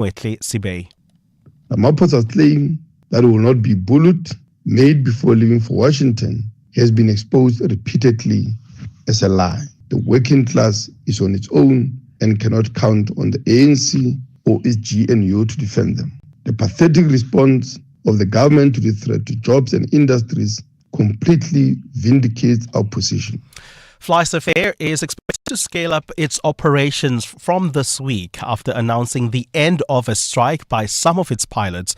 Wetley Sibey. Ramaphosa's claim that will not be bullied made before leaving for Washington has been exposed repeatedly as a lie. The working class is on its own and cannot count on the ANC or its GNU to defend them. The pathetic response of the government to the threat to jobs and industries completely vindicates our position. FlySafair is expected to scale up its operations from this week after announcing the end of a strike by some of its pilots.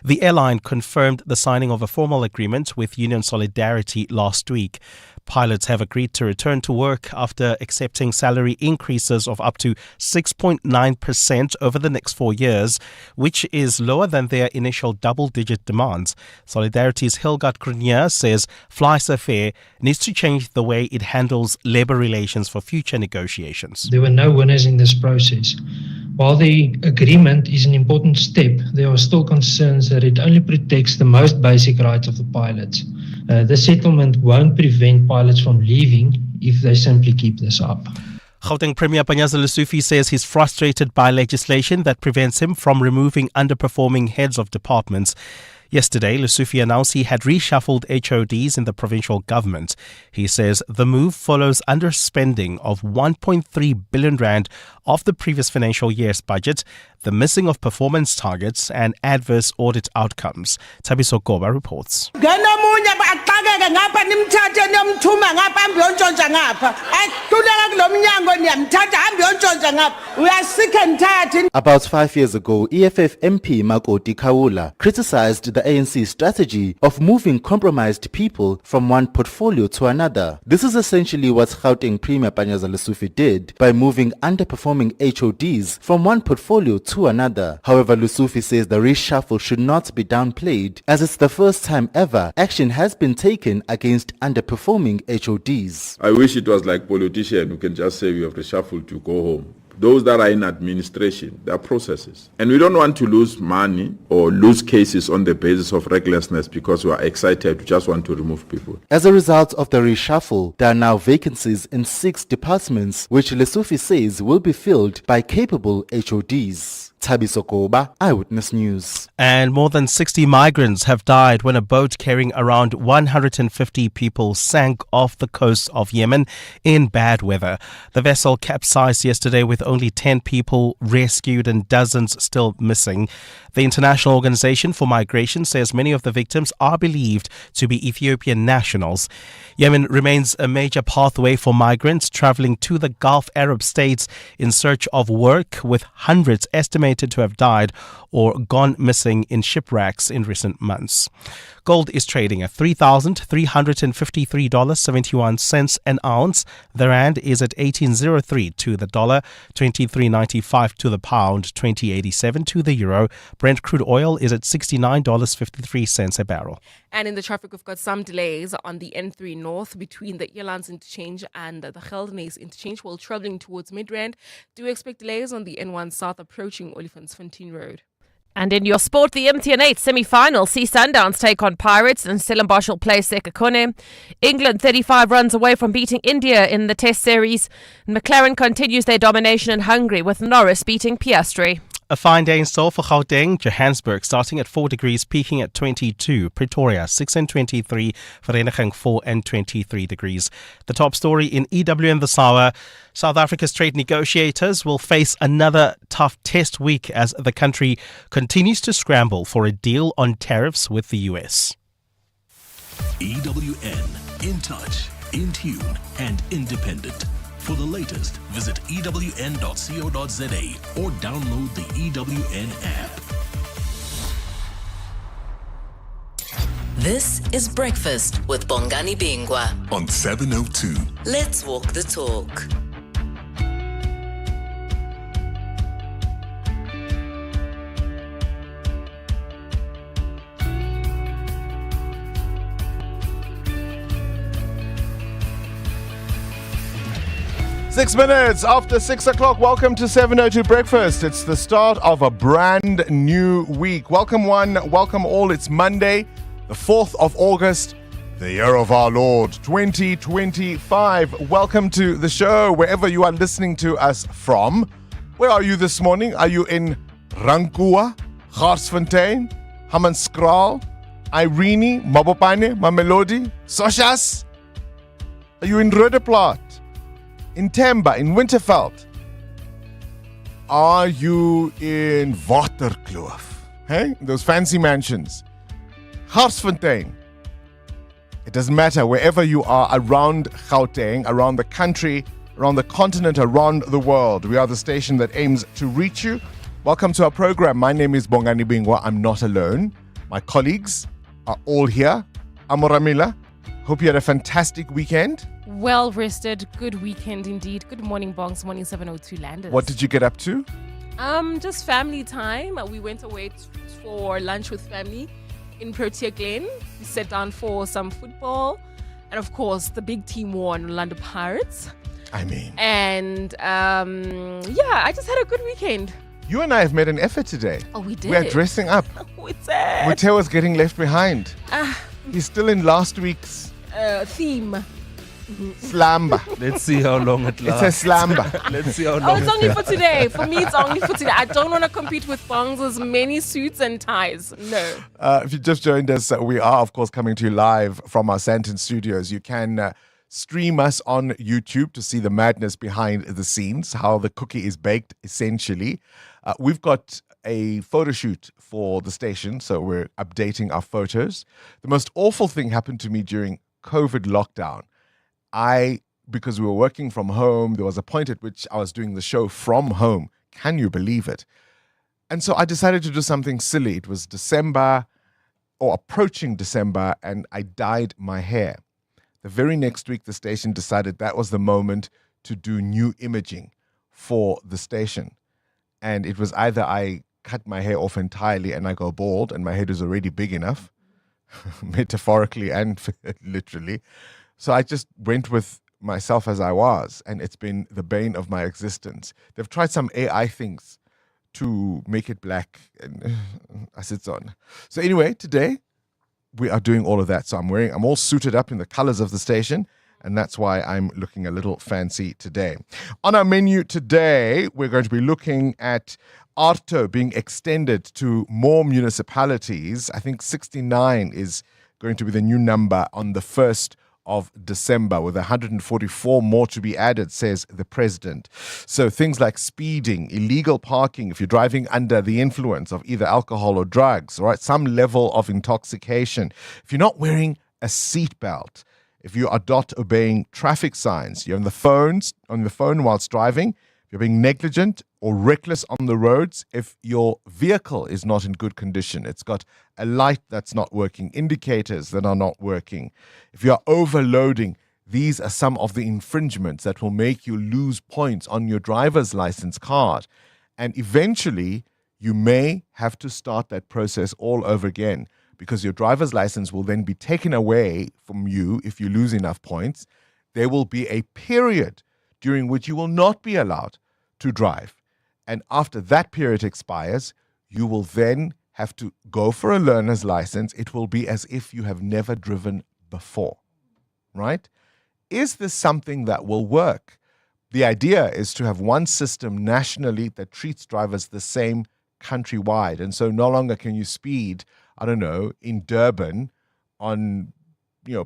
The airline confirmed the signing of a formal agreement with Union Solidarity last week. Pilots have agreed to return to work after accepting salary increases of up to 6.9% over the next 4 years, which is lower than their initial double-digit demands. Solidarity's Hilgard Grenier says FlySafair needs to change the way it handles labour relations for future negotiations. There were no winners in this process. While the agreement is an important step, there are still concerns that it only protects the most basic rights of the pilots. The settlement won't prevent pilots from leaving if they simply keep this up. Gauteng Premier Panyaza Lesufi says he's frustrated by legislation that prevents him from removing underperforming heads of departments. Yesterday, Lesufi announced he had reshuffled HODs in the provincial government. He says the move follows underspending of 1.3 billion rand of the previous financial year's budget, the missing of performance targets and adverse audit outcomes. Tabiso Goba reports. About 5 years ago, EFF MP Makoti Kaula criticized the ANC strategy of moving compromised people from one portfolio to another. This is essentially what Gauteng Premier Panyaza Lesufi did by moving underperforming HODs from one portfolio to another. However, Lesufi says the reshuffle should not be downplayed, as it's the first time ever action has been taken against underperforming HODs. I wish it was like politicians who can just say we have reshuffled to go home. Those that are in administration, there are processes. And we don't want to lose money or lose cases on the basis of recklessness because we are excited, we just want to remove people. As a result of the reshuffle, there are now vacancies in 6 departments, which Lesufi says will be filled by capable HODs. Tabiso Koba, Eyewitness News. And more than 60 migrants have died when a boat carrying around 150 people sank off the coast of Yemen in bad weather. The vessel capsized yesterday with only 10 people rescued and dozens still missing. The International Organization for Migration says many of the victims are believed to be Ethiopian nationals. Yemen remains a major pathway for migrants traveling to the Gulf Arab states in search of work, with hundreds estimated to have died or gone missing in shipwrecks in recent months. Gold is trading at $3,353.71 an ounce. The rand is at 18.03 to the dollar, 23.95 to the pound, 20.87 to the euro. Brent crude oil is at $69.53 a barrel. And in the traffic, we've got some delays on the N3 North between the Elands interchange and the Geldenes interchange while traveling towards Midrand. Do expect delays on the N1 South approaching Olifantsfontein Road. And in your sport, the MTN 8 semi-final see Sundowns take on Pirates and Stellenbosch will play Sekhukhune. England 35 runs away from beating India in the Test series. McLaren continues their domination in Hungary with Norris beating Piastri. A fine day in store for Gauteng, Johannesburg starting at 4 degrees, peaking at 22. Pretoria 6 and 23, Vereeniging 4 and 23 degrees. The top story in EWN this hour: South Africa's trade negotiators will face another tough test week as the country continues to scramble for a deal on tariffs with the US. EWN, in touch, in tune and independent. For the latest, visit ewn.co.za or download the EWN app. This is Breakfast with Bongani Bingwa On 702. Let's walk the talk. Six minutes after 6 o'clock. Welcome to 702 Breakfast. It's the start of a brand new week. Welcome one, welcome all. It's Monday, the 4th of August, the year of our Lord, 2025. Welcome to the show, wherever you are listening to us from. Where are you this morning? Are you in Rankua, Garsfontein, Hammanskraal, Irene, Mabopane, Mamelodi, Sochas. Are you in Roodeplaat? In Temba, in Winterveld? Are you in Waterkloof? Hey? Those fancy mansions. Garsfontein. It doesn't matter wherever you are around Gauteng, around the country, around the continent, around the world. We are the station that aims to reach you. Welcome to our program. My name is Bongani Bingwa. I'm not alone. My colleagues are all here. Amoramila, hope you had a fantastic weekend. Well rested, good weekend indeed. Good morning, Bongs. Morning 702 Landers. What did you get up to? Just family time. We went away for lunch with family in Protea Glen. We sat down for some football, and of course, the big team won, Orlando Pirates. And I just had a good weekend. You and I have made an effort today. Oh, we did. We are dressing up. We did. Muteo was getting left behind. He's still in last week's theme. slamba. Let's see how long it lasts. It's a slamba. Let's see how long. Oh, it's only for today. For me, it's only for today. I don't want to compete with Bongs' many suits and ties. No. If you just joined us, we are, of course, coming to you live from our Sandton studios. You can stream us on YouTube to see the madness behind the scenes, how the cookie is baked, essentially. We've got a photo shoot for the station, so we're updating our photos. The most awful thing happened to me during COVID lockdown. Because we were working from home, there was a point at which I was doing the show from home. Can you believe it? And so I decided to do something silly. It was December, or approaching December, and I dyed my hair. The very next week, the station decided that was the moment to do new imaging for the station. And it was either I cut my hair off entirely and I go bald, and my head is already big enough, metaphorically and literally. So I just went with myself as I was, and it's been the bane of my existence. They've tried some AI things to make it black, and I sit on. So anyway, today we are doing all of that. So I'm all suited up in the colors of the station, and that's why I'm looking a little fancy today. On our menu today, we're going to be looking at ARTO being extended to more municipalities. I think 69 is going to be the new number on the 1st of December, with 144 more to be added, says the president. So things like speeding, illegal parking, if you're driving under the influence of either alcohol or drugs, right, some level of intoxication, if you're not wearing a seatbelt, if you are not obeying traffic signs, you're on the phone whilst driving, if you're being negligent or reckless on the roads, if your vehicle is not in good condition, it's got a light that's not working, indicators that are not working, if you are overloading, these are some of the infringements that will make you lose points on your driver's license card. And eventually, you may have to start that process all over again, because your driver's license will then be taken away from you if you lose enough points. There will be a period during which you will not be allowed to drive. And after that period expires, you will then have to go for a learner's license. It will be as if you have never driven before, right? Is this something that will work? The idea is to have one system nationally that treats drivers the same countrywide. And so no longer can you speed, I don't know, in Durban on,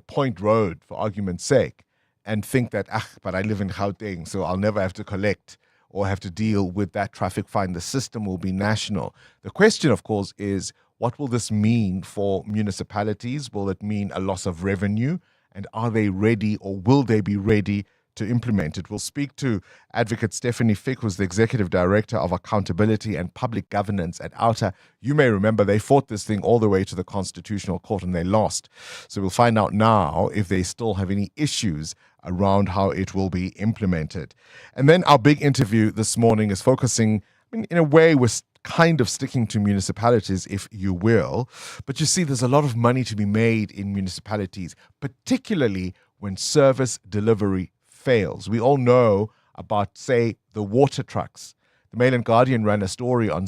Point Road, for argument's sake, and think that, but I live in Gauteng, so I'll never have to collect or have to deal with that traffic fine. The system will be national. The question, of course, is what will this mean for municipalities? Will it mean a loss of revenue? And are they ready, or will they be ready to implement it? We'll speak to Advocate Stephanie Fick, who's the Executive Director of Accountability and Public Governance at OUTA. You may remember they fought this thing all the way to the Constitutional Court and they lost. So we'll find out now if they still have any issues around how it will be implemented. And then our big interview this morning is focusing, in a way, we're kind of sticking to municipalities, if you will. But you see, there's a lot of money to be made in municipalities, particularly when service delivery fails. We all know about, say, the water trucks. The Mail and Guardian ran a story on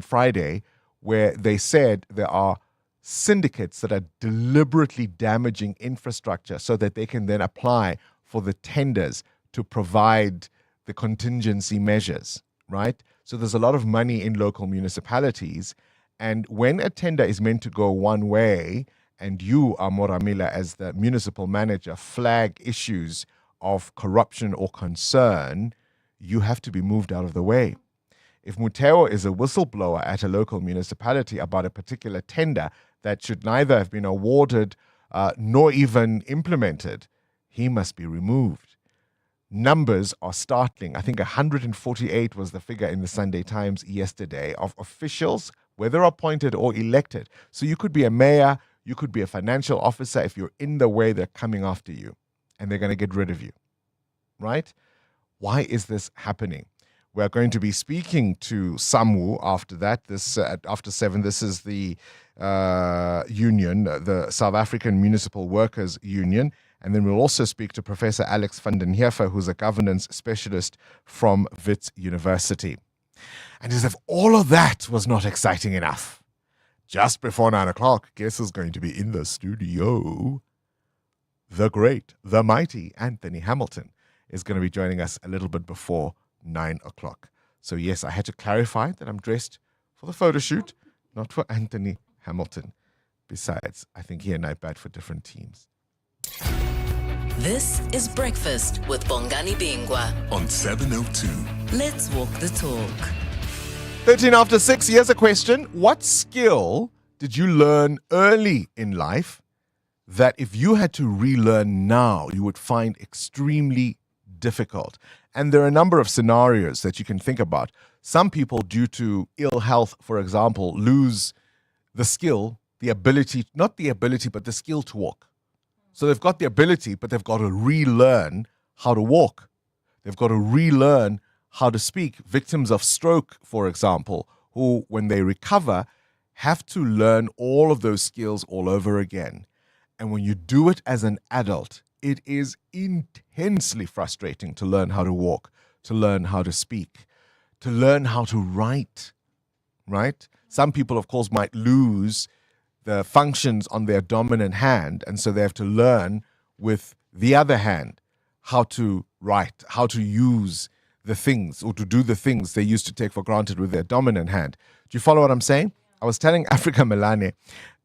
Friday where they said there are syndicates that are deliberately damaging infrastructure so that they can then apply for the tenders to provide the contingency measures, right? So there's a lot of money in local municipalities. And when a tender is meant to go one way, and you, Moramila, as the municipal manager, flag issues of corruption or concern, you have to be moved out of the way. If Muteo is a whistleblower at a local municipality about a particular tender that should neither have been awarded nor even implemented, he must be removed. Numbers are startling. I think 148 was the figure in the Sunday Times yesterday of officials, whether appointed or elected. So you could be a mayor, you could be a financial officer. If you're in the way, they're coming after you and they're going to get rid of you, right? Why is this happening? We're going to be speaking to SAMWU after that. After 7, this is the union, the South African Municipal Workers Union. And then we'll also speak to Professor Alex van den Heever, who's a governance specialist from Wits University. And as if all of that was not exciting enough, just before 9 o'clock, guess who's going to be in the studio? The great, the mighty Anthony Hamilton is going to be joining us a little bit before 9 o'clock. So yes, I had to clarify that I'm dressed for the photo shoot, not for Anthony Hamilton. Besides, I think he and I bat for different teams. This is Breakfast with Bongani Bingwa on 702. Let's walk the talk. 13 after 6, here's a question. What skill did you learn early in life that if you had to relearn now, you would find extremely difficult? And there are a number of scenarios that you can think about. Some people, due to ill health, for example, lose the skill, the ability, not the ability, but the skill to walk. So they've got the ability, but they've got to relearn how to walk. They've got to relearn how to speak. Victims of stroke, for example, who, when they recover, have to learn all of those skills all over again. And when you do it as an adult, it is intensely frustrating to learn how to walk, to learn how to speak, to learn how to write, right? Some people, of course, might lose the functions on their dominant hand, and so they have to learn with the other hand how to write, how to use the things or to do the things they used to take for granted with their dominant hand. Do you follow what I'm saying? I was telling Africa Melane,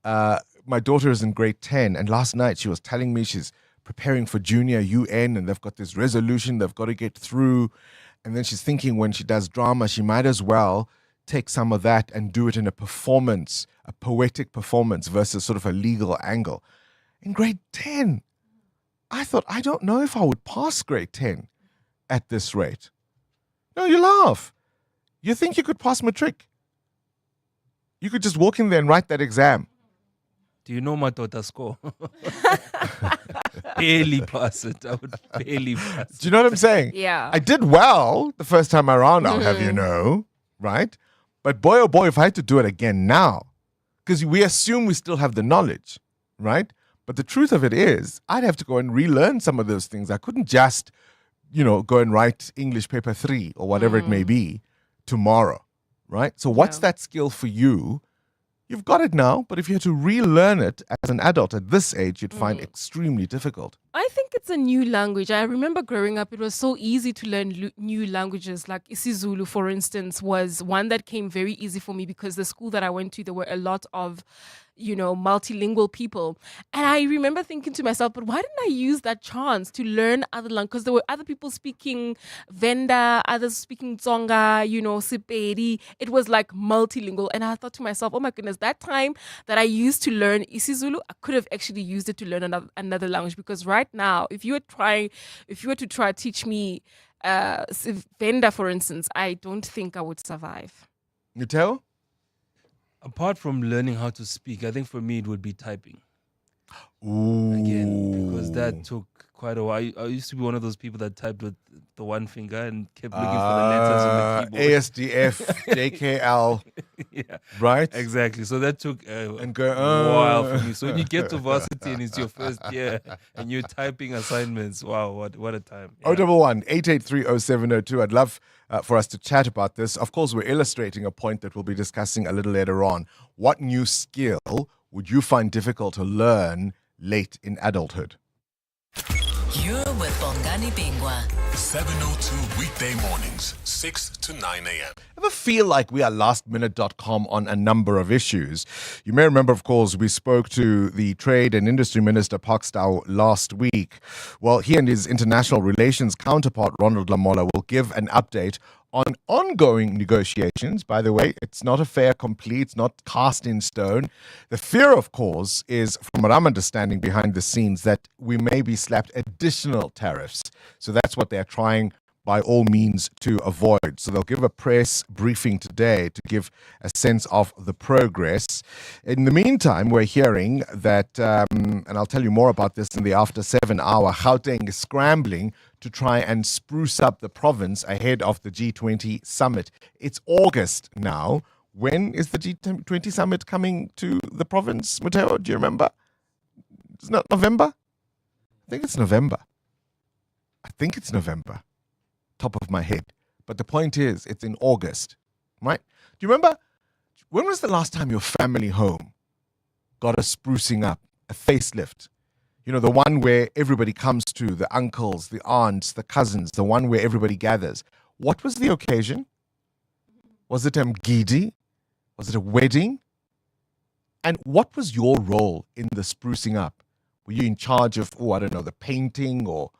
my daughter is in grade 10, and last night she was telling me she's preparing for junior UN and they've got this resolution they've got to get through. And then she's thinking when she does drama, she might as well take some of that and do it in a performance, a poetic performance versus sort of a legal angle. In grade 10, I thought, I don't know if I would pass grade 10 at this rate. No, you laugh. You think you could pass matric? You could just walk in there and write that exam. Do you know my daughter's score? Barely pass it. I would barely pass it. Do you know what I'm saying? Yeah. I did well the first time around, I'll have you know, right? But boy, oh boy, if I had to do it again now, because we assume we still have the knowledge, right? But the truth of it is, I'd have to go and relearn some of those things. I couldn't just, go and write English paper 3 or whatever it may be tomorrow, right? So what's that skill for you? You've got it now, but if you had to relearn it as an adult at this age, you'd find extremely difficult. I think it's a new language. I remember growing up, it was so easy to learn new languages. Like isiZulu, for instance, was one that came very easy for me because the school that I went to, there were a lot of, multilingual people. And I remember thinking to myself, but why didn't I use that chance to learn other language? Because there were other people speaking Venda, others speaking Tsonga, Sepedi. It was like multilingual. And I thought to myself, oh my goodness, that time that I used to learn isiZulu, I could have actually used it to learn another language. Because right now, if you were to try to teach me Venda, for instance, I don't think I would survive. You tell? Apart from learning how to speak, I think for me it would be typing. Ooh. Again, because that took quite a while. I used to be one of those people that typed with the one finger and kept looking for the letters on the keyboard. ASDF, JKL. Yeah. Right? Exactly. So that took a while for me. So when you get to varsity and it's your first year and you're typing assignments, wow, what a time. Yeah. 011-883-0702. I'd love for us to chat about this. Of course, we're illustrating a point that we'll be discussing a little later on. What new skill would you find difficult to learn late in adulthood? You're with Bongani Bingwa. 702 weekday mornings, 6 to 9 a.m. Ever feel like we are lastminute.com on a number of issues? You may remember, of course, we spoke to the Trade and Industry Minister, Pakstow, last week. Well, he and his international relations counterpart, Ronald Lamola, will give an update on ongoing negotiations. By the way, it's not a fait accompli, it's not cast in stone. The fear, of course, is, from what I'm understanding behind the scenes, that we may be slapped additional tariffs. So that's what they're trying by all means to avoid. So they'll give a press briefing today to give a sense of the progress. In the meantime, we're hearing that, and I'll tell you more about this in the after 7 hour, Gauteng is scrambling to try and spruce up the province ahead of the G20 summit. It's August now. When is the G20 summit coming to the province, Mateo? Do you remember? It's not November? I think it's November. Top of my head. But the point is, it's in August, right? Do you remember, when was the last time your family home got a sprucing up, a facelift? You know, the one where everybody comes to, the uncles, the aunts, the cousins, the one where everybody gathers. What was the occasion? Was it Mgidi? Was it a wedding? And what was your role in the sprucing up? Were you in charge of, the painting or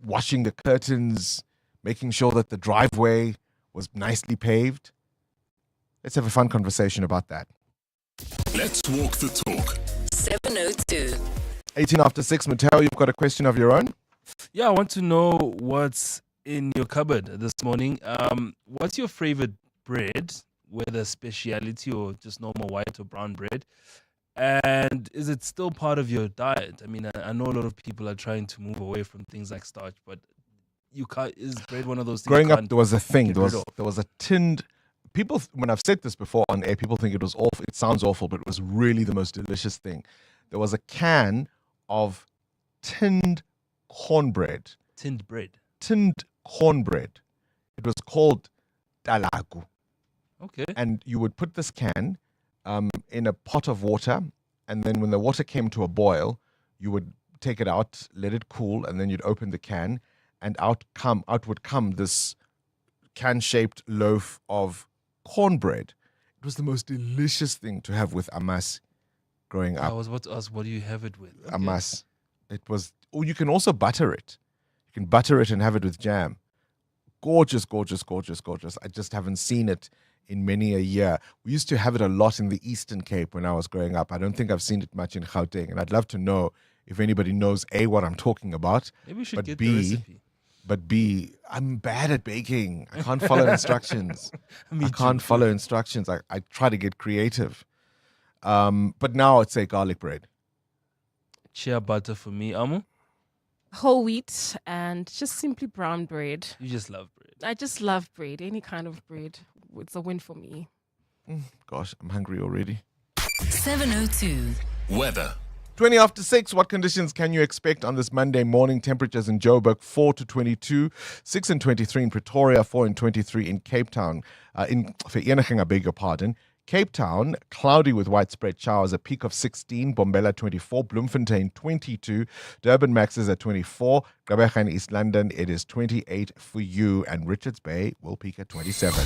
washing the curtains, making sure that the driveway was nicely paved? Let's have a fun conversation about that. Let's walk the talk. 702. 18 after 6, Mateo, you've got a question of your own? Yeah, I want to know what's in your cupboard this morning. What's your favorite bread, whether specialty or just normal white or brown bread? And is it still part of your diet? I mean, I know a lot of people are trying to move away from things like starch, but you can't. Is bread one of those things? Growing up, there was a thing. There was a tinned. People, when I've said this before on air, people think it was awful. It sounds awful, but it was really the most delicious thing. There was a can of tinned cornbread. Tinned bread. Tinned cornbread. It was called talagu. Okay. And you would put this can in a pot of water, and then when the water came to a boil, you would take it out, let it cool, and then you'd open the can, and out would come this can-shaped loaf of cornbread. It was the most delicious thing to have with amas growing up. I was about to ask, what do you have it with? Okay. Amas. It was. Oh, you can also butter it. You can butter it and have it with jam. Gorgeous, gorgeous, gorgeous, gorgeous. I just haven't seen it in many a year. We used to have it a lot in the Eastern Cape when I was growing up. I don't think I've seen it much in Gauteng, and I'd love to know if anybody knows A, what I'm talking about, Maybe we should but get B, the recipe. but B, I'm bad at baking. I can't follow instructions. I can't follow instructions. I try to get creative. But now I'd say garlic bread. Shea butter for me, Amu. Whole wheat and just simply brown bread. You just love bread. I just love bread, any kind of bread. It's a win for me. Gosh, I'm hungry already. 702. Weather. 20 after 6, what conditions can you expect on this Monday morning? Temperatures in Joburg, 4 to 22, 6 and 23 in Pretoria, 4 and 23 in Cape Town. In Vereeniging, I beg your pardon. Cape Town, cloudy with widespread showers, a peak of 16, Bombela 24, Bloemfontein 22, Durban maxes at 24, Gqeberha in East London, it is 28 for you, and Richards Bay will peak at 27.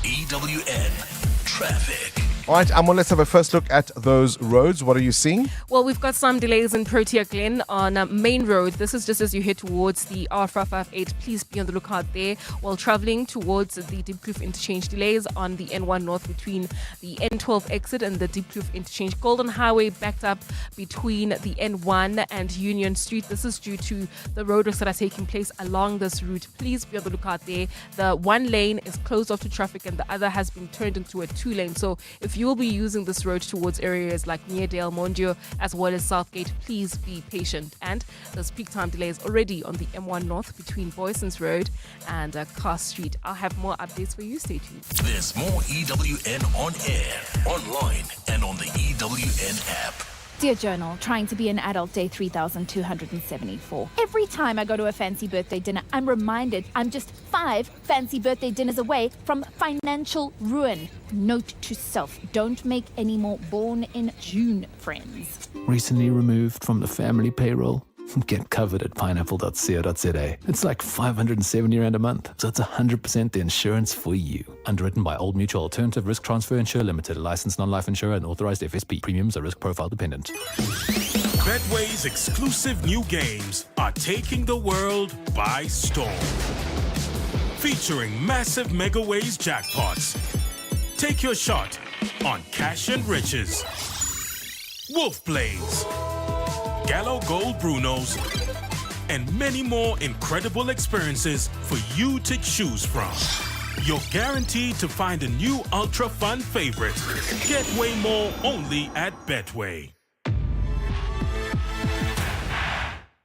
EWN Traffic. All right, Amo, let's have a first look at those roads. What are you seeing? Well, we've got some delays in Protea Glen on Main Road. This is just as you head towards the R558. Please be on the lookout there. While traveling towards the Diepkloof interchange, delays on the N1 North between the N12 exit and the Diepkloof interchange. Golden Highway backed up between the N1 and Union Street. This is due to the roadworks that are taking place along this route. Please be on the lookout there. The one lane is closed off to traffic and the other has been turned into a two lane. So if you will be using this road towards areas like Neerdale, Mondio, as well as Southgate, please be patient. And there's peak time delays already on the M1 North between Boyson's Road and Carr Street. I'll have more updates for you. Stay tuned. There's more EWN on air, online, and on the EWN app. Dear Journal, trying to be an adult, day 3,274. Every time I go to a fancy birthday dinner, I'm reminded I'm just 5 fancy birthday dinners away from financial ruin. Note to self, don't make any more born in June friends. Recently removed from the family payroll. Get covered at pineapple.co.za. It's like 570 Rand a month, so it's 100% the insurance for you. Underwritten by Old Mutual Alternative Risk Transfer Insurer Limited, a licensed non-life insurer and authorized FSP. Premiums are risk profile dependent. Betway's exclusive new games are taking the world by storm. Featuring massive Megaways jackpots. Take your shot on Cash and Riches, Wolf Blades, Gallo Gold Brunos, and many more incredible experiences for you to choose from. You're guaranteed to find a new ultra fun favorite. Get way more only at Betway.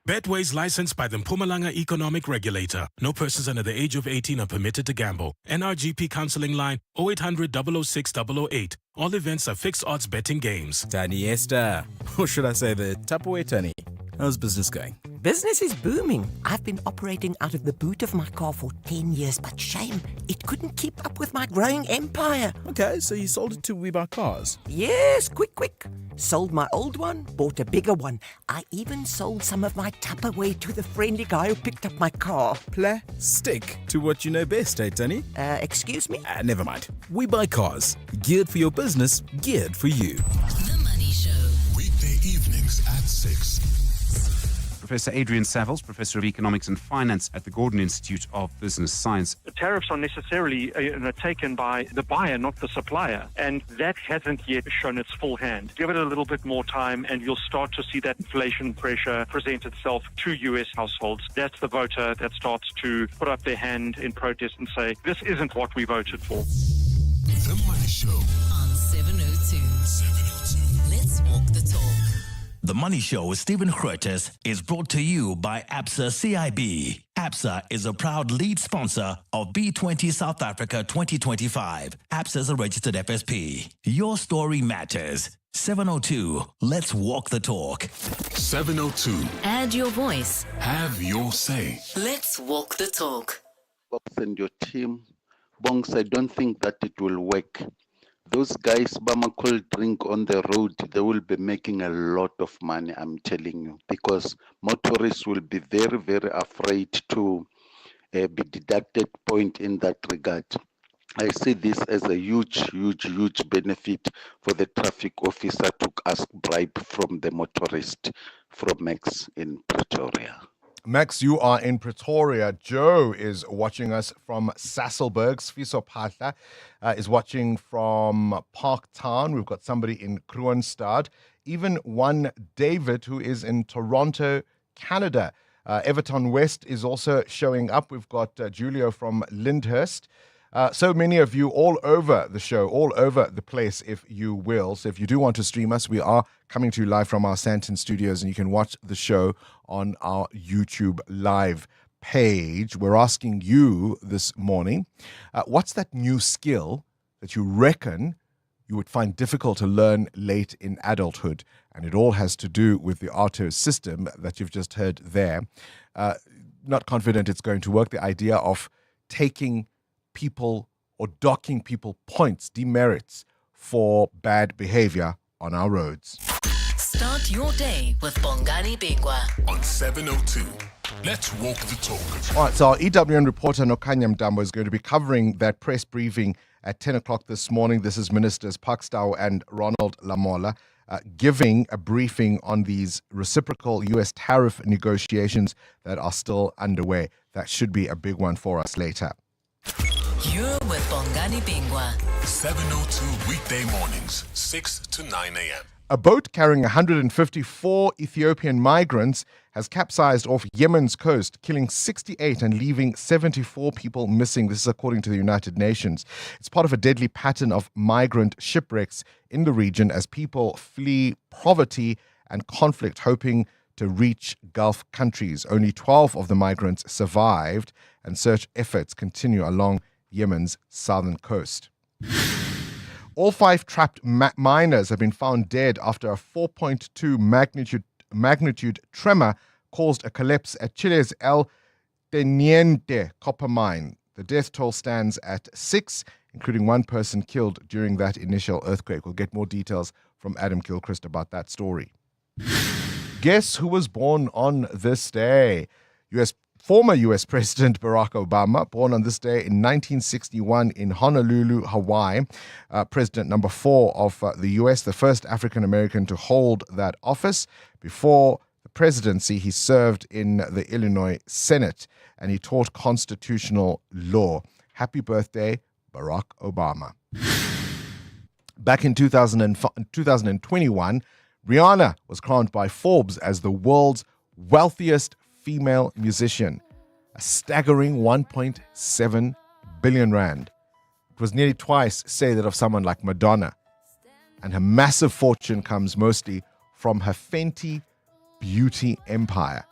Betway is licensed by the Mpumalanga Economic Regulator. No persons under the age of 18 are permitted to gamble. NRGP counseling line 0800 006 008. All events are fixed odds betting games. Tani Esther, or should I say the Tupperware Tani? How's business going? Business is booming. I've been operating out of the boot of my car for 10 years, but shame, it couldn't keep up with my growing empire. Okay, so you sold it to We Buy Cars? Yes, quick. Sold my old one, bought a bigger one. I even sold some of my Tupperware to the friendly guy who picked up my car. Stick to what you know best, eh, Tani? Excuse me? Never mind. We Buy Cars. Geared for your business, geared for you. The Money Show. Weekday evenings at 6. Professor Adrian Saviles, Professor of Economics and Finance at the Gordon Institute of Business Science. The tariffs are necessarily taken by the buyer, not the supplier, and that hasn't yet shown its full hand. Give it a little bit more time and you'll start to see that inflation pressure present itself to U.S. households. That's the voter that starts to put up their hand in protest and say, this isn't what we voted for. The Money Show on 702. Let's walk the talk. The Money Show with Stephen Grootes is brought to you by ABSA CIB. ABSA is a proud lead sponsor of B20 South Africa 2025. ABSA is a registered FSP. Your story matters. 702, let's walk the talk. 702. Add your voice. Have your say. Let's walk the talk. Box and your team. Bongs, I don't think that it will work. Those guys, Bama cold drink on the road, they will be making a lot of money, I'm telling you, because motorists will be very, very afraid to be deducted point in that regard. I see this as a huge benefit for the traffic officer to ask bribe from the motorist from Max in Pretoria. Max, you are in Pretoria. Joe is watching us from Sasolburg. Sfiso Patla is watching from Parktown. We've got somebody in Kroonstad. Even one David who is in Toronto, Canada. Everton West is also showing up. We've got Julio from Lyndhurst. So many of you all over the show, all over the place, if you will. So if you do want to stream us, we are coming to you live from our Sandton studios, and you can watch the show on our YouTube live page. We're asking you this morning, what's that new skill that you reckon you would find difficult to learn late in adulthood? And it all has to do with the auto system that you've just heard there. Not confident it's going to work. The idea of taking people or docking people points, demerits for bad behavior on our roads. Start your day with Bongani Bingwa on 702. Let's walk the talk. All right, so our EWN reporter Nokanya Mdambo is going to be covering that press briefing at 10 o'clock this morning. This is Ministers Pakstow and Ronald Lamola giving a briefing on these reciprocal U.S. tariff negotiations that are still underway. That should be a big one for us later. You're with Bongani Bingwa. 702 weekday mornings, 6 to 9 a.m. A boat carrying 154 Ethiopian migrants has capsized off Yemen's coast, killing 68 and leaving 74 people missing. This is according to the United Nations. It's part of a deadly pattern of migrant shipwrecks in the region as people flee poverty and conflict, hoping to reach Gulf countries. Only 12 of the migrants survived, and search efforts continue along Yemen's southern coast. All 5 trapped miners have been found dead after a 4.2 magnitude tremor caused a collapse at Chile's El Teniente copper mine. The death toll stands at 6, including 1 person killed during that initial earthquake. We'll get more details from Adam Gilchrist about that story. Guess who was born on this day? Former U.S. President Barack Obama, born on this day in 1961 in Honolulu, Hawaii. President number 4 of the U.S., the first African American to hold that office. Before the presidency, he served in the Illinois Senate, and he taught constitutional law. Happy birthday, Barack Obama. Back in 2021, Rihanna was crowned by Forbes as the world's wealthiest female musician, a staggering 1.7 billion rand. It was nearly twice, say, that of someone like Madonna. And her massive fortune comes mostly from her Fenty beauty empire.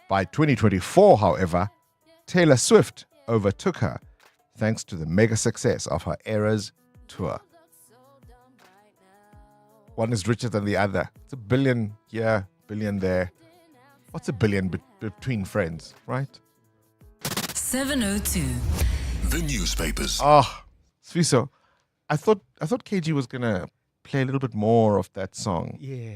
By 2024, however, Taylor Swift overtook her thanks to the mega success of her Eras tour. One is richer than the other. It's $1 billion here, $1 billion there. What's $1 billion between friends, right? 702. The newspapers. Oh, Sviso, I thought KG was gonna play a little bit more of that song. Yeah.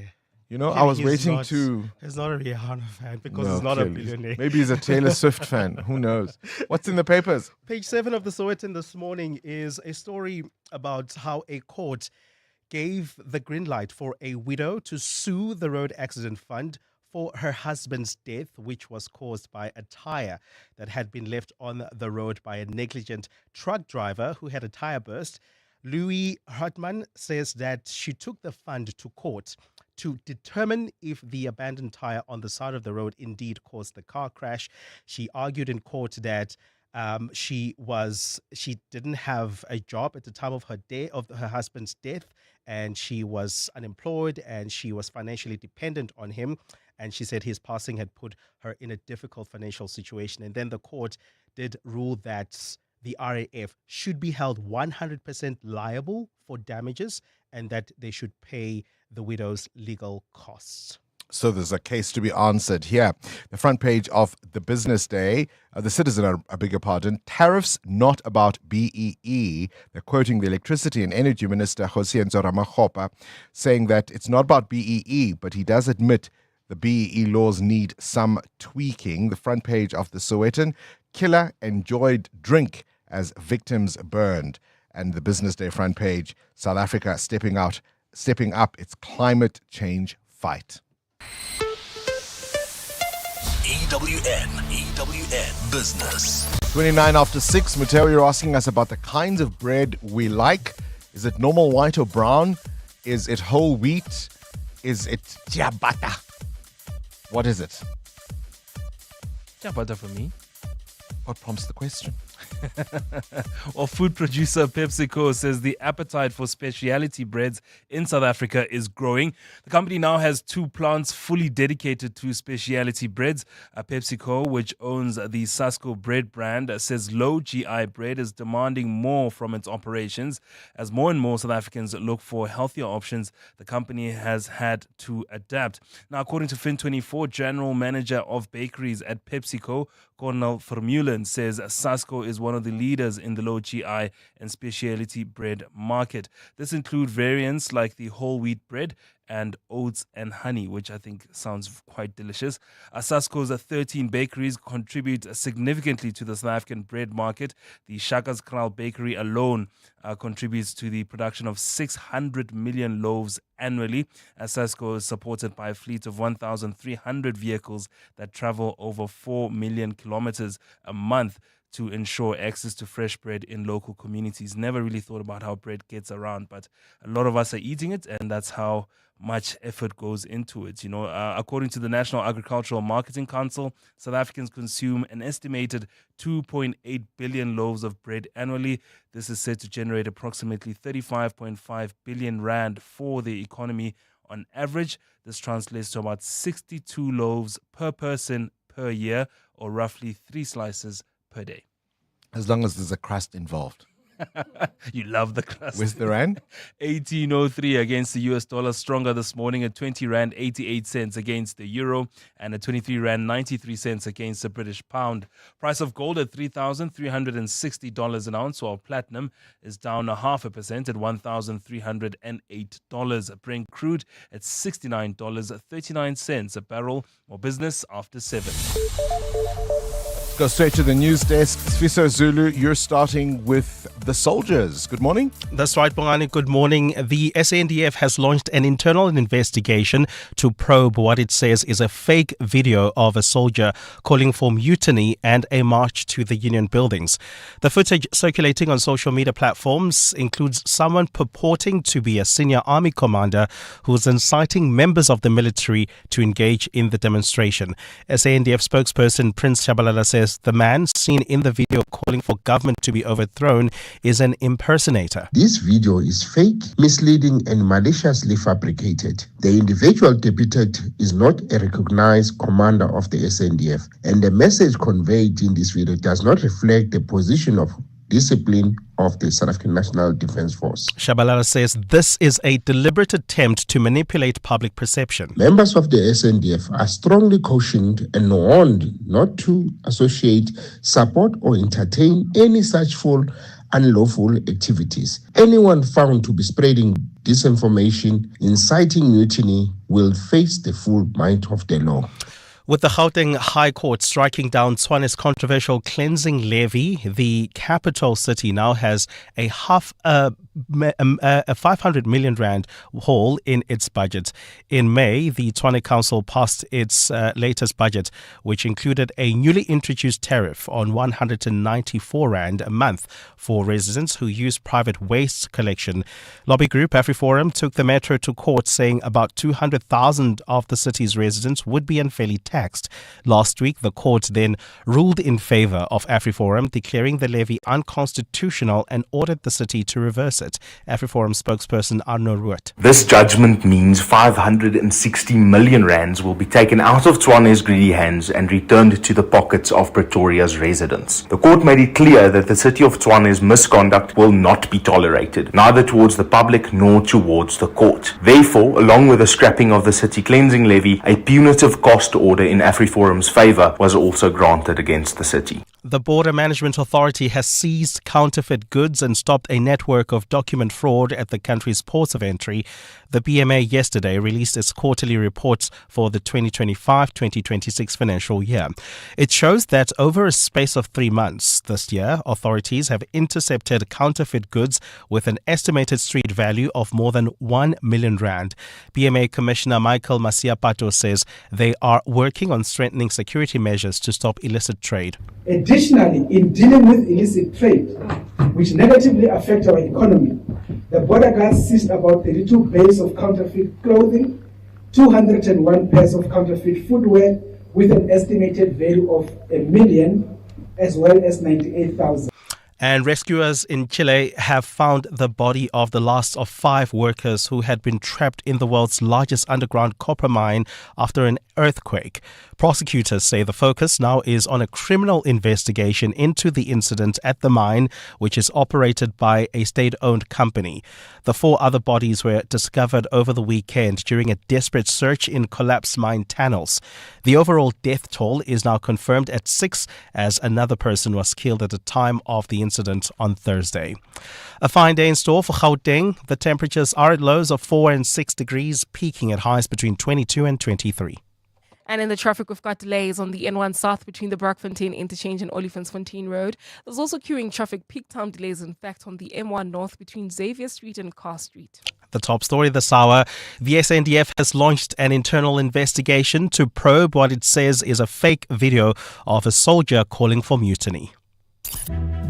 You know, I was waiting to. He's not a Rihanna fan because No, he's not clearly. a billionaire. Maybe he's a Taylor Swift fan. Who knows? What's in the papers? Page 7 of the Sowetan this morning is a story about how a court gave the green light for a widow to sue the Road Accident Fund for her husband's death, which was caused by a tire that had been left on the road by a negligent truck driver who had a tire burst. Louis Hartman says that she took the fund to court to determine if the abandoned tire on the side of the road indeed caused the car crash. She argued in court that she didn't have a job at the time of her husband's death, and she was unemployed and she was financially dependent on him. And she said his passing had put her in a difficult financial situation. And then the court did rule that the RAF should be held 100% liable for damages and that they should pay the widow's legal costs. So there's a case to be answered here. The front page of the Business Day, the Citizen, I beg your pardon, tariffs not about BEE. They're quoting the Electricity and Energy Minister, Jose Nzora, saying that it's not about BEE, but he does admit the BEE laws need some tweaking. The front page of the Sowetan, killer enjoyed drink as victims burned. And the Business Day front page, South Africa stepping up its climate change fight. EWN Business. 29 after 6. Mateo, you're asking us about the kinds of bread we like. Is it normal white or brown? Is it whole wheat? Is it ciabatta? What is it? Ciabatta for me. What prompts the question? Well, food producer PepsiCo says the appetite for specialty breads in South Africa is growing. The company now has 2 plants fully dedicated to specialty breads. PepsiCo, which owns the Sasco bread brand, says low GI bread is demanding more from its operations. As more and more South Africans look for healthier options, the company has had to adapt. Now, according to Fin24, General Manager of Bakeries at PepsiCo, Cornel Vermeulen, says Sasco is one of the leaders in the low GI and specialty bread market. This includes variants like the whole wheat bread and oats and honey, which I think sounds quite delicious. Sasco's 13 bakeries contribute significantly to the South African bread market. The Shaka's Kraal bakery alone contributes to the production of 600 million loaves annually. Sasco is supported by a fleet of 1,300 vehicles that travel over 4 million kilometers a month to ensure access to fresh bread in local communities. Never really thought about how bread gets around, but a lot of us are eating it, and that's how much effort goes into it. According to the National Agricultural Marketing Council, South Africans consume an estimated 2.8 billion loaves of bread annually. This is said to generate approximately 35.5 billion rand for the economy on average. This translates to about 62 loaves per person per year, or roughly 3 slices per day. As long as there's a crust involved. You love the cluster. Where's the rand? 18.03 against the US dollar, stronger this morning at 20 rand 88 cents against the euro and at 23 rand 93 cents against the British pound. Price of gold at $3,360 an ounce, while platinum is down 0.5% at $1,308. Brent crude at $69.39 a barrel. More business after 7. Go straight to the news desk. Sfiso Zulu, you're starting with the soldiers. Good morning. That's right, Bongani. Good morning. The SANDF has launched an internal investigation to probe what it says is a fake video of a soldier calling for mutiny and a march to the union buildings. The footage circulating on social media platforms includes someone purporting to be a senior army commander who's inciting members of the military to engage in the demonstration. SANDF spokesperson Prince Shabalala says the man seen in the video calling for government to be overthrown is an impersonator. This video is fake, misleading and maliciously fabricated. The individual depicted is not a recognized commander of the SANDF, and the message conveyed in this video does not reflect the position of discipline of the South African National Defence Force. Shabalala says this is a deliberate attempt to manipulate public perception. Members of the SANDF are strongly cautioned and warned not to associate, support or entertain any such full unlawful activities. Anyone found to be spreading disinformation, inciting mutiny, will face the full might of the law. With the Gauteng High Court striking down Tshwane's controversial cleansing levy, the capital city now has a 500 million rand hole in its budget. In May, the Tshwane Council passed its latest budget, which included a newly introduced tariff on 194 rand a month for residents who use private waste collection. Lobby group AfriForum took the metro to court, saying about 200,000 of the city's residents would be unfairly taxed. Last week, the court then ruled in favor of AfriForum, declaring the levy unconstitutional and ordered the city to reverse it. AfriForum spokesperson Arno Ruot. This judgment means 560 million rands will be taken out of Tshwane's greedy hands and returned to the pockets of Pretoria's residents. The court made it clear that the city of Tshwane's misconduct will not be tolerated, neither towards the public nor towards the court. Therefore, along with the scrapping of the city cleansing levy, a punitive cost order in AfriForum's favor was also granted against the city. The Border Management Authority has seized counterfeit goods and stopped a network of document fraud at the country's ports of entry. The BMA yesterday released its quarterly reports for the 2025-2026 financial year. It shows that over a space of 3 months this year, authorities have intercepted counterfeit goods with an estimated street value of more than 1 million rand. BMA Commissioner Michael Masiapato says they are working on strengthening security measures to stop illicit trade. Additionally, in dealing with illicit trade, which negatively affect our economy, the border guards seized about 32 bales of counterfeit clothing, 201 pairs of counterfeit footwear with an estimated value of 1 million, as well as 98,000. And rescuers in Chile have found the body of the last of 5 workers who had been trapped in the world's largest underground copper mine after an earthquake. Prosecutors say the focus now is on a criminal investigation into the incident at the mine, which is operated by a state-owned company. The 4 other bodies were discovered over the weekend during a desperate search in collapsed mine tunnels. The overall death toll is now confirmed at 6, as another person was killed at the time of the incident on Thursday. A fine day in store for Gauteng. The temperatures are at lows of 4 and 6 degrees, peaking at highs between 22 and 23. And in the traffic, we've got delays on the N1 South between the Brakfontein interchange and Olifantsfontein Road. There's also queuing traffic, peak time delays, in fact, on the M1 North between Xavier Street and Carr Street. The top story this hour, the SANDF has launched an internal investigation to probe what it says is a fake video of a soldier calling for mutiny.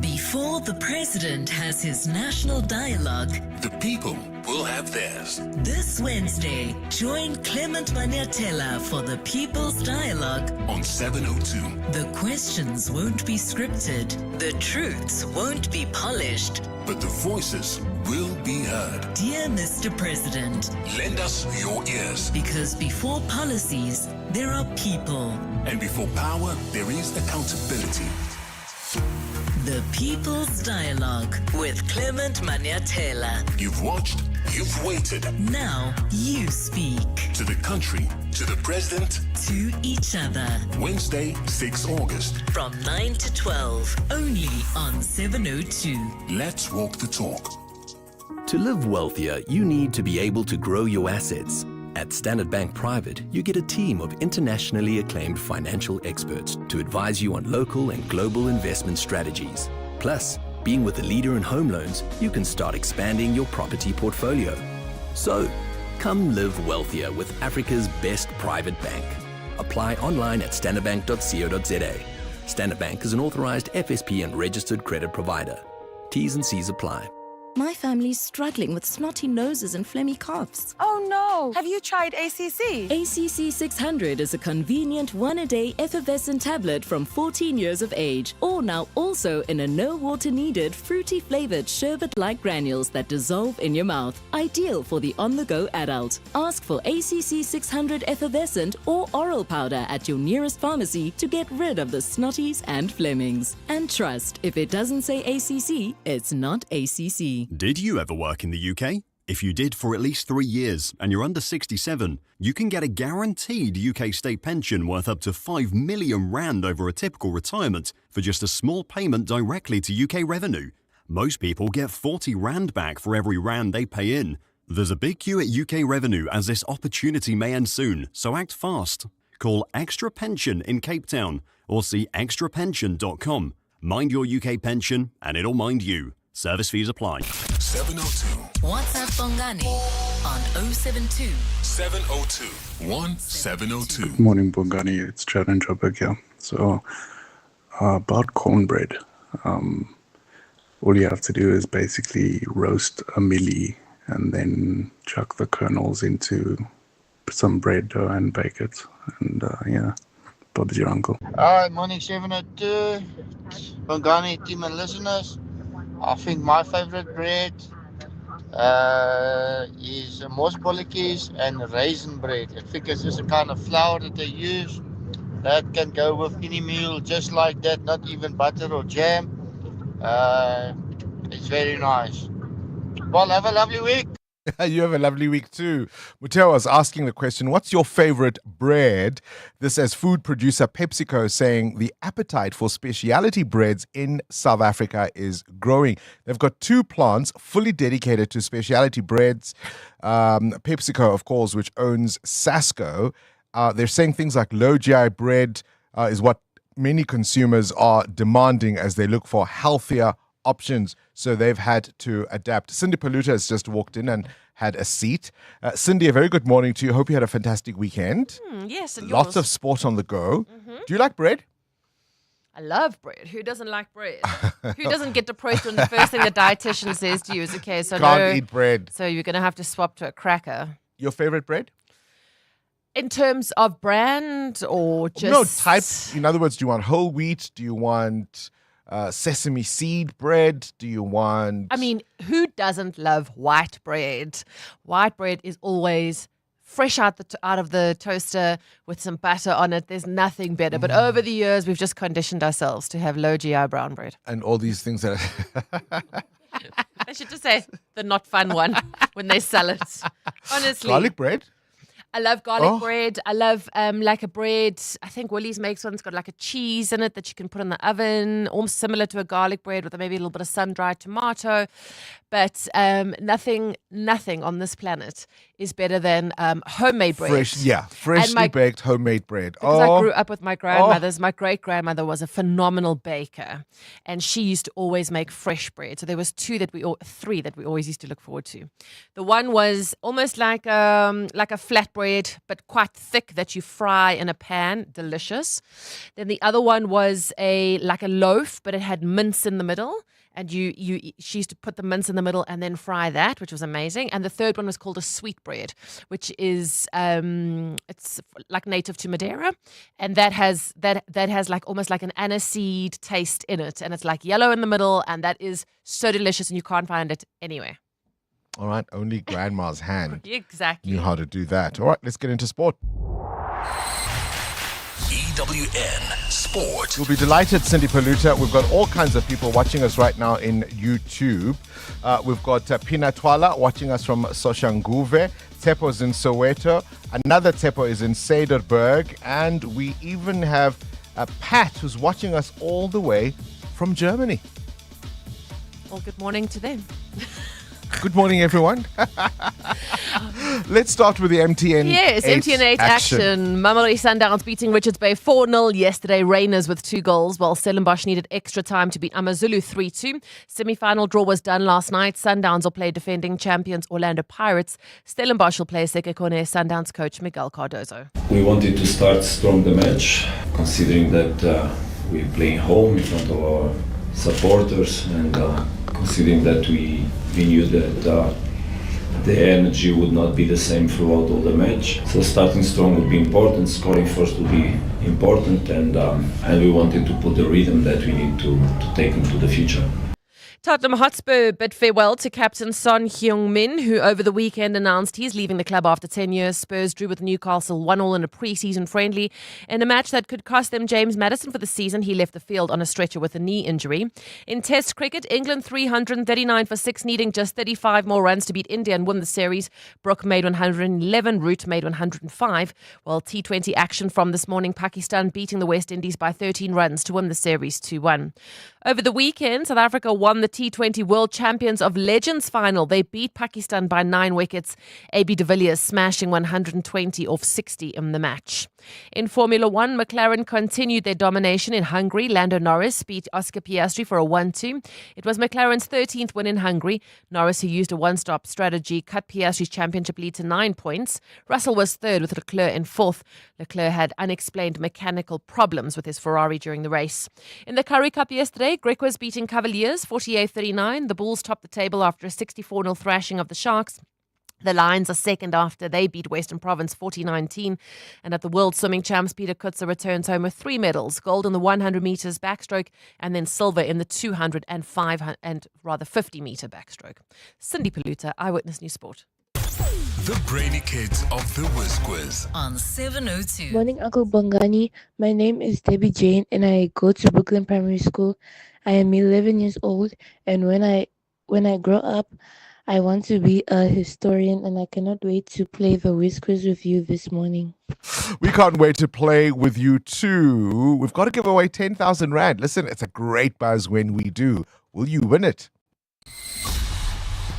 Before the president has his national dialogue, the people will have theirs. This Wednesday, join Clement Maniatela for the People's Dialogue on 702. The questions won't be scripted, the truths won't be polished, but the voices will be heard. Dear Mr. President, lend us your ears. Because before policies, there are people. And before power, there is accountability. The People's Dialogue with Clement Maniatela. You've watched, you've waited. Now you speak. To the country, to the president, to each other. Wednesday, 6 August. From 9 to 12, only on 702. Let's walk the talk. To live wealthier, you need to be able to grow your assets. At Standard Bank Private, you get a team of internationally acclaimed financial experts to advise you on local and global investment strategies. Plus, being with a leader in home loans, you can start expanding your property portfolio. So, come live wealthier with Africa's best private bank. Apply online at standardbank.co.za. Standard Bank is an authorized FSP and registered credit provider. T's and C's apply. My family's struggling with snotty noses and phlegmy coughs. Oh no! Have you tried ACC? ACC 600 is a convenient one-a-day effervescent tablet from 14 years of age. Or now also in a no-water-needed, fruity-flavored sherbet-like granules that dissolve in your mouth. Ideal for the on-the-go adult. Ask for ACC 600 effervescent or oral powder at your nearest pharmacy to get rid of the snotties and flemmings. And trust, if it doesn't say ACC, it's not ACC. Did you ever work in the UK? If you did for at least 3 years and you're under 67, you can get a guaranteed UK state pension worth up to 5 million rand over a typical retirement for just a small payment directly to UK revenue. Most people get 40 rand back for every rand they pay in. There's a big queue at UK revenue as this opportunity may end soon, so act fast. Call Extra Pension in Cape Town or see extrapension.com. Mind your UK pension and it'll mind you. Service fees apply. 702. WhatsApp Bongani on 072 702 1702. Good morning, Bongani. It's Jaden Joburg here. So, about cornbread, all you have to do is basically roast a milli and then chuck the kernels into some bread dough and bake it. And yeah, Bob's your uncle. All right, morning 702. Bongani team and listeners. I think my favorite bread is mosbolletjies and raisin bread. I think it's just a kind of flour that they use that can go with any meal just like that, not even butter or jam. It's very nice. Well, have a lovely week. You have a lovely week too. Muteo was asking the question, what's your favorite bread? This as food producer PepsiCo saying the appetite for specialty breads in South Africa is growing. They've got 2 plants fully dedicated to specialty breads. PepsiCo, of course, which owns Sasco. They're saying things like low GI bread is what many consumers are demanding as they look for healthier options, so they've had to adapt. Cindy Paluta has just walked in and had a seat. Cindy, a very good morning to you. Hope you had a fantastic weekend. Yes, and Lots yours. of sport on the go. Do you like bread? I love bread. Who doesn't like bread? Who doesn't get depressed when the first thing the dietitian says to you is, okay, so Can't eat bread. So you're going to have to swap to a cracker. Your favorite bread? In terms of brand or just... No, type. In other words, do you want whole wheat? Do you want sesame seed bread? Do you want... I mean, who doesn't love white bread? White bread is always fresh out of the toaster with some butter on it. There's nothing better. But over the years, we've just conditioned ourselves to have low GI brown bread. And all these things that... I should just say the not fun one when they sell it. Honestly. Garlic bread? I love garlic bread. I love like a bread. I think Woolies makes one. It's got like a cheese in it that you can put in the oven, almost similar to a garlic bread with maybe a little bit of sun-dried tomato. But nothing on this planet is better than homemade bread. Freshly baked homemade bread. Because I grew up with my grandmothers. My great-grandmother was a phenomenal baker, and she used to always make fresh bread. So there was three that we always used to look forward to. The one was almost like a flat bread, but quite thick that you fry in a pan. Delicious. Then the other one was like a loaf, but it had mince in the middle. And she used to put the mince in the middle and then fry that, which was amazing. And the third one was called a sweet bread, which is it's like native to Madeira, and that has like almost like an aniseed taste in it, and it's like yellow in the middle, and that is so delicious, and you can't find it anywhere. All right, only grandma's hand Exactly knew how to do that. All right, let's get into sport. EWN Sport. You'll be delighted, Cindy Paluta. We've got all kinds of people watching us right now in YouTube. We've got Pina Twala watching us from Soshanguve. Tepo's in Soweto. Another Tepo is in Sederberg. And we even have Pat, who's watching us all the way from Germany. Well, good morning to them. Good morning, everyone. Let's start with the MTN. Yes, MTN 8 action. Mamelodi Sundowns beating Richards Bay 4-0 yesterday. Rainers with 2 goals, while Stellenbosch needed extra time to beat Amazulu 3-2. Semi-final draw was done last night. Sundowns will play defending champions Orlando Pirates. Stellenbosch will play Sekekone Sundowns coach Miguel Cardozo. We wanted to start strong the match, considering that we're playing home in front of our supporters, and considering that we knew that the energy would not be the same throughout all the match. So starting strong would be important, scoring first would be important, and we wanted to put the rhythm that we need to take into the future. Tottenham Hotspur bid farewell to captain Son Heung-min, who over the weekend announced he's leaving the club after 10 years. Spurs drew with Newcastle 1-1 in a pre-season friendly. In a match that could cost them James Maddison for the season, he left the field on a stretcher with a knee injury. In Test cricket, England 339 for 6, needing just 35 more runs to beat India and win the series. Brooke made 111, Root made 105. While T20 action from this morning, Pakistan beating the West Indies by 13 runs to win the series 2-1. Over the weekend, South Africa won the T20 World Champions of Legends final. They beat Pakistan by 9 wickets. AB de Villiers smashing 120 off 60 in the match. In Formula 1, McLaren continued their domination in Hungary. Lando Norris beat Oscar Piastri for a 1-2. It was McLaren's 13th win in Hungary. Norris, who used a one-stop strategy, cut Piastri's championship lead to 9 points. Russell was third with Leclerc in fourth. Leclerc had unexplained mechanical problems with his Ferrari during the race. In the Currie Cup yesterday, Griquas beating Cavaliers 48-39. The Bulls topped the table after a 64-0 thrashing of the Sharks. The Lions are second after they beat Western Province 40-19. And at the World Swimming Champs, Peter Kutzer returns home with 3 medals: gold in the 100 metres backstroke and then silver in the 200 and 50 metre backstroke. Cindy Paluta, Eyewitness News Sport. The Brainy Kids of the Whiz Quiz on 702. Morning, Uncle Bongani. My name is Debbie Jane and I go to Brooklyn Primary School. I am 11 years old, and when I grow up, I want to be a historian, and I cannot wait to play the Whiz Quiz with you this morning. We can't wait to play with you too. We've got to give away 10,000 Rand. Listen, it's a great buzz when we do. Will you win it?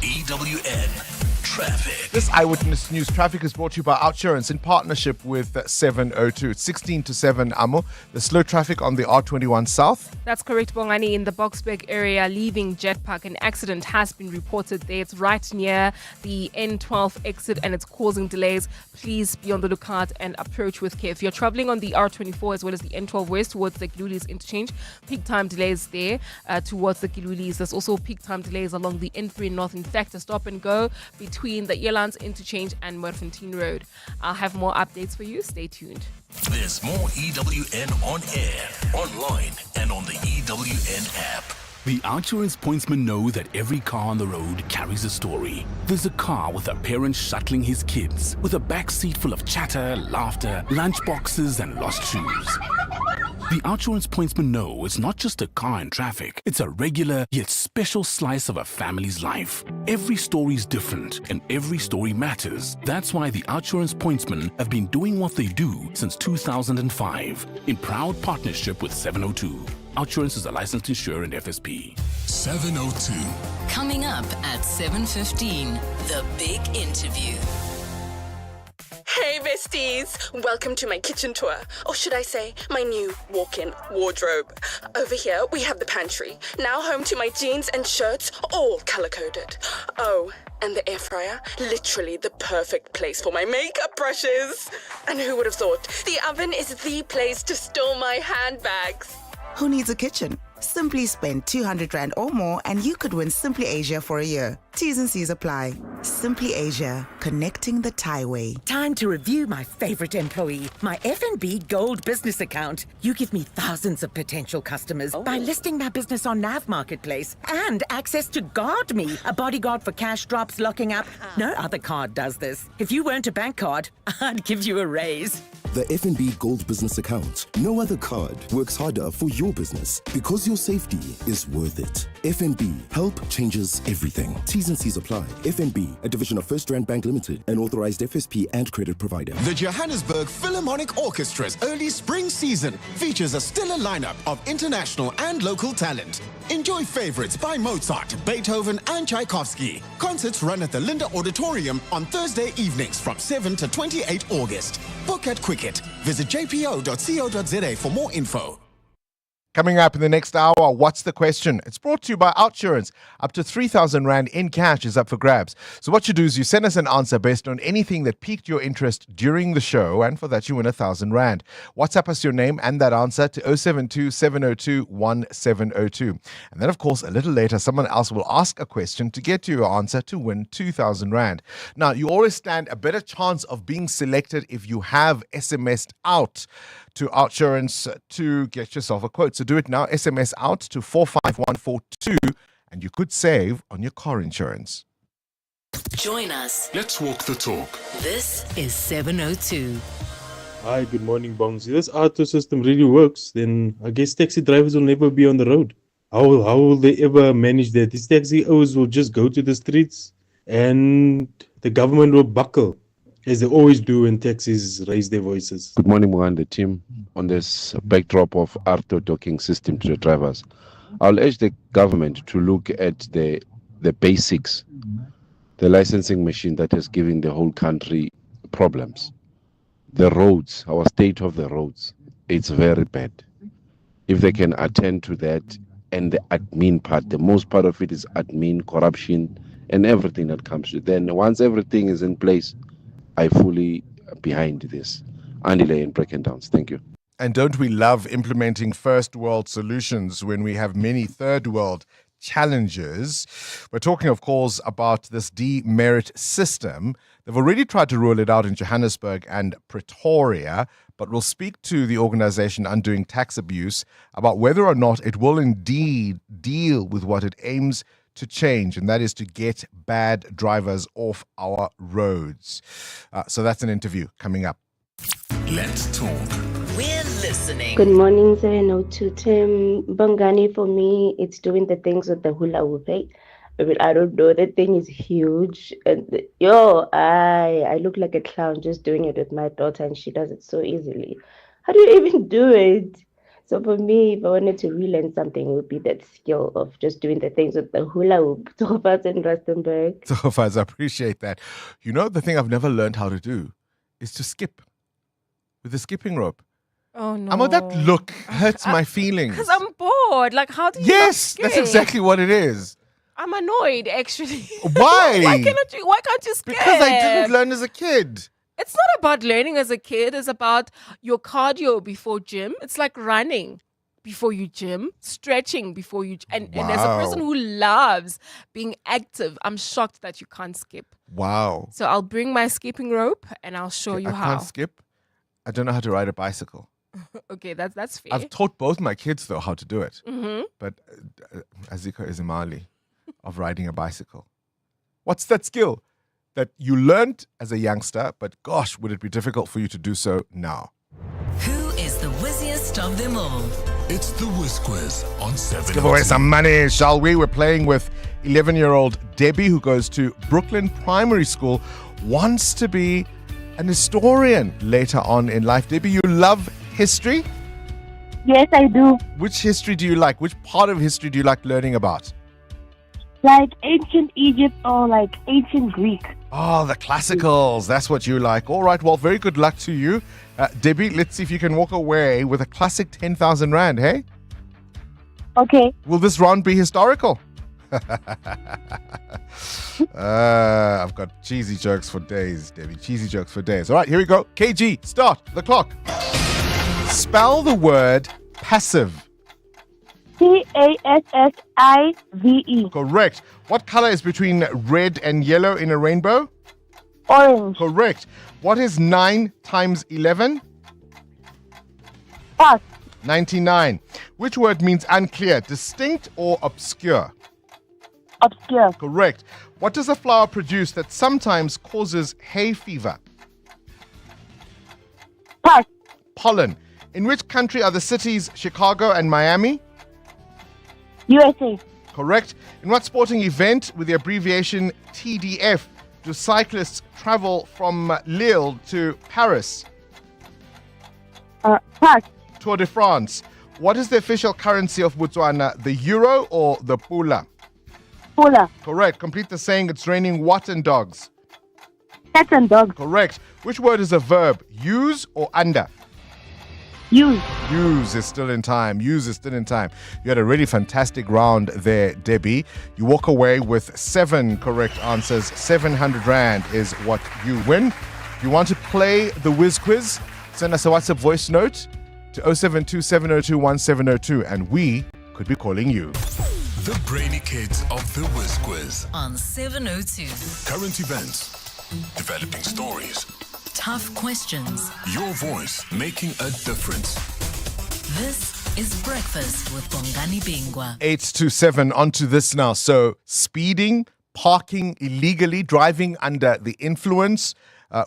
EWN Traffic. This Eyewitness News Traffic is brought to you by Outsurance in partnership with 702. It's 16 to 7, Amo. The slow traffic on the R21 South. That's correct, Bongani. In the Boksburg area, leaving Jet Park, an accident has been reported there. It's right near the N12 exit and it's causing delays. Please be on the lookout and approach with care. If you're traveling on the R24 as well as the N12 West towards the Gilulis interchange, peak time delays there towards the Gilulis. There's also peak time delays along the N3 North. In fact, a stop and go between the Elands interchange and Merfontein Road. I'll have more updates for you. Stay tuned. There's more EWN on air, online, and on the EWN app. The Outsurance pointsmen know that every car on the road carries a story. There's a car with a parent shuttling his kids, with a back seat full of chatter, laughter, lunchboxes, and lost shoes. The Outsurance pointsmen know it's not just a car in traffic, it's a regular yet special slice of a family's life. Every story's different and every story matters. That's why the Outsurance pointsmen have been doing what they do since 2005 in proud partnership with 702. Outsurance is a licensed insurer and FSP. 702. Coming up at 7:15, the big interview. Hey besties, welcome to my kitchen tour, or should I say my new walk-in wardrobe. Over here we have the pantry, now home to my jeans and shirts, all color-coded. Oh, and the air fryer, literally the perfect place for my makeup brushes. And who would have thought, the oven is the place to store my handbags. Who needs a kitchen? Simply spend 200 Rand or more and you could win Simply Asia for a year. T's and C's apply. Simply Asia, connecting the Thai way. Time to review my favorite employee, my F&B Gold business account. You give me thousands of potential customers by listing my business on Nav Marketplace and access to Guard Me, a bodyguard for cash drops, locking up. No other card does this. If you weren't a bank card, I'd give you a raise. the FNB Gold Business Account. No other card works harder for your business because your safety is worth it. FNB, help changes everything. T's and C's apply. FNB, a division of First Rand Bank Limited, an authorized FSP and credit provider. The Johannesburg Philharmonic Orchestra's early spring season features a stellar lineup of international and local talent. Enjoy favorites by Mozart, Beethoven, and Tchaikovsky. Concerts run at the Linda Auditorium on Thursday evenings from 7 to 28 August. Book at Quicket. Visit jpo.co.za for more info. Coming up in the next hour, what's the question? It's brought to you by Outsurance. Up to 3,000 Rand in cash is up for grabs. So what you do is you send us an answer based on anything that piqued your interest during the show, and for that you win 1,000 Rand. WhatsApp us your name and that answer to 072 702 1702. And then, of course, a little later, someone else will ask a question to get you your answer to win 2,000 Rand. Now, you always stand a better chance of being selected if you have SMS'd out to Outsurance to get yourself a quote. So do it now. SMS out to 45142 and you could save on your car insurance. Join us. Let's walk the talk. This is 702. Hi, good morning, Bongs. If this auto system really works, then I guess taxi drivers will never be on the road. How will they ever manage that? These taxi owners will just go to the streets and the government will buckle, as they always do when taxis raise their voices. Good morning, Mohan, the team. On this backdrop of auto docking system to the drivers, I'll urge the government to look at the basics, the licensing machine that is giving the whole country problems. The roads, our state of the roads, it's very bad. If they can attend to that, and the admin part, the most part of it is admin, corruption, and everything that comes to it. Then once everything is in place, I fully behind this. Andile and Breakendowns. Thank you. And don't we love implementing first world solutions when we have many third world challenges? We're talking, of course, about this demerit system. They've already tried to roll it out in Johannesburg and Pretoria, but we'll speak to the organization Undoing Tax Abuse about whether or not it will indeed deal with what it aims to change, and that is to get bad drivers off our roads. So that's an interview coming up. Let's talk. We're listening. Good morning, 702 Tim. Bongani, for me, it's doing the things with the hula hoop. Eh? I mean, I don't know. That thing is huge. And I look like a clown just doing it with my daughter, and she does it so easily. How do you even do it? So for me, if I wanted to relearn something, it would be that skill of just doing the things with the hula hoop. Tofaz in Rustenburg. Tofaz, I appreciate that. You know, the thing I've never learned how to do is to skip with the skipping rope. Oh, no. Amo, that look hurts my feelings. Because I'm bored. Like, how do you Yes, that's exactly what it is. I'm annoyed, actually. Why? Why can't you skip? Because I didn't learn as a kid. It's not about learning as a kid. It's about your cardio before gym. It's like running before you gym, stretching before you... And as a person who loves being active, I'm shocked that you can't skip. Wow. So I'll bring my skipping rope and I'll show you I how. can't skip. I don't know how to ride a bicycle. Okay, that's fair. I've taught both my kids, though, how to do it. Mm-hmm. But Aziko is Imali of riding a bicycle. What's that skill that you learned as a youngster, but gosh, would it be difficult for you to do so now? Who is the whizziest of them all? It's the Whiz Quiz on 7. Give away some money, shall we? We're playing with 11-year-old Debbie, who goes to Brooklyn Primary School, wants to be an historian later on in life. Debbie, you love history? Yes, I do. Which history do you like? Which part of history do you like learning about? Like ancient Egypt or like ancient Greek. Oh, the classicals. That's what you like. All right. Well, very good luck to you. Debbie, let's see if you can walk away with a classic 10,000 Rand, hey? Okay. Will this round be historical? I've got cheesy jokes for days, Debbie. Cheesy jokes for days. All right, here we go. KG, start the clock. Spell the word passive. Passive. Correct. What color is between red and yellow in a rainbow? Orange. Correct. What is 9 times 11? Pass. 99. Which word means unclear, distinct or obscure? Obscure. Correct. What does a flower produce that sometimes causes hay fever? Pass. Pollen. In which country are the cities Chicago and Miami? USA. Correct. In what sporting event with the abbreviation TDF do cyclists travel from Lille to Paris? Pass. Tour de France. What is the official currency of Botswana, the euro or the pula? Pula. Correct. Complete the saying, it's raining what and dogs? Cats and dogs. Correct. Which word is a verb, use or under? Use. Use is still in time. Use is still in time. You had a really fantastic round there, Debbie. You walk away with 7 correct answers. 700 Rand is what you win. If you want to play the Whiz Quiz, send us a WhatsApp voice note to 072-702-1702 and we could be calling you. The brainy kids of the Whiz Quiz. On 702. Current events, developing stories, Tough questions. your voice making a difference. This is Breakfast with Bongani Bingwa. 827 onto this now. So speeding, parking illegally, driving under the influence,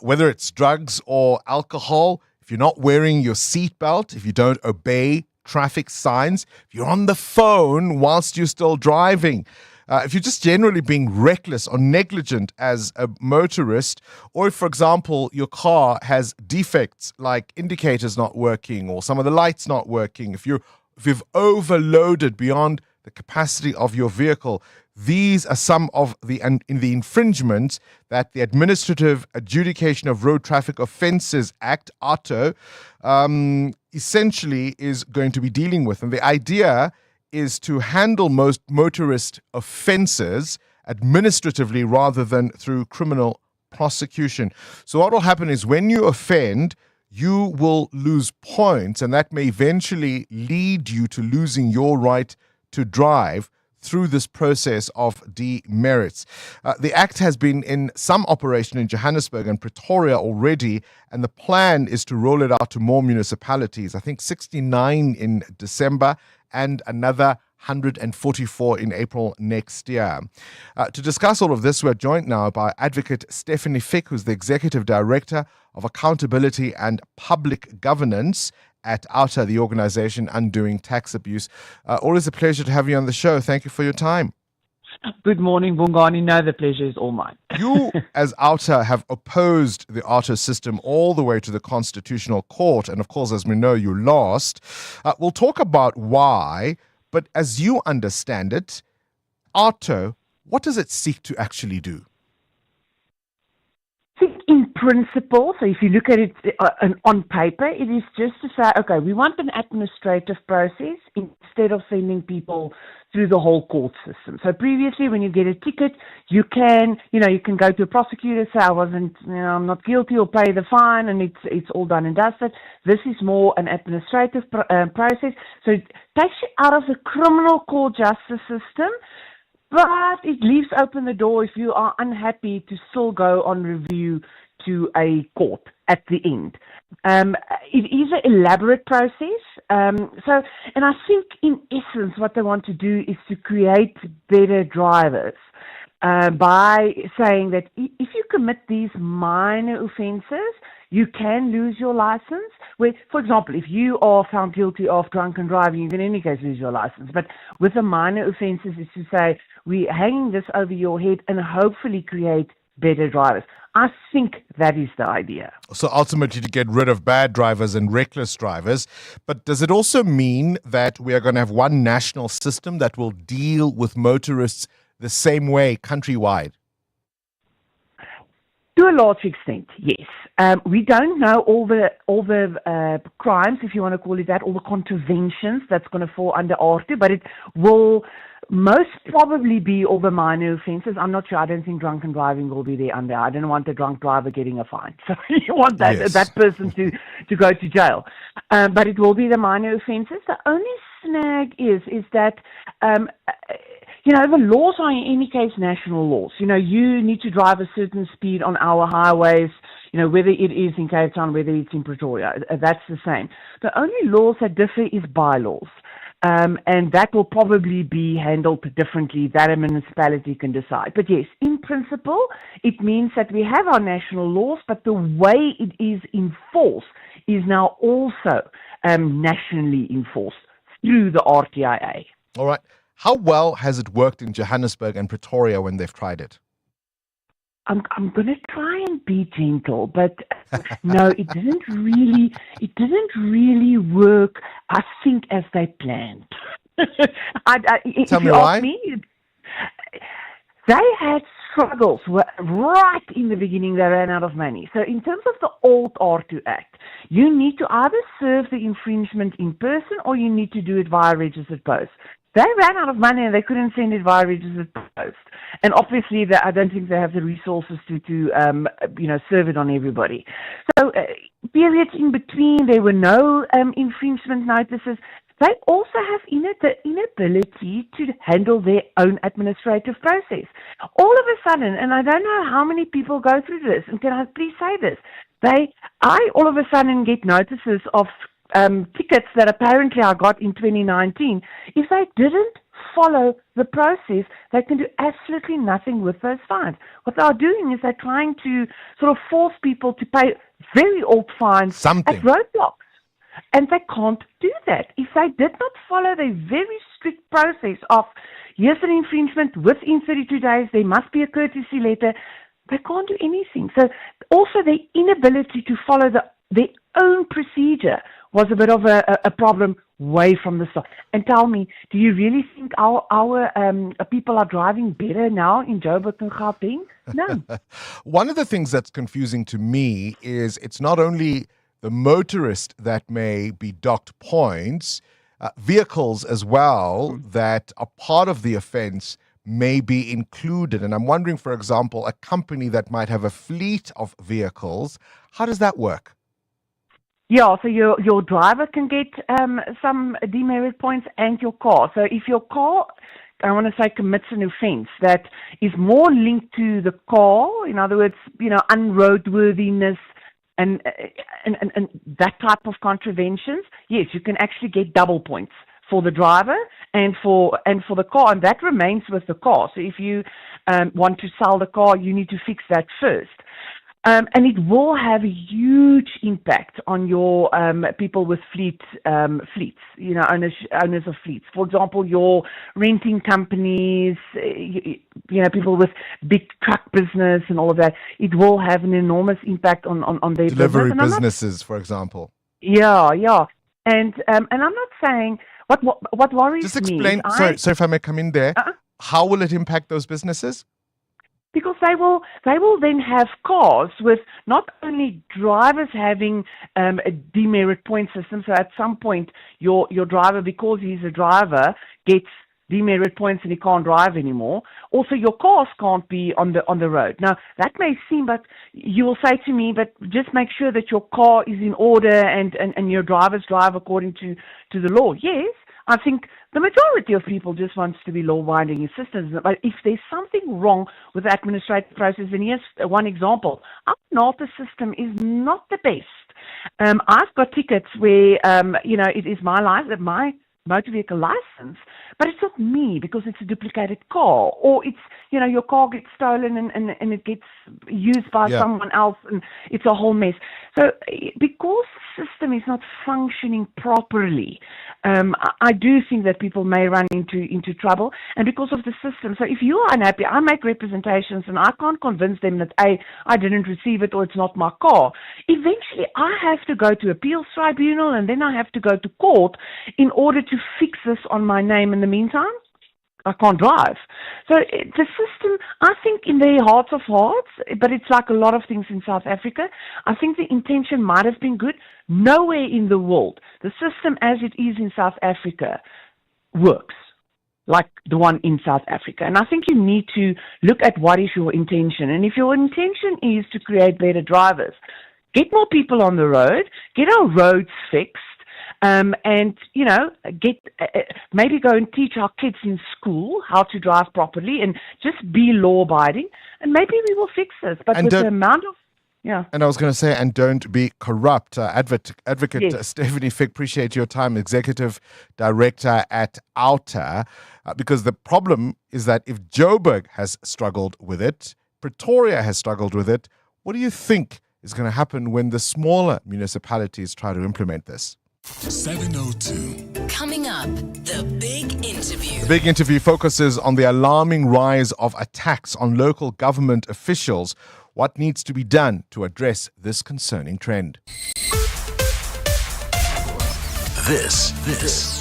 whether it's drugs or alcohol, if you're not wearing your seatbelt, if you don't obey traffic signs, if you're on the phone whilst you're still driving, if you're just generally being reckless or negligent as a motorist, or if, for example, your car has defects like indicators not working or some of the lights not working, if you've overloaded beyond the capacity of your vehicle, these are some of the infringements that the Administrative Adjudication of Road Traffic Offences Act, ATO, essentially is going to be dealing with. And the idea is to handle most motorist offences administratively rather than through criminal prosecution. So what will happen is when you offend, you will lose points, and that may eventually lead you to losing your right to drive through this process of demerits. The Act has been in some operation in Johannesburg and Pretoria already, and the plan is to roll it out to more municipalities. I think 69 in December and another 144 in April next year. To discuss all of this, we're joined now by Advocate Stephanie Fick, who's the Executive Director of Accountability and Public Governance at OUTA, the organization undoing tax abuse. Always a pleasure to have you on the show. Thank you for your time. Good morning, Bongani. No, the pleasure is all mine. You, as OUTA, have opposed the ATO system all the way to the Constitutional Court. And of course, as we know, you lost. We'll talk about why. But as you understand it, ATO, what does it seek to actually do? In principle, so if you look at it on paper, it is just to say, okay, we want an administrative process instead of sending people through the whole court system. So previously, when you get a ticket, you can go to a prosecutor, say I'm not guilty, or pay the fine, and it's all done and dusted. This is more an administrative process, so it takes you out of the criminal court justice system. But it leaves open the door if you are unhappy to still go on review to a court at the end. It is an elaborate process. And I think in essence what they want to do is to create better drivers by saying that if you commit these minor offences, you can lose your license. Where, for example, if you are found guilty of drunken driving, you can in any case lose your license. But with the minor offences, is to say we're hanging this over your head and hopefully create better drivers. I think that is the idea. So ultimately to get rid of bad drivers and reckless drivers. But does it also mean that we are going to have one national system that will deal with motorists the same way countrywide? To a large extent, yes. We don't know all the crimes, if you want to call it that, all the contraventions that's going to fall under ARTU, but it will most probably be all the minor offences. I'm not sure. I don't think drunken driving will be there under. I don't want a drunk driver getting a fine. So you want that person to go to jail. But it will be the minor offences. The only snag is that the laws are in any case national laws. You need to drive a certain speed on our highways, whether it is in Cape Town, whether it's in Pretoria. That's the same. The only laws that differ is bylaws. And that will probably be handled differently. That a municipality can decide. But yes, in principle, it means that we have our national laws, but the way it is enforced is now also nationally enforced through the RTIA. All right. How well has it worked in Johannesburg and Pretoria when they've tried it? I'm going to try and be gentle, but no, it didn't really work, I think, as they planned. Tell me why. They had struggles right in the beginning. They ran out of money. So in terms of the old R2 Act, you need to either serve the infringement in person or you need to do it via registered post. They ran out of money and they couldn't send it via registered post. And obviously, I don't think they have the resources to serve it on everybody. So periods in between, there were no infringement notices. They also have the inability to handle their own administrative process. All of a sudden, and I don't know how many people go through this, and can I please say this? I all of a sudden get notices of tickets that apparently I got in 2019. If they didn't follow the process, they can do absolutely nothing with those fines. What they are doing is they're trying to sort of force people to pay very old fines at roadblocks. And they can't do that. If they did not follow the very strict process of, here's an infringement, within 32 days, there must be a courtesy letter, they can't do anything. So also the inability to follow their own procedure was a bit of a problem way from the start. And tell me, do you really think our people are driving better now in Joburg and Gauteng? No. One of the things that's confusing to me is it's not only the motorist that may be docked points, vehicles as well that are part of the offense may be included. And I'm wondering, for example, a company that might have a fleet of vehicles, how does that work? Yeah, so your driver can get some demerit points and your car. So if your car, I want to say, commits an offense that is more linked to the car, in other words, unroadworthiness, and that type of contraventions, yes, you can actually get double points for the driver and for the car, and that remains with the car. So if you want to sell the car, you need to fix that first. And it will have a huge impact on your people with fleets, owners of fleets. For example, your renting companies, people with big truck business and all of that. It will have an enormous impact on their delivery business. businesses, for example. Yeah. And I'm not saying what worries me. Just explain. So if I may come in there, how will it impact those businesses? Because they will then have cars with not only drivers having a demerit point system. So at some point, your driver, because he's a driver, gets demerit points and he can't drive anymore. Also, your cars can't be on the road. Now that may seem, but you will say to me, but just make sure that your car is in order and your drivers drive according to the law. Yes. I think the majority of people just wants to be law-abiding citizens. But if there's something wrong with the administrative process, and here's one example. Our NATA system is not the best. I've got tickets where, it is my motor vehicle license, but it's not me because it's a duplicated car, or it's, your car gets stolen and it gets used by someone else, and it's a whole mess. So because the system is not functioning properly, I do think that people may run into trouble, and because of the system. So if you are unhappy, I make representations and I can't convince them that I didn't receive it or it's not my car. Eventually I have to go to appeals tribunal, and then I have to go to court in order to fix this on my name. In the meantime, I can't drive. So the system, I think in their hearts of hearts, but it's like a lot of things in South Africa, I think the intention might have been good. Nowhere in the world, the system as it is in South Africa works like the one in South Africa. And I think you need to look at what is your intention. And if your intention is to create better drivers, get more people on the road, get our roads fixed, and get maybe go and teach our kids in school how to drive properly and just be law-abiding, and maybe we will fix this. But with the amount of Yeah. And I was going to say, and don't be corrupt. Advocate Yes. Stephanie Fick, appreciate your time, Executive Director at Outer, because the problem is that if Joburg has struggled with it, Pretoria has struggled with it, what do you think is going to happen when the smaller municipalities try to implement this? 702. Coming up, the big interview. The big interview focuses on the alarming rise of attacks on local government officials. What needs to be done to address this concerning trend? This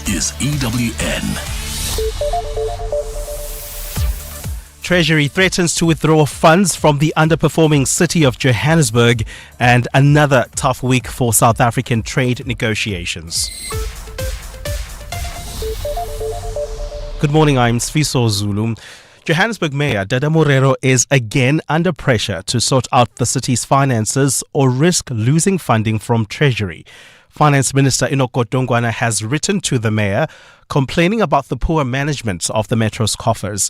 is EWN. Treasury threatens to withdraw funds from the underperforming city of Johannesburg, and another tough week for South African trade negotiations. Good morning, I'm Sfiso Zulu. Johannesburg Mayor Dada Morero is again under pressure to sort out the city's finances or risk losing funding from Treasury. Finance Minister Enoch Godongwana has written to the mayor complaining about the poor management of the metro's coffers.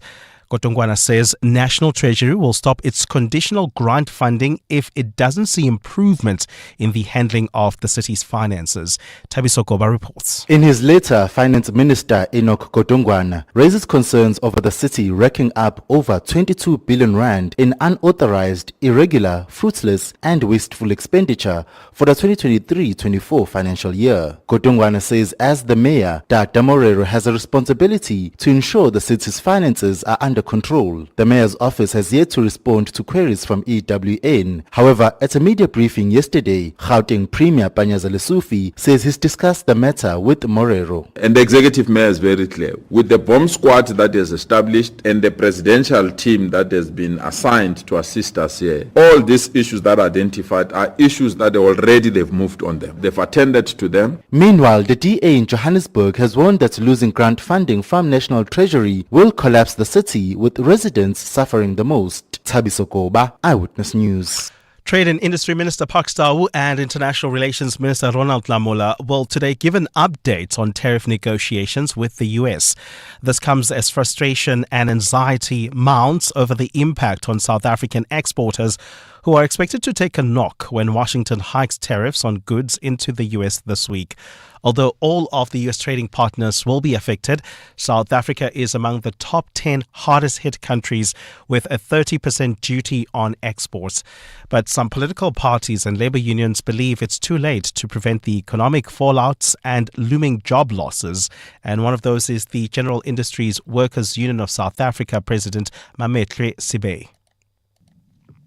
Godongwana says National Treasury will stop its conditional grant funding if it doesn't see improvement in the handling of the city's finances. Tabiso Goba reports. In his letter, Finance Minister Enoch Godongwana raises concerns over the city racking up over 22 billion rand in unauthorized, irregular, fruitless and wasteful expenditure for the 2023-24 financial year. Godongwana says as the mayor, Dada Morero has a responsibility to ensure the city's finances are under control. The mayor's office has yet to respond to queries from EWN. However, at a media briefing yesterday, Gauteng Premier Panyaza Lesufi says he's discussed the matter with Morero. And the executive mayor is very clear. With the bomb squad that is established and the presidential team that has been assigned to assist us here, all these issues that are identified are issues that already they've moved on them. They've attended to them. Meanwhile, the DA in Johannesburg has warned that losing grant funding from National Treasury will collapse the city, with residents suffering the most. Tabiso Koba, Eyewitness News. Trade and Industry Minister Pakstawu and International Relations Minister Ronald Lamola will today give an update on tariff negotiations with the US. This comes as frustration and anxiety mounts over the impact on South African exporters, who are expected to take a knock when Washington hikes tariffs on goods into the US this week. Although all of the US trading partners will be affected, South Africa is among the top 10 hardest hit countries with a 30% duty on exports. But some political parties and labor unions believe it's too late to prevent the economic fallouts and looming job losses. And one of those is the General Industries Workers Union of South Africa President Mametlwe Sibe.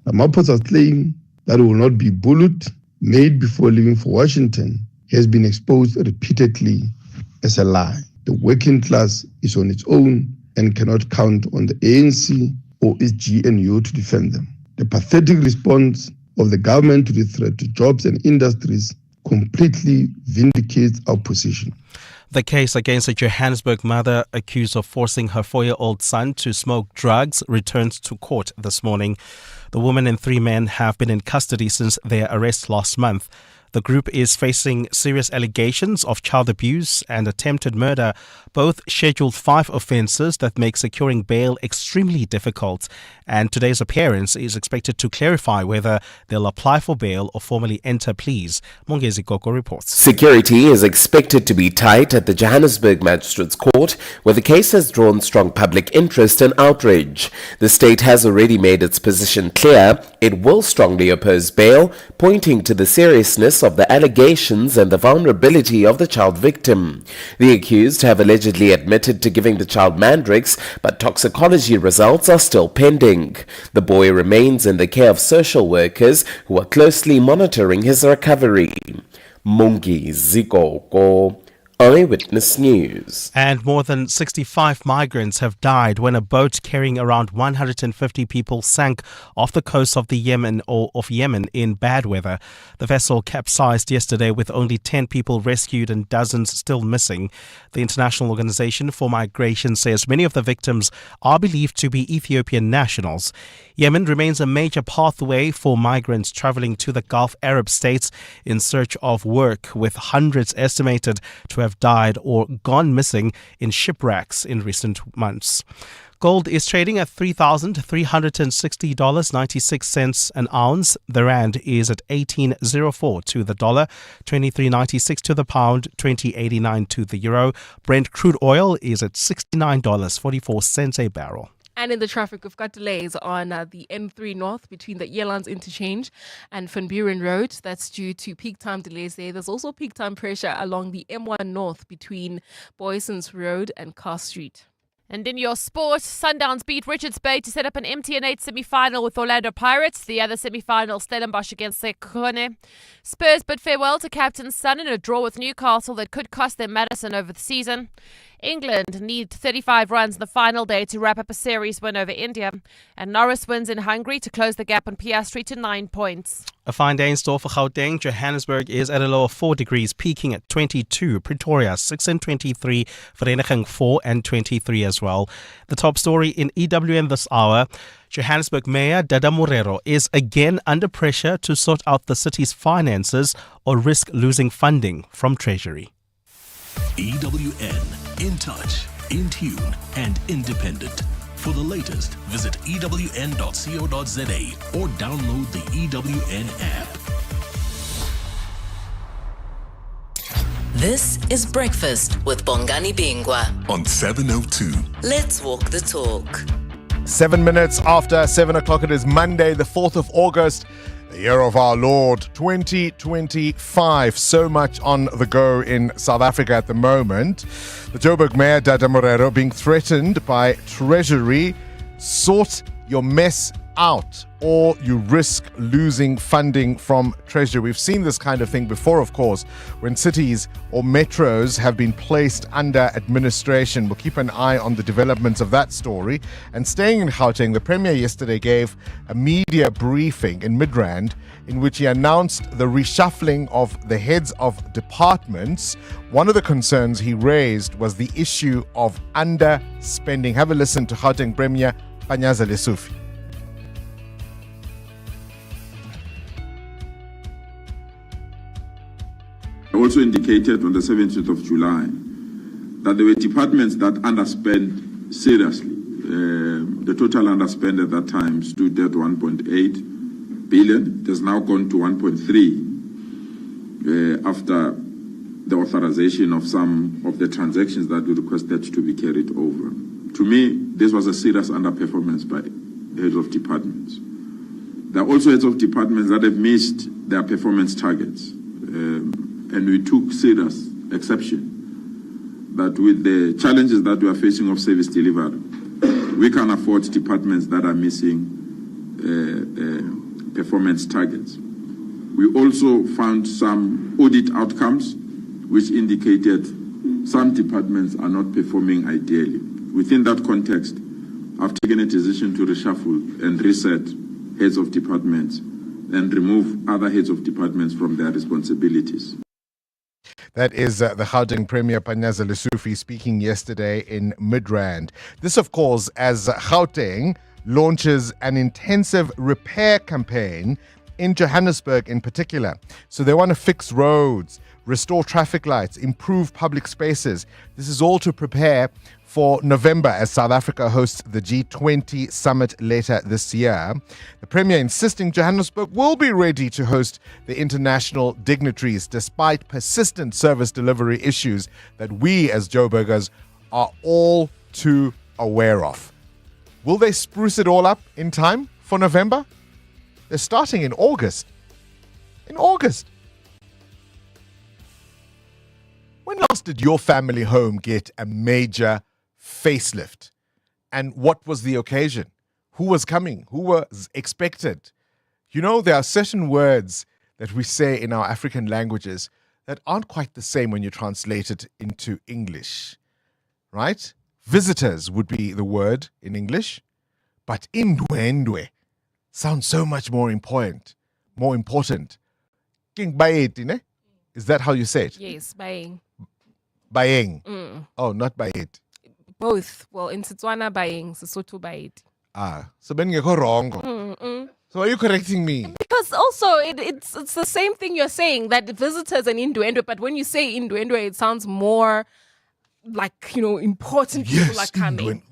Ramaphosa's claim that it will not be bullet made before leaving for Washington has been exposed repeatedly as a lie. The working class is on its own and cannot count on the ANC or its GNU to defend them. The pathetic response of the government to the threat to jobs and industries completely vindicates our position. The case against a Johannesburg mother accused of forcing her 4-year-old son to smoke drugs returns to court this morning. The woman and 3 men have been in custody since their arrest last month. The group is facing serious allegations of child abuse and attempted murder, both Scheduled 5 offences that make securing bail extremely difficult. And today's appearance is expected to clarify whether they'll apply for bail or formally enter pleas. Mongezi Koko reports. Security is expected to be tight at the Johannesburg Magistrates Court, where the case has drawn strong public interest and outrage. The state has already made its position clear. It will strongly oppose bail, pointing to the seriousness of the allegations and the vulnerability of the child victim. The accused have allegedly admitted to giving the child mandrakes, but toxicology results are still pending. The boy remains in the care of social workers who are closely monitoring his recovery. Mungi Zikoko, Eyewitness News. And more than 65 migrants have died when a boat carrying around 150 people sank off the coast of Yemen in bad weather. The vessel capsized yesterday with only 10 people rescued and dozens still missing. The International Organization for Migration says many of the victims are believed to be Ethiopian nationals. Yemen remains a major pathway for migrants traveling to the Gulf Arab states in search of work, with hundreds estimated to have died or gone missing in shipwrecks in recent months. Gold is trading at $3,360.96 an ounce. The rand is at 18.04 to the dollar, 23.96 to the pound, 20.89 to the euro. Brent crude oil is at $69.44 a barrel. And in the traffic, we've got delays on the N3 North between the Elands Interchange and Van Buren Road. That's due to peak time delays there. There's also peak time pressure along the M1 North between Boysons Road and Carr Street. And in your sport, Sundowns beat Richards Bay to set up an MTN 8 semi-final with Orlando Pirates. The other semi-final, Stellenbosch against Sekone. Spurs bid farewell to captain Son in a draw with Newcastle that could cost them Madison over the season. England need 35 runs in the final day to wrap up a series win over India. And Norris wins in Hungary to close the gap on Piastri to 9 points. A fine day in store for Gauteng. Johannesburg is at a low of 4 degrees, peaking at 22. Pretoria 6 and 23. Vereeniging 4 and 23 as well. The top story in EWN this hour. Johannesburg Mayor Dada Morero is again under pressure to sort out the city's finances or risk losing funding from Treasury. EWN, in touch, in tune, and independent. For the latest, visit ewn.co.za or download the EWN app. This is Breakfast with Bongani Bingwa on 702. Let's walk the talk. 7 minutes after 7 o'clock, it is Monday, the 4th of August, the year of our Lord, 2025. So much on the go in South Africa at the moment. The Joburg Mayor, Dada Morero, being threatened by Treasury. Sort your mess out or you risk losing funding from Treasury. We've seen this kind of thing before, of course, when cities or metros have been placed under administration. We'll keep an eye on the developments of that story. And staying in Gauteng, the Premier yesterday gave a media briefing in Midrand in which he announced the reshuffling of the heads of departments. One of the concerns he raised was the issue of underspending. Have a listen to Gauteng Premier Panyaza Lesufi. I also indicated on the 17th of July that there were departments that underspent seriously. The total underspend at that time stood at 1.8 billion. It has now gone to 1.3 after the authorization of some of the transactions that we requested to be carried over. To me, this was a serious underperformance by heads of departments. There are also heads of departments that have missed their performance targets. And we took serious exception that with the challenges that we are facing of service delivery, we can afford departments that are missing performance targets. We also found some audit outcomes which indicated some departments are not performing ideally. Within that context, I've taken a decision to reshuffle and reset heads of departments and remove other heads of departments from their responsibilities. That is the Gauteng Premier Panyaza Lesufi speaking yesterday in Midrand. This, of course, as Gauteng launches an intensive repair campaign in Johannesburg in particular. So they want to fix roads, restore traffic lights, improve public spaces. This is all to prepare for November as South Africa hosts the G20 summit later this year. The Premier insisting Johannesburg will be ready to host the international dignitaries despite persistent service delivery issues that we as Joburgers are all too aware of. Will they spruce it all up in time for November? They're starting in August. In August. When last did your family home get a major facelift? And what was the occasion? Who was coming? Who was expected? You know, there are certain words that we say in our African languages that aren't quite the same when you translate it into English, right? Visitors would be the word in English, but indwendwe sounds so much more important. King Baeti, ne? Is that how you say it? Yes, buying. Bayeng. Oh, not Bayet. Both. Well, in Setswana, buying, Sesotho Bayet. So ben ngekho wrong. So are you correcting me? Because also it's the same thing you're saying, that visitors and innuendo, but when you say innuendo, it sounds more important people are coming.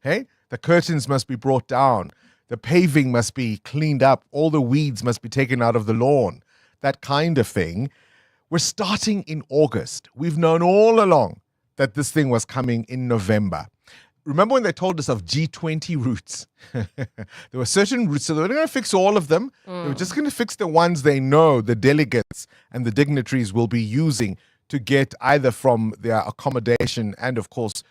Hey, the curtains must be brought down. The paving must be cleaned up. All the weeds must be taken out of the lawn. That kind of thing. We're starting in August. We've known all along that this thing was coming in November. Remember when they told us of G20 routes? There were certain routes, so they weren't going to fix all of them. They were just going to fix the ones they know the delegates and the dignitaries will be using to get either from their accommodation and, of course,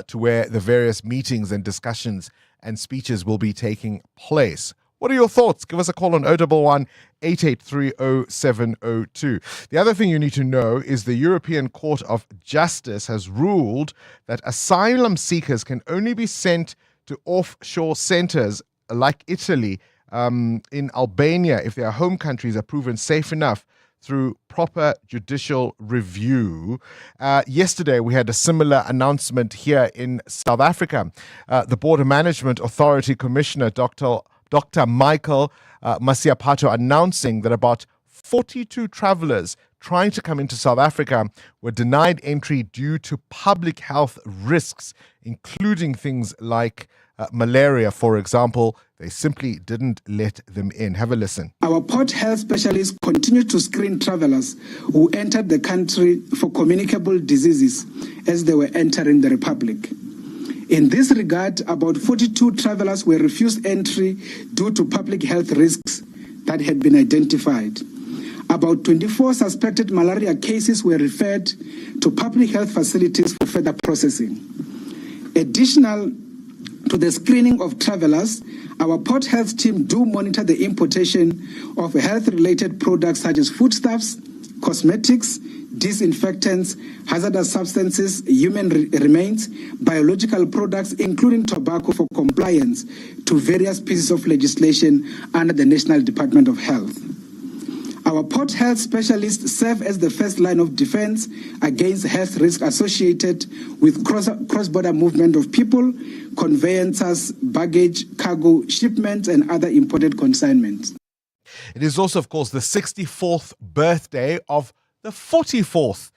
to where the various meetings and discussions and speeches will be taking place. What are your thoughts? Give us a call on 011 883 0702. The other thing you need to know is the European Court of Justice has ruled that asylum seekers can only be sent to offshore centers like Italy in Albania if their home countries are proven safe enough through proper judicial review. Yesterday, we had a similar announcement here in South Africa. The Border Management Authority Commissioner, Dr. Michael Masiapato, announcing that about 42 travelers trying to come into South Africa were denied entry due to public health risks, including things like malaria, for example. They simply didn't let them in. Have a listen. Our port health specialists continue to screen travelers who entered the country for communicable diseases as they were entering the Republic. In this regard, about 42 travelers were refused entry due to public health risks that had been identified. About 24 suspected malaria cases were referred to public health facilities for further processing. Additional to the screening of travelers, our port health team do monitor the importation of health-related products such as foodstuffs, cosmetics, disinfectants, hazardous substances, human remains, biological products, including tobacco, for compliance to various pieces of legislation under the National Department of Health. Our port health specialists serve as the first line of defense against health risks associated with cross-border movement of people, conveyances, baggage, cargo, shipments, and other imported consignments. It is also, of course, the 64th birthday of the 44th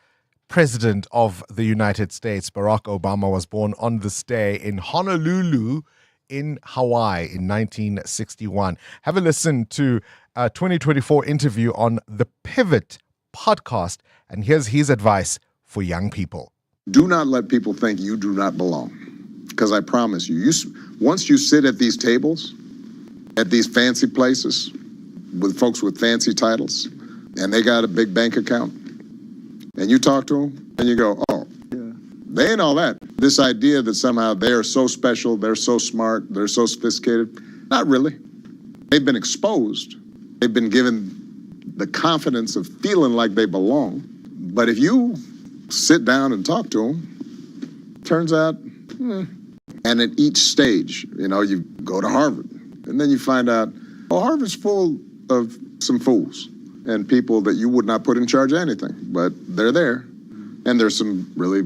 President of the United States. Barack Obama was born on this day in Honolulu, in Hawaii, in 1961. Have a listen to a 2024 interview on the Pivot podcast, and here's his advice for young people. Do not let people think you do not belong, because I promise you, once you sit at these tables, at these fancy places, with folks with fancy titles, and they got a big bank account, and you talk to them, and you go, oh, they ain't all that. This idea that somehow they're so special, they're so smart, they're so sophisticated, not really. They've been exposed. They've been given the confidence of feeling like they belong. But if you sit down and talk to them, turns out, and at each stage, you go to Harvard, and then you find out, Harvard's full of some fools and people that you would not put in charge of anything, but they're there. And there's some really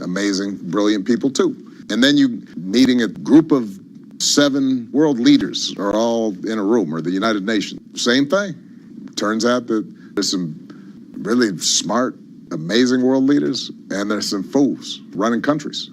amazing, brilliant people too. And then you meeting a group of 7 world leaders are all in a room, or the United Nations. Same thing. Turns out that there's some really smart, amazing world leaders, and there's some fools running countries.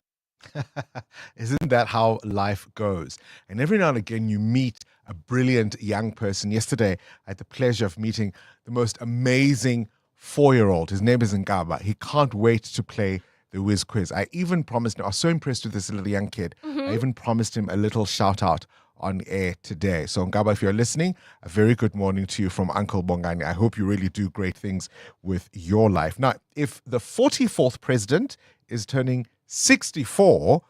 Isn't that how life goes? And every now and again, you meet a brilliant young person. Yesterday, I had the pleasure of meeting the most amazing 4-year-old. His name is Ngaba. He can't wait to play the Whiz Quiz. I even promised him, I was so impressed with this little young kid. I even promised him a little shout out on air today. So Ngaba, if you're listening, a very good morning to you from Uncle Bongani. I hope you really do great things with your life. Now, if the 44th president is turning 64,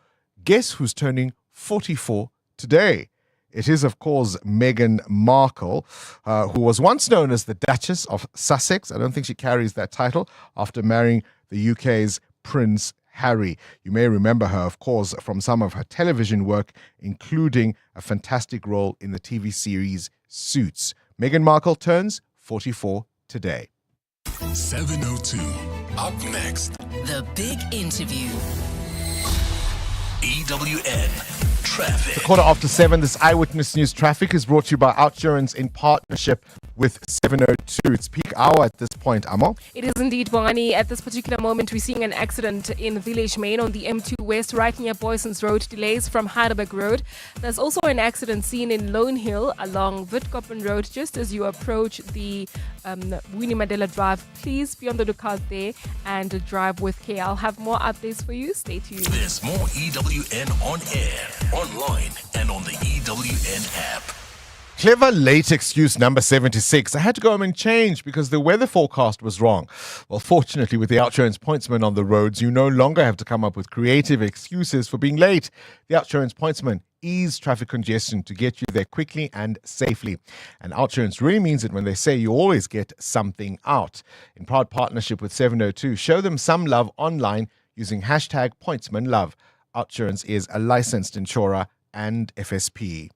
guess who's turning 44 today? It is, of course, Meghan Markle, who was once known as the Duchess of Sussex. I don't think she carries that title after marrying the UK's Prince Harry. You may remember her, of course, from some of her television work, including a fantastic role in the TV series Suits. Meghan Markle turns 44 today. 702. Up next. The Big Interview. EWN Traffic. The 7:15, this Eyewitness News traffic is brought to you by Outsurance in partnership with 7:02. It's peak hour at this point, Amo. It is indeed, Bongani. At this particular moment, we're seeing an accident in Village Main on the M2 West, right near Boyson's Road, delays from Heidelberg Road. There's also an accident seen in Lone Hill along Witkoppen Road, just as you approach the Winnie Mandela Drive. Please be on the lookout there and drive with care. I'll have more updates for you. Stay tuned. There's more EWN on air, online, and on the EWN app. Clever late excuse number 76. I had to go home and change because the weather forecast was wrong. Well, fortunately, with the Outsurance pointsman on the roads, you no longer have to come up with creative excuses for being late. The Outsurance pointsman ease traffic congestion to get you there quickly and safely. And Outsurance really means it when they say you always get something out. In proud partnership with 702, show them some love online using hashtag pointsmanlove. Outsurance is a licensed insurer and FSP.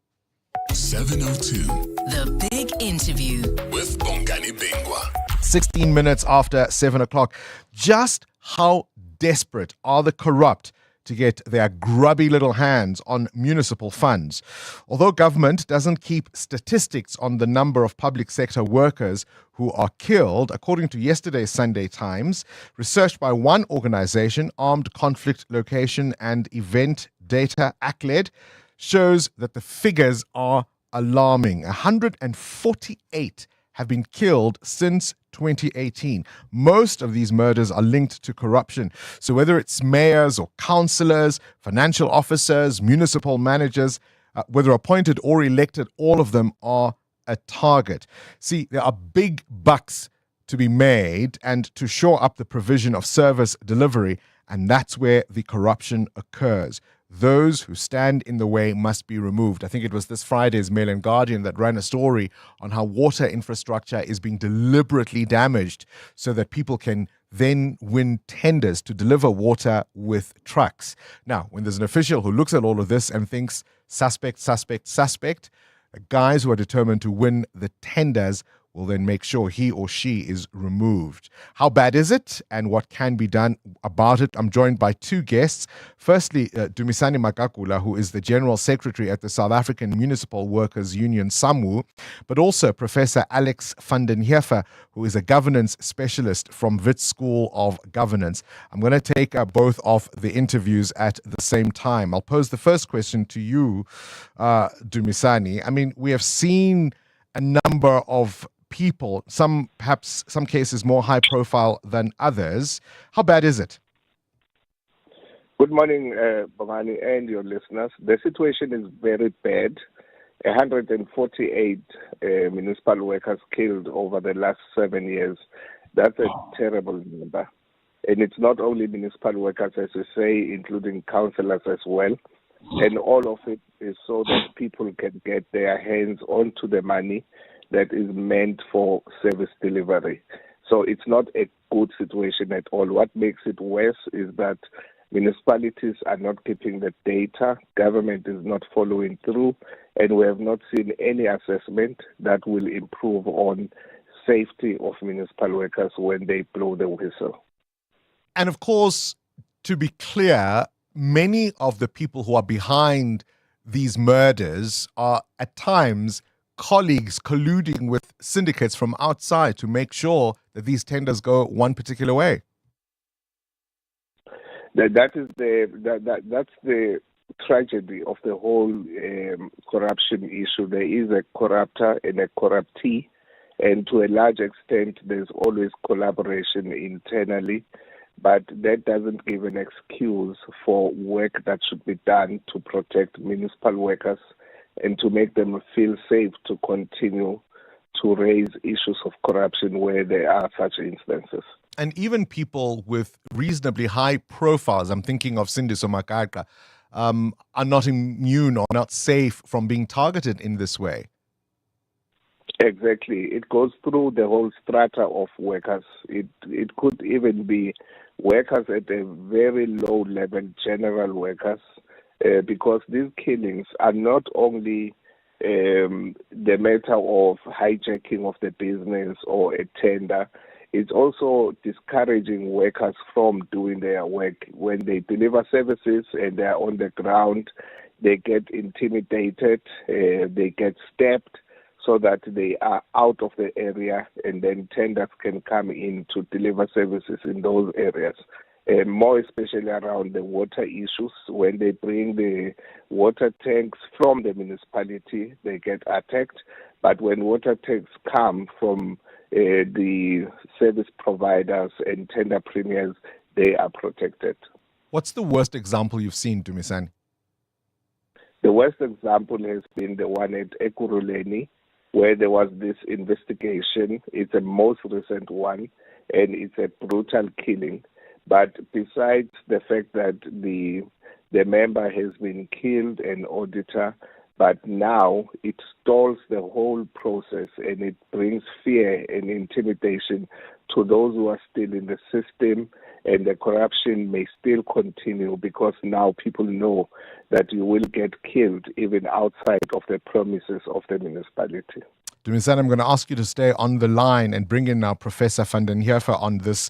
702. The big interview with Bongani Bingwa. 16 minutes after 7 o'clock. Just how desperate are the corrupt to get their grubby little hands on municipal funds? Although government doesn't keep statistics on the number of public sector workers who are killed, according to yesterday's Sunday Times, research by one organization, Armed Conflict Location and Event Data ACLED, shows that the figures are alarming. 148 have been killed since 2018. Most of these murders are linked to corruption. So whether it's mayors or councillors, financial officers, municipal managers, whether appointed or elected, all of them are a target. See, there are big bucks to be made and to shore up the provision of service delivery, and that's where the corruption occurs. Those who stand in the way must be removed. I think it was this Friday's Mail and Guardian that ran a story on how water infrastructure is being deliberately damaged so that people can then win tenders to deliver water with trucks. Now, when there's an official who looks at all of this and thinks suspect, suspect, suspect, the guys who are determined to win the tenders will then make sure he or she is removed. How bad is it and what can be done about it? I'm joined by two guests. Firstly, Dumisani Makakula, who is the General Secretary at the South African Municipal Workers Union, SAMWU, but also Professor Alex van den Heever, who is a governance specialist from Wits School of Governance. I'm going to take both of the interviews at the same time. I'll pose the first question to you, Dumisani. I mean, we have seen a number of people, some cases more high profile than others. How bad is it? Good morning, Bongani and your listeners. The situation is very bad. 148 municipal workers killed over the last 7 years. That's a terrible number. And it's not only municipal workers, as you say, including councillors as well. And all of it is so that people can get their hands onto the money that is meant for service delivery. So it's not a good situation at all. What makes it worse is that municipalities are not keeping the data, government is not following through, and we have not seen any assessment that will improve on safety of municipal workers when they blow the whistle. And of course, to be clear, many of the people who are behind these murders are at times colleagues colluding with syndicates from outside to make sure that these tenders go one particular way. That's the tragedy of the whole corruption issue. There is a corruptor and a corruptee, and to a large extent, there's always collaboration internally. But that doesn't give an excuse for work that should be done to protect municipal workers and to make them feel safe to continue to raise issues of corruption where there are such instances. And even people with reasonably high profiles, I'm thinking of Sindiso Makaka, are not immune or not safe from being targeted in this way. Exactly. It goes through the whole strata of workers. It could even be workers at a very low level, general workers, because these killings are not only the matter of hijacking of the business or a tender, it's also discouraging workers from doing their work. When they deliver services and they are on the ground, they get intimidated, they get stabbed. so that they are out of the area, and then tenders can come in to deliver services in those areas. More especially around the water issues. When they bring the water tanks from the municipality, they get attacked. But when water tanks come from the service providers and tender premiers, they are protected. What's the worst example you've seen, Dumisani? The worst example has been the one at Ekurhuleni, where there was this investigation. It's a most recent one, and it's a brutal killing. But besides the fact that the member has been killed, an auditor, but now it stalls the whole process and it brings fear and intimidation to those who are still in the system, and the corruption may still continue because now people know that you will get killed even outside of the premises of the municipality. Dumisani, I'm going to ask you to stay on the line and bring in now Professor van den Heever on this.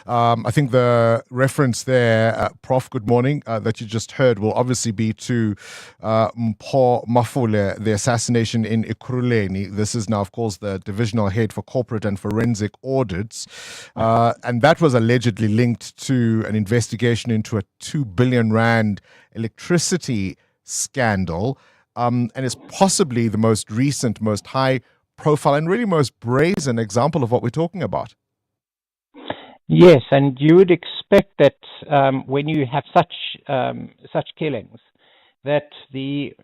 I think the reference there, Prof, good morning, that you just heard will obviously be to Mpho Mafule, the assassination in Ekurhuleni. This is now, of course, the divisional head for corporate and forensic audits. And that was allegedly linked to an investigation into a 2 billion rand electricity scandal. And it's possibly the most recent, most high profile and really most brazen example of what we're talking about. Yes, and you would expect that when you have such killings, that the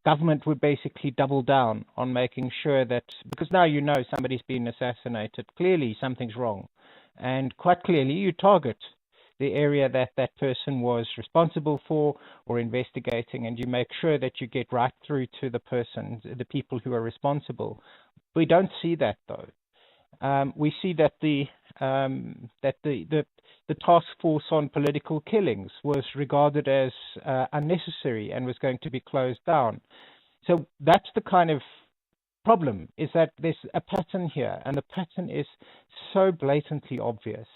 government would basically double down on making sure that, because now you know somebody's been assassinated, clearly something's wrong, and quite clearly you target the area that that person was responsible for or investigating, and you make sure that you get right through to the person, the people who are responsible. We don't see that though. We see that the task force on political killings was regarded as unnecessary and was going to be closed down. So that's the kind of problem, is that there's a pattern here, and the pattern is so blatantly obvious.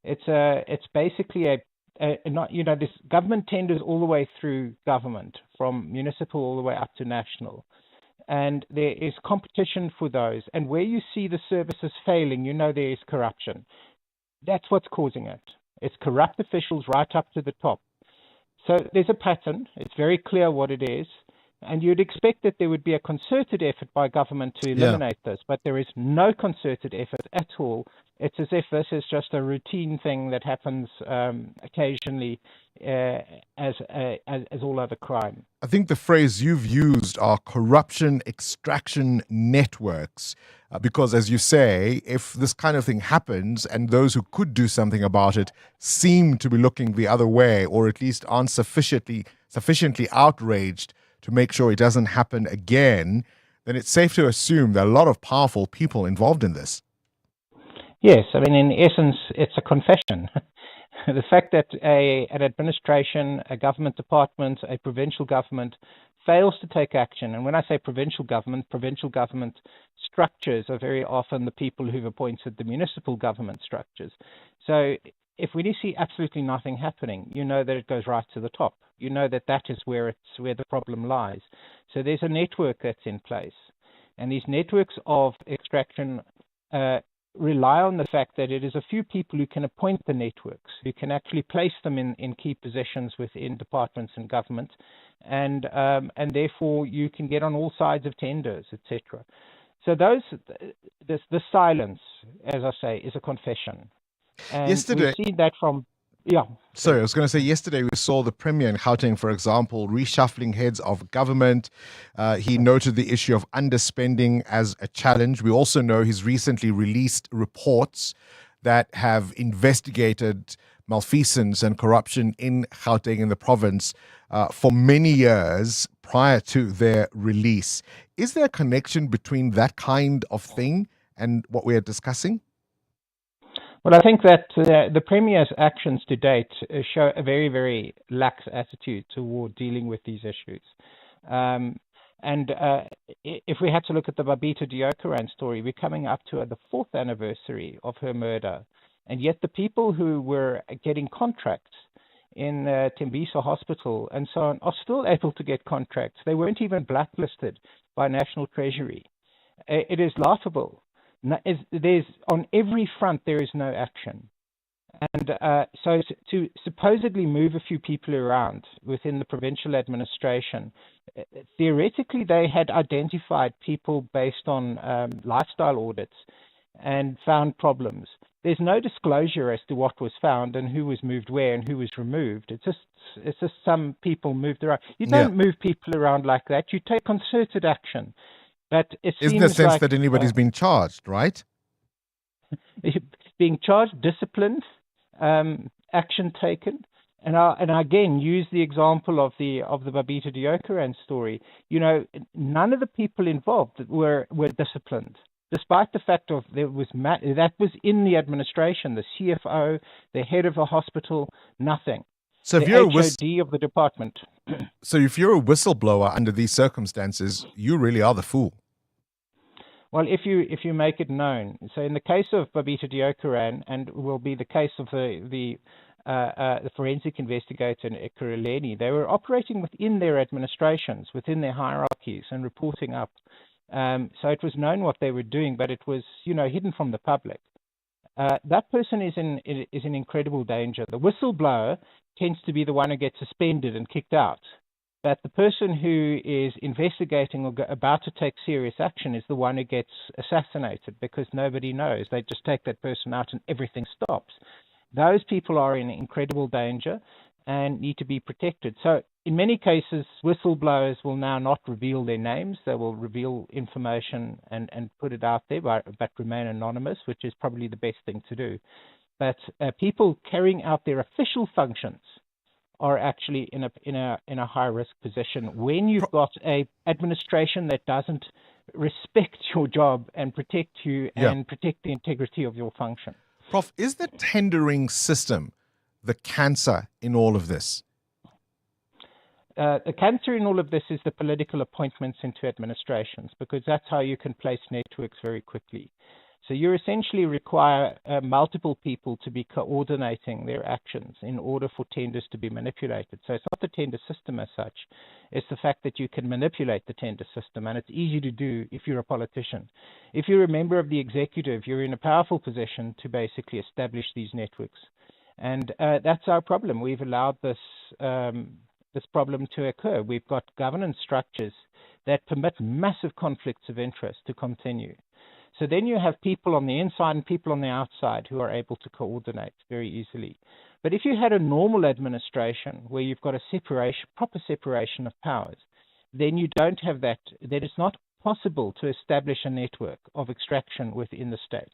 It's basically this government tenders all the way through government, from municipal all the way up to national. And there is competition for those. And where you see the services failing, you know there is corruption. That's what's causing it. It's corrupt officials right up to the top. So there's a pattern. It's very clear what it is. And you'd expect that there would be a concerted effort by government to eliminate this, but there is no concerted effort at all. It's as if this is just a routine thing that happens occasionally as all other crime. I think the phrase you've used are corruption extraction networks, because as you say, if this kind of thing happens and those who could do something about it seem to be looking the other way, or at least aren't sufficiently outraged to make sure it doesn't happen again, then it's safe to assume there are a lot of powerful people involved in this. Yes, I mean, in essence, it's a confession. The fact that an administration, a government department, a provincial government fails to take action, and when I say provincial government structures are very often the people who've appointed the municipal government structures. So if we see absolutely nothing happening, you know that it goes right to the top. You know that that is where the problem lies. So there's a network that's in place, and these networks of extraction rely on the fact that it is a few people who can appoint the networks, who can actually place them in key positions within departments and government, and therefore you can get on all sides of tenders, etc. So the silence, as I say, is a confession. And yesterday, we've seen that from, Sorry, I was going to say, yesterday we saw the Premier in Gauteng, for example, reshuffling heads of government. He noted the issue of underspending as a challenge. We also know he's recently released reports that have investigated malfeasance and corruption in Gauteng, in the province, for many years prior to their release. Is there a connection between that kind of thing and what we are discussing? Well, I think that the Premier's actions to date show a very, very lax attitude toward dealing with these issues. If we had to look at the Babita Deokaran story, we're coming up to the 4th anniversary of her murder. And yet the people who were getting contracts in Tembisa Hospital and so on are still able to get contracts. They weren't even blacklisted by National Treasury. It is laughable. There's on every front there is no action. And so to supposedly move a few people around within the provincial administration, theoretically they had identified people based on lifestyle audits and found problems. There's no disclosure as to what was found and who was moved where and who was removed. It's just some people moved around. You don't move people around like that. You take concerted action. But it Isn't there a seems sense like, that anybody's been charged, right? being charged, disciplined, action taken, and I again use the example of the Babita Deokaran story. You know, none of the people involved were disciplined, despite the fact of there was that was in the administration, the CFO, the head of a hospital, nothing. So if the you're HOD of the department. So if you're a whistleblower under these circumstances, you really are the fool. Well, if you make it known. So in the case of Babita Deokaran, and will be the case of the forensic investigator Ekurhuleni, they were operating within their administrations, within their hierarchies, and reporting up. So it was known what they were doing, but it was hidden from the public. That person is in incredible danger. The whistleblower tends to be the one who gets suspended and kicked out. But the person who is investigating or about to take serious action is the one who gets assassinated because nobody knows. They just take that person out and everything stops. Those people are in incredible danger and need to be protected. So in many cases, whistleblowers will now not reveal their names. They will reveal information and put it out there, but remain anonymous, which is probably the best thing to do. But people carrying out their official functions are actually in a high risk position when you've got a administration that doesn't respect your job and protect you and protect the integrity of your function. Prof, is the tendering system the cancer in all of this? The cancer in all of this is the political appointments into administrations, because that's how you can place networks very quickly. So you essentially require multiple people to be coordinating their actions in order for tenders to be manipulated. So it's not the tender system as such. It's the fact that you can manipulate the tender system, and it's easy to do if you're a politician. If you're a member of the executive, you're in a powerful position to basically establish these networks. And that's our problem. We've allowed this problem to occur. We've got governance structures that permit massive conflicts of interest to continue. So then you have people on the inside and people on the outside who are able to coordinate very easily. But if you had a normal administration where you've got a proper separation of powers, then you don't have that. Then it's not possible to establish a network of extraction within the state.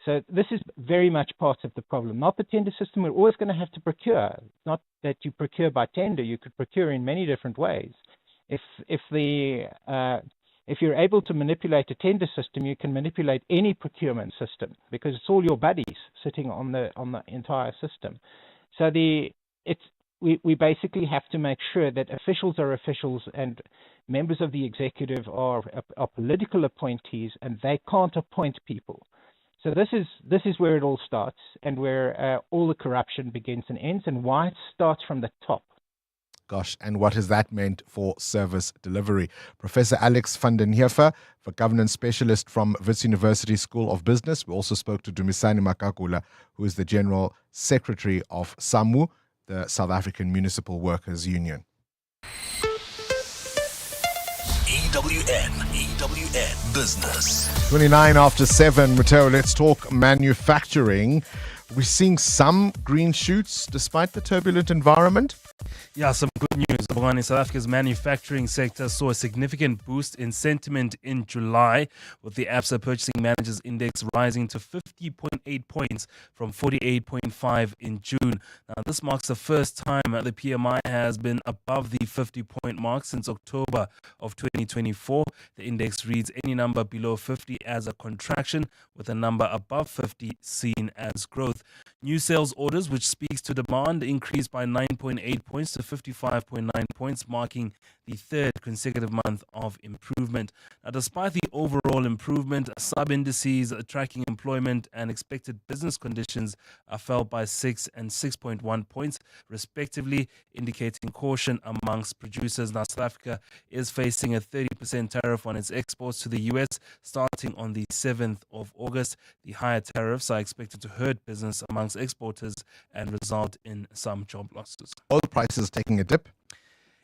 So this is very much part of the problem. Not the tender system. We're always going to have to procure. It's not that you procure by tender. You could procure in many different ways. If you're able to manipulate a tender system, you can manipulate any procurement system because it's all your buddies sitting on the entire system. So we basically have to make sure that officials are officials and members of the executive are political appointees, and they can't appoint people. So this is where it all starts, and where all the corruption begins and ends, and why it starts from the top. Gosh, and what has that meant for service delivery? Professor Alex van den Heever, a governance specialist from Wits University School of Business. We also spoke to Dumisani Makakula, who is the General Secretary of SAMU, the South African Municipal Workers Union. EWN Business. 29 after 7, Matteo, let's talk manufacturing. We're seeing some green shoots despite the turbulent environment. Yeah, some good news. Bongani, South Africa's manufacturing sector saw a significant boost in sentiment in July, with the ABSA Purchasing Managers Index rising to 50.8 points from 48.5 in June. Now, this marks the first time the PMI has been above the 50-point mark since October of 2024. The index reads any number below 50 as a contraction, with a number above 50 seen as growth. New sales orders, which speaks to demand, increased by 9.8 points to with 55.9 points, marking the third consecutive month of improvement. Now, despite the overall improvement, sub-indices tracking employment and expected business conditions fell by 6 and 6.1 points, respectively, indicating caution amongst producers. Now, South Africa is facing a 30% tariff on its exports to the US starting on the 7th of August. The higher tariffs are expected to hurt business amongst exporters and result in some job losses. Oil prices taking a dip.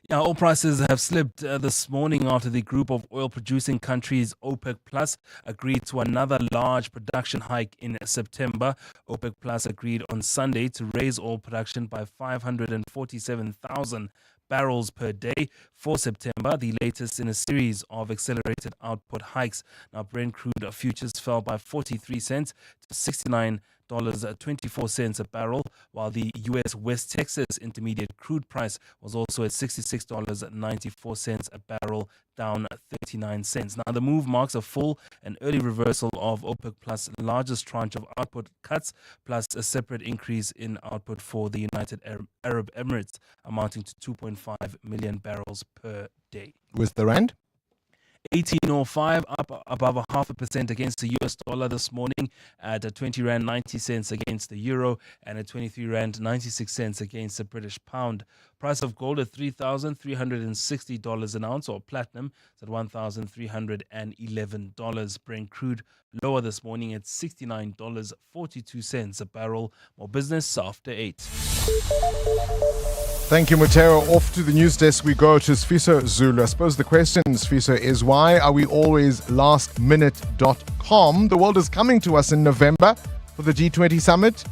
Yeah, oil prices have slipped this morning after the group of oil-producing countries, OPEC Plus, agreed to another large production hike in September. OPEC Plus agreed on Sunday to raise oil production by 547,000 barrels per day for September, the latest in a series of accelerated output hikes. Now, Brent crude futures fell by 43 cents to $69.24 a barrel, while the U.S. West Texas Intermediate crude price was also at $66.94 a barrel, down 39 cents. Now, the move marks a full and early reversal of OPEC Plus' largest tranche of output cuts, plus a separate increase in output for the United Arab Emirates, amounting to 2.5 million barrels per day. With the rand? 18.05, up above 0.5% against the US dollar this morning, at 20 rand 90 cents against the euro, and at 23 rand 96 cents against the British pound. Price of gold at $3,360 an ounce, or platinum is at $1,311. Brent crude lower this morning at $69.42 a barrel. More business after 8. Thank you, Mutero. Off to the news desk we go to Sfiso Zulu. I suppose the question, Sfiso, is why are we always lastminute.com? The world is coming to us in November for the G20 summit.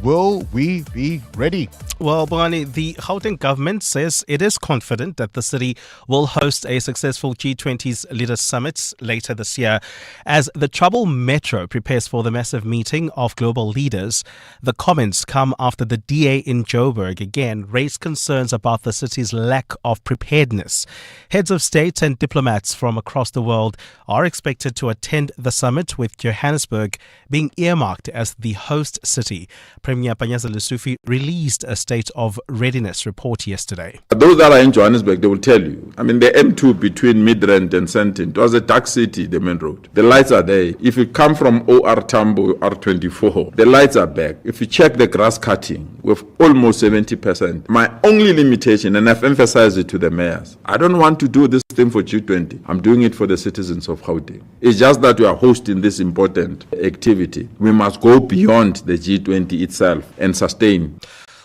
Will we be ready? Well, Bongani, the Gauteng government says it is confident that the city will host a successful G20's leaders summit later this year. As the Trouble Metro prepares for the massive meeting of global leaders, the comments come after the DA in Joburg again raised concerns about the city's lack of preparedness. Heads of state and diplomats from across the world are expected to attend the summit, with Johannesburg being earmarked as the host city. Premier Panyaza Lesufi released a state of readiness report yesterday. Those that are in Johannesburg, they will tell you. I mean, the M2 between Midrand and Sandton, it was a dark city, the main road. The lights are there. If you come from OR Tambo, R24, the lights are back. If you check the grass cutting, with almost 70%. My only limitation, and I've emphasized it to the mayors, I don't want to do this thing for G20. I'm doing it for the citizens of Gauteng. It's just that we are hosting this important activity. We must go beyond the G20 itself and sustain.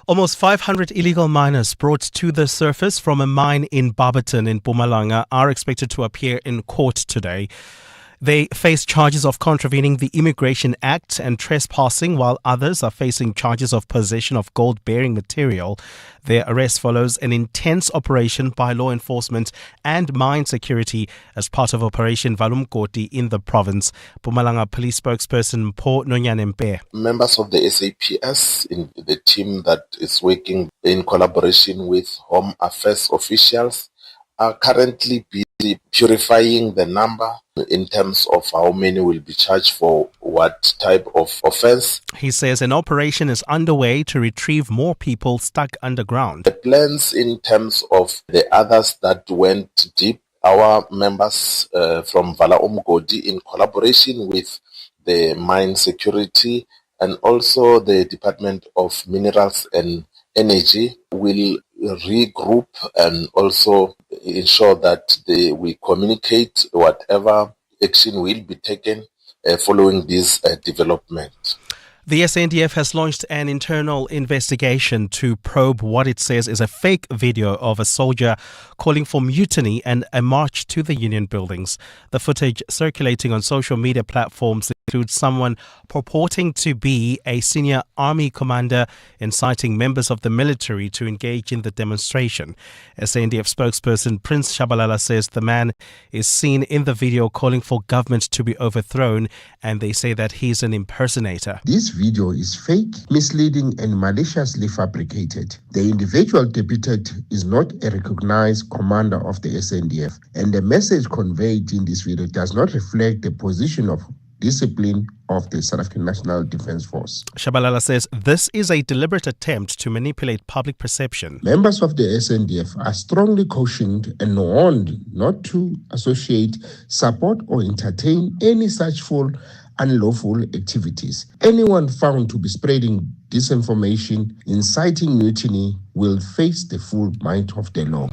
Almost 500 illegal miners brought to the surface from a mine in Barberton in Mpumalanga are expected to appear in court today. They face charges of contravening the Immigration Act and trespassing, while others are facing charges of possession of gold-bearing material. Their arrest follows an intense operation by law enforcement and mine security as part of Operation Valumkoti in the province. Mpumalanga Police spokesperson Mpho Nonyanempe. Members of the SAPS, in the team that is working in collaboration with Home Affairs officials, are currently busy purifying the number in terms of how many will be charged for what type of offense. He says an operation is underway to retrieve more people stuck underground. The plans in terms of the others that went deep, our members from Vala Umgodi, in collaboration with the mine security and also the Department of Minerals and Energy, will regroup and also ensure that we communicate whatever action will be taken following this development. The SANDF has launched an internal investigation to probe what it says is a fake video of a soldier calling for mutiny and a march to the union buildings. The footage circulating on social media platforms includes someone purporting to be a senior army commander inciting members of the military to engage in the demonstration. SANDF spokesperson Prince Shabalala says the man is seen in the video calling for government to be overthrown, and they say that he's an impersonator. This video is fake, misleading, and maliciously fabricated. The individual depicted is not a recognized commander of the SANDF, and the message conveyed in this video does not reflect the position of discipline of the South African National Defence Force. Shabalala says this is a deliberate attempt to manipulate public perception. Members of the SNDF are strongly cautioned and warned not to associate, support or entertain any such full unlawful activities. Anyone found to be spreading disinformation, inciting mutiny, will face the full might of the law.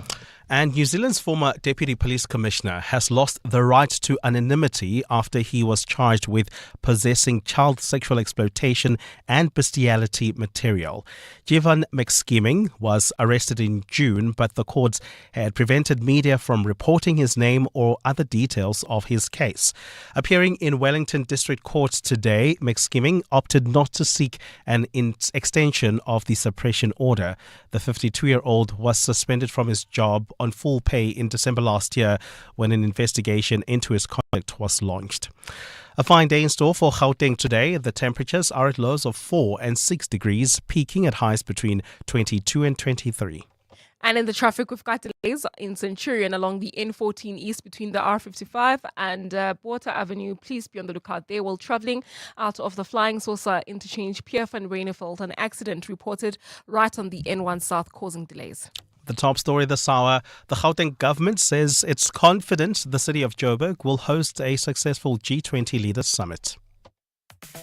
And New Zealand's former Deputy Police Commissioner has lost the right to anonymity after he was charged with possessing child sexual exploitation and bestiality material. Jevan McSkimming was arrested in June, but the courts had prevented media from reporting his name or other details of his case. Appearing in Wellington District Court today, McSkimming opted not to seek an extension of the suppression order. The 52-year-old was suspended from his job on full pay in December last year when an investigation into his conduct was launched. A fine day in store for Gauteng today. The temperatures are at lows of 4 and 6 degrees, peaking at highs between 22 and 23. And in the traffic, we've got delays in Centurion along the N14 East between the R55 and Water Avenue. Please be on the lookout there. While travelling out of the Flying Saucer interchange, Pierre van Reineveld, an accident reported right on the N1 South causing delays. The top story this hour, the Gauteng government says it's confident the city of Joburg will host a successful G20 Leaders Summit.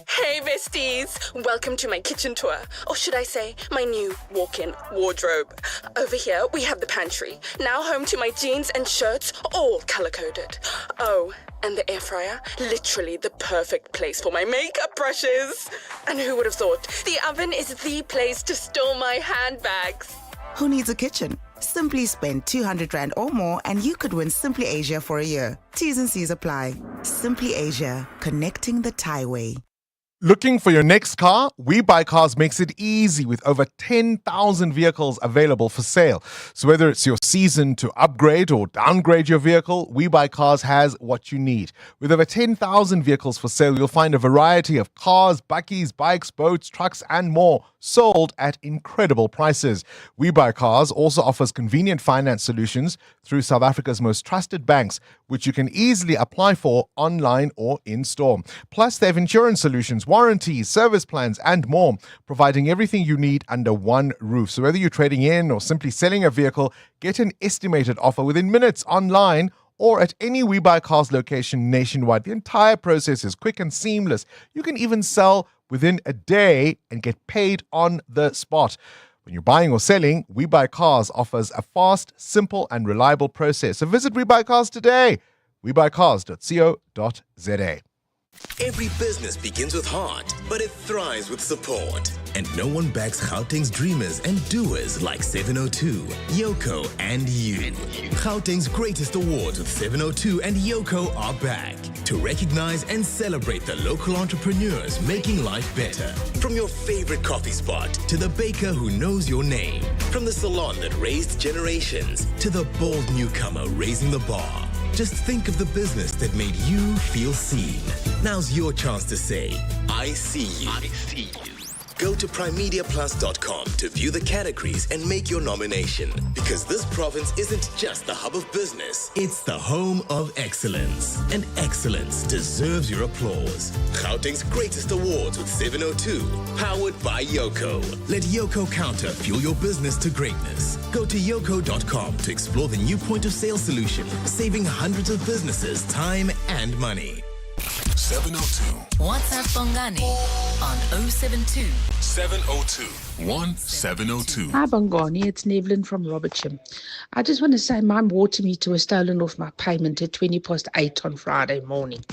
Hey besties, welcome to my kitchen tour, or should I say my new walk-in wardrobe. Over here we have the pantry, now home to my jeans and shirts, all color-coded. Oh, and the air fryer, literally the perfect place for my makeup brushes. And who would have thought, the oven is the place to store my handbags. Who needs a kitchen? Simply spend 200 Rand or more and you could win Simply Asia for a year. T's and C's apply. Simply Asia, connecting the Thaiway. Looking for your next car? We Buy Cars makes it easy with over 10,000 vehicles available for sale. So whether it's your season to upgrade or downgrade your vehicle, We Buy Cars has what you need. With over 10,000 vehicles for sale, you'll find a variety of cars, bakkies, bikes, boats, trucks, and more, sold at incredible prices. We Buy Cars also offers convenient finance solutions through South Africa's most trusted banks, which you can easily apply for online or in-store. Plus, they have insurance solutions, warranties, service plans, and more, providing everything you need under one roof. So whether you're trading in or simply selling a vehicle, get an estimated offer within minutes online or at any We Buy Cars location nationwide. The entire process is quick and seamless. You can even sell within a day and get paid on the spot. When you're buying or selling, We Buy Cars offers a fast, simple, and reliable process. So visit We Buy Cars today. WeBuyCars.co.za. Every business begins with heart, but it thrives with support. And no one backs Gauteng's dreamers and doers like 702, Yoko, and you. Gauteng's greatest awards with 702 and Yoko are back to recognize and celebrate the local entrepreneurs making life better. From your favorite coffee spot to the baker who knows your name, from the salon that raised generations to the bold newcomer raising the bar. Just think of the business that made you feel seen. Now's your chance to say, I see you. I see you. Go to primemediaplus.com to view the categories and make your nomination. Because this province isn't just the hub of business, it's the home of excellence. And excellence deserves your applause. Gauteng's greatest awards with 702, powered by Yoko. Let Yoko Counter fuel your business to greatness. Go to yoko.com to explore the new point of sale solution, saving hundreds of businesses time and money. 702. WhatsApp Bongani on 072 702 1702. Hi Bongani, it's Nevlin from Robertsham. I just want to say my water meter was stolen off my payment at 8:20 on Friday morning.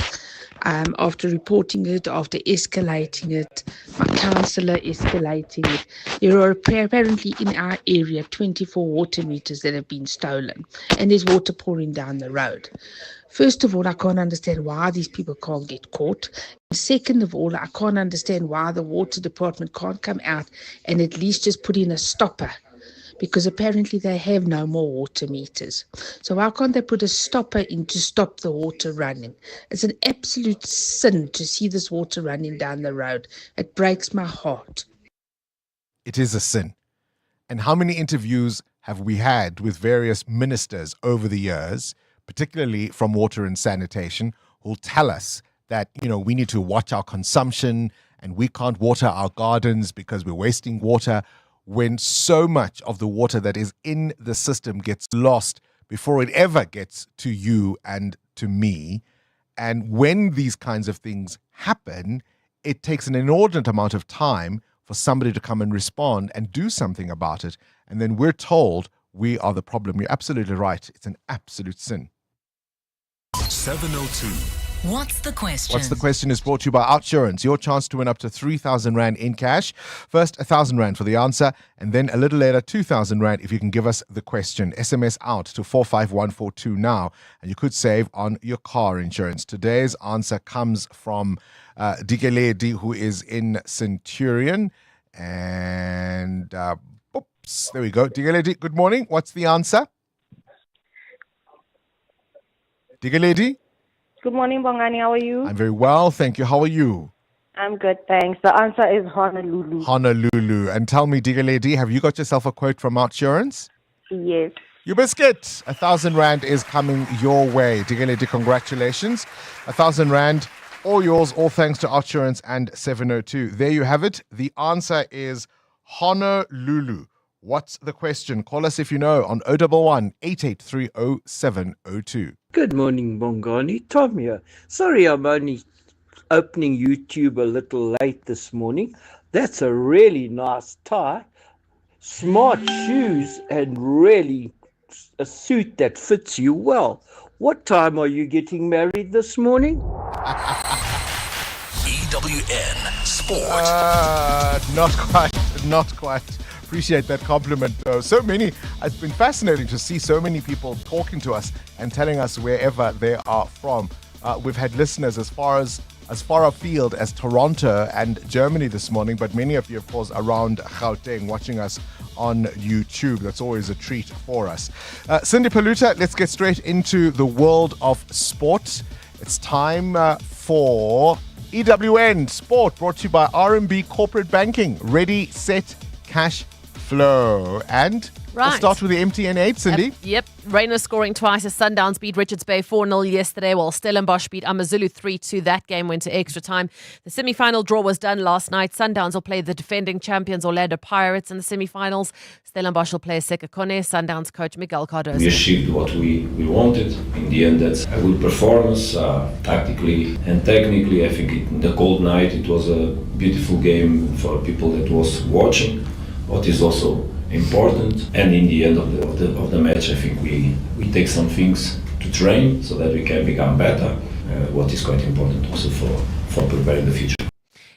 After reporting it, after escalating it, my councillor escalating it. There are apparently in our area 24 water meters that have been stolen, and there's water pouring down the road. First of all, I can't understand why these people can't get caught. Second of all, I can't understand why the water department can't come out and at least just put in a stopper, because apparently they have no more water meters. So why can't they put a stopper in to stop the water running? It's an absolute sin to see this water running down the road. It breaks my heart. It is a sin. And how many interviews have we had with various ministers over the years, particularly from water and sanitation, who'll tell us that, we need to watch our consumption and we can't water our gardens because we're wasting water, when so much of the water that is in the system gets lost before it ever gets to you and to me. And when these kinds of things happen, it takes an inordinate amount of time for somebody to come and respond and do something about it. And then we're told we are the problem. You're absolutely right. It's an absolute sin. 702. What's the question? What's the question is brought to you by Outsurance. Your chance to win up to 3,000 Rand in cash. First, 1,000 Rand for the answer, and then a little later, 2,000 Rand if you can give us the question. SMS out to 45142 now, and you could save on your car insurance. Today's answer comes from Dikeledi, who is in Centurion. And, oops, there we go. Dikeledi, good morning. What's the answer? Dikeledi? Good morning, Bongani. How are you? I'm very well, thank you. How are you? I'm good, thanks. The answer is Honolulu. Honolulu. And tell me, Dikeledi, have you got yourself a quote from Outsurance? Yes. You biscuit. 1,000 Rand is coming your way. Dikeledi, congratulations. 1,000 Rand, all yours, all thanks to Outsurance and 702. There you have it. The answer is Honolulu. What's the question? Call us if you know on 011 8830 702. Good morning, Bongani. Tom here. Sorry, I'm only opening YouTube a little late this morning. That's a really nice tie, smart shoes, and really a suit that fits you well. What time are you getting married this morning? EWN Sport. Not quite. Appreciate that compliment, though. So many, it's been fascinating to see so many people talking to us and telling us wherever they are from. We've had listeners as far afield as Toronto and Germany this morning, but many of you, of course, around Gauteng watching us on YouTube. That's always a treat for us. Cindy Paluta, let's get straight into the world of sport. It's time for EWN Sport, brought to you by RMB Corporate Banking. Ready, set, cash flow. And we'll start with the MTN8, Cindy. Yep. Rainer scoring twice as Sundowns beat Richards Bay 4-0 yesterday, while Stellenbosch beat Amazulu 3-2. That game went to extra time. The semi-final draw was done last night. Sundowns will play the defending champions Orlando Pirates in the semi-finals. Stellenbosch will play Sekekone. Sundowns coach Miguel Cardoso. We achieved what we wanted. In the end, that's a good performance, tactically and technically. I think in the cold night, it was a beautiful game for people that was watching. What is also important, and in the end of the match, I think we take some things to train so that we can become better. What is quite important also for preparing the future.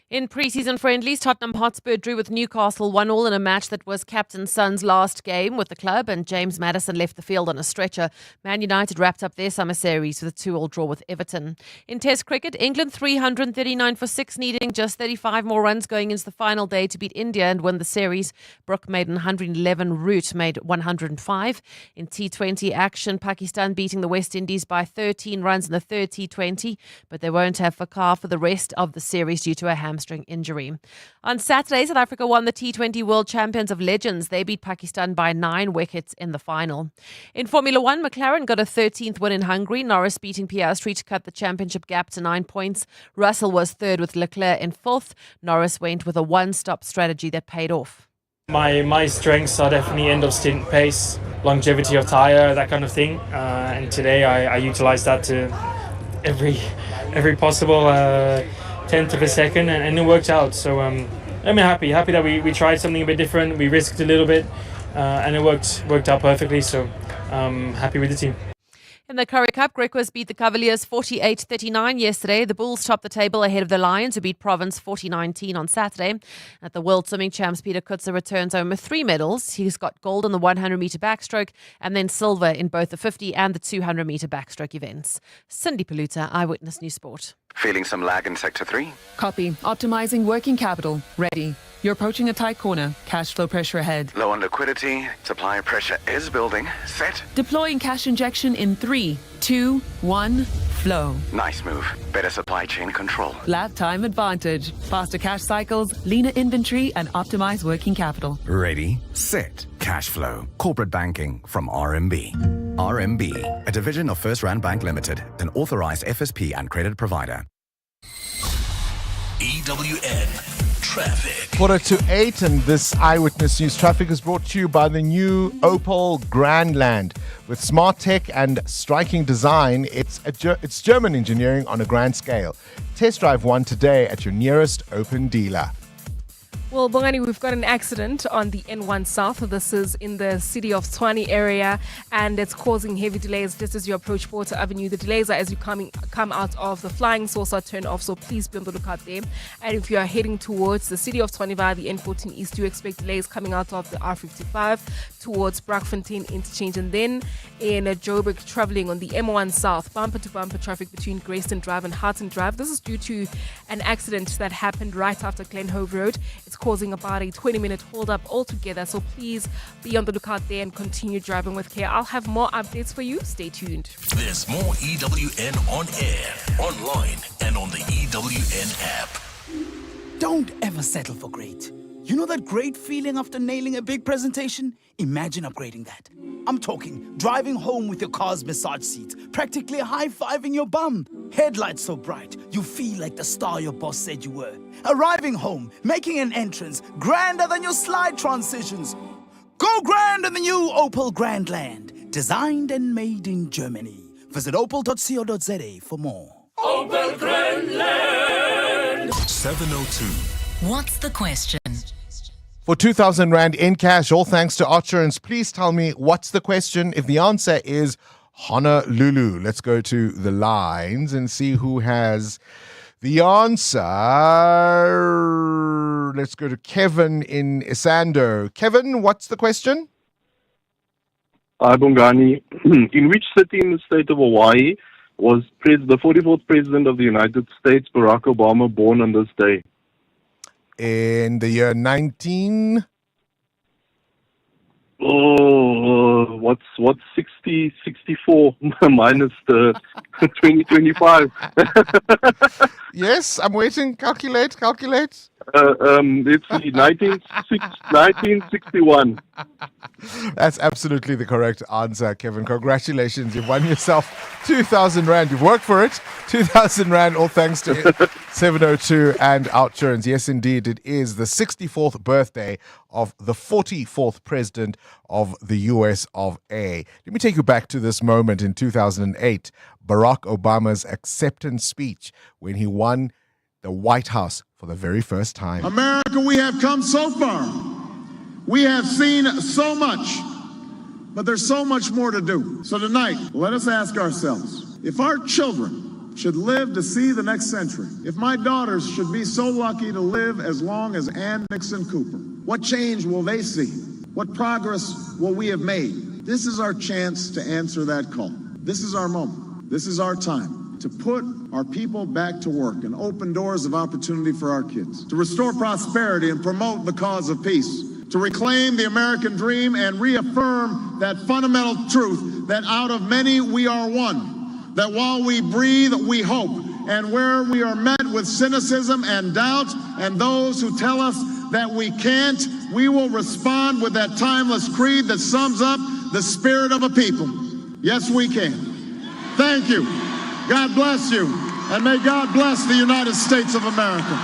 In pre-season friendlies, Tottenham Hotspur drew with Newcastle 1-1 in a match that was Captain Son's last game with the club, and James Maddison left the field on a stretcher. Man United wrapped up their summer series with a 2-2 draw with Everton. In Test cricket, England 339 for 6, needing just 35 more runs going into the final day to beat India and win the series. Brooke made 111, Root made 105. In T20 action, Pakistan beating the West Indies by 13 runs in the third T20, but they won't have Fakar for the rest of the series due to a hamstring injury. On Saturday, South Africa won the T20 World Champions of Legends. They beat Pakistan by 9 wickets in the final. In Formula 1, McLaren got a 13th win in Hungary. Norris beating Piastri to cut the championship gap to 9 points. Russell was third with Leclerc in fourth. Norris went with a one-stop strategy that paid off. My strengths are definitely end of stint pace, longevity of tyre, that kind of thing. And today I utilised that to every possible tenth of a second, and it worked out. So I'm happy that we tried something a bit different. We risked a little bit, and it worked out perfectly. So I'm happy with the team. In the Currie Cup, Griquas beat the Cavaliers 48-39 yesterday. The Bulls topped the table ahead of the Lions, who beat Province 40-19 on Saturday. At the World Swimming Champs, Peter Kutzer returns home with 3 medals. He's got gold in the 100-metre backstroke and then silver in both the 50 and the 200-metre backstroke events. Cindy Paluta, Eyewitness News Sport. Feeling some lag in Sector 3? Copy. Optimizing working capital. Ready. You're approaching a tight corner. Cash flow pressure ahead. Low on liquidity. Supply pressure is building. Set. Deploying cash injection in 3, 2, 1. Flow. Nice move. Better supply chain control. Lab time advantage. Faster cash cycles, leaner inventory, and optimized working capital. Ready, set, cash flow. Corporate banking from RMB. RMB, a division of First Rand Bank Limited, an authorized FSP and credit provider. EWN Traffic. 4:08, and this Eyewitness News traffic is brought to you by the new Opel Grandland. With smart tech and striking design, it's German engineering on a grand scale. Test drive one today at your nearest open dealer. Well, Bongani, we've got an accident on the N1 South. This is in the city of Tshwane area, and it's causing heavy delays just as you approach Porter Avenue. The delays are as you come out of the Flying Saucer turn off, so please be on the lookout there. And if you are heading towards the city of Tshwane via the N14 East, do expect delays coming out of the R55 towards Braakfontein interchange. And then in Joburg, traveling on the M1 South, bumper-to-bumper traffic between Grayston Drive and Harton Drive. This is due to an accident that happened right after Glenhove Road. It's causing about a 20-minute hold-up altogether, so please be on the lookout there and continue driving with care. I'll have more updates for you. Stay tuned. There's more EWN on air, online, and on the EWN app. Don't ever settle for great. You know that great feeling after nailing a big presentation? Imagine upgrading that. I'm talking driving home with your car's massage seats, practically high-fiving your bum. Headlights so bright, you feel like the star your boss said you were. Arriving home, making an entrance, grander than your slide transitions. Go grand in the new Opel Grandland, designed and made in Germany. Visit opel.co.za for more. Opel Grandland. 702. What's the question? For 2,000 Rand in cash, all thanks to Archurance. Please tell me, what's the question? If the answer is Honolulu, let's go to the lines and see who has the answer. Let's go to Kevin in Isando. Kevin, what's the question? Hi, Bongani. In which city in the state of Hawaii was the 44th President of the United States, Barack Obama, born on this day? In the year 19... what's 64 minus the 2025? Yes, I'm waiting. Calculate. It's the 1961. That's absolutely the correct answer, Kevin. Congratulations. You've won yourself 2,000 Rand. You've worked for it. 2,000 Rand, all thanks to 702 and Outsurance. Yes, indeed, it is the 64th birthday of the 44th president of the US of A. Let me take you back to this moment in 2008, Barack Obama's acceptance speech when he won the White House for the very first time. America, we have come so far. We have seen so much, but there's so much more to do. So tonight, let us ask ourselves, if our children should live to see the next century, if my daughters should be so lucky to live as long as Ann Nixon Cooper, what change will they see? What progress will we have made? This is our chance to answer that call. This is our moment. This is our time to put our people back to work and open doors of opportunity for our kids, to restore prosperity and promote the cause of peace, to reclaim the American dream and reaffirm that fundamental truth that out of many we are one, that while we breathe, we hope, and where we are met with cynicism and doubt and those who tell us that we can't, we will respond with that timeless creed that sums up the spirit of a people. Yes, we can. Thank you. God bless you, and may God bless the United States of America.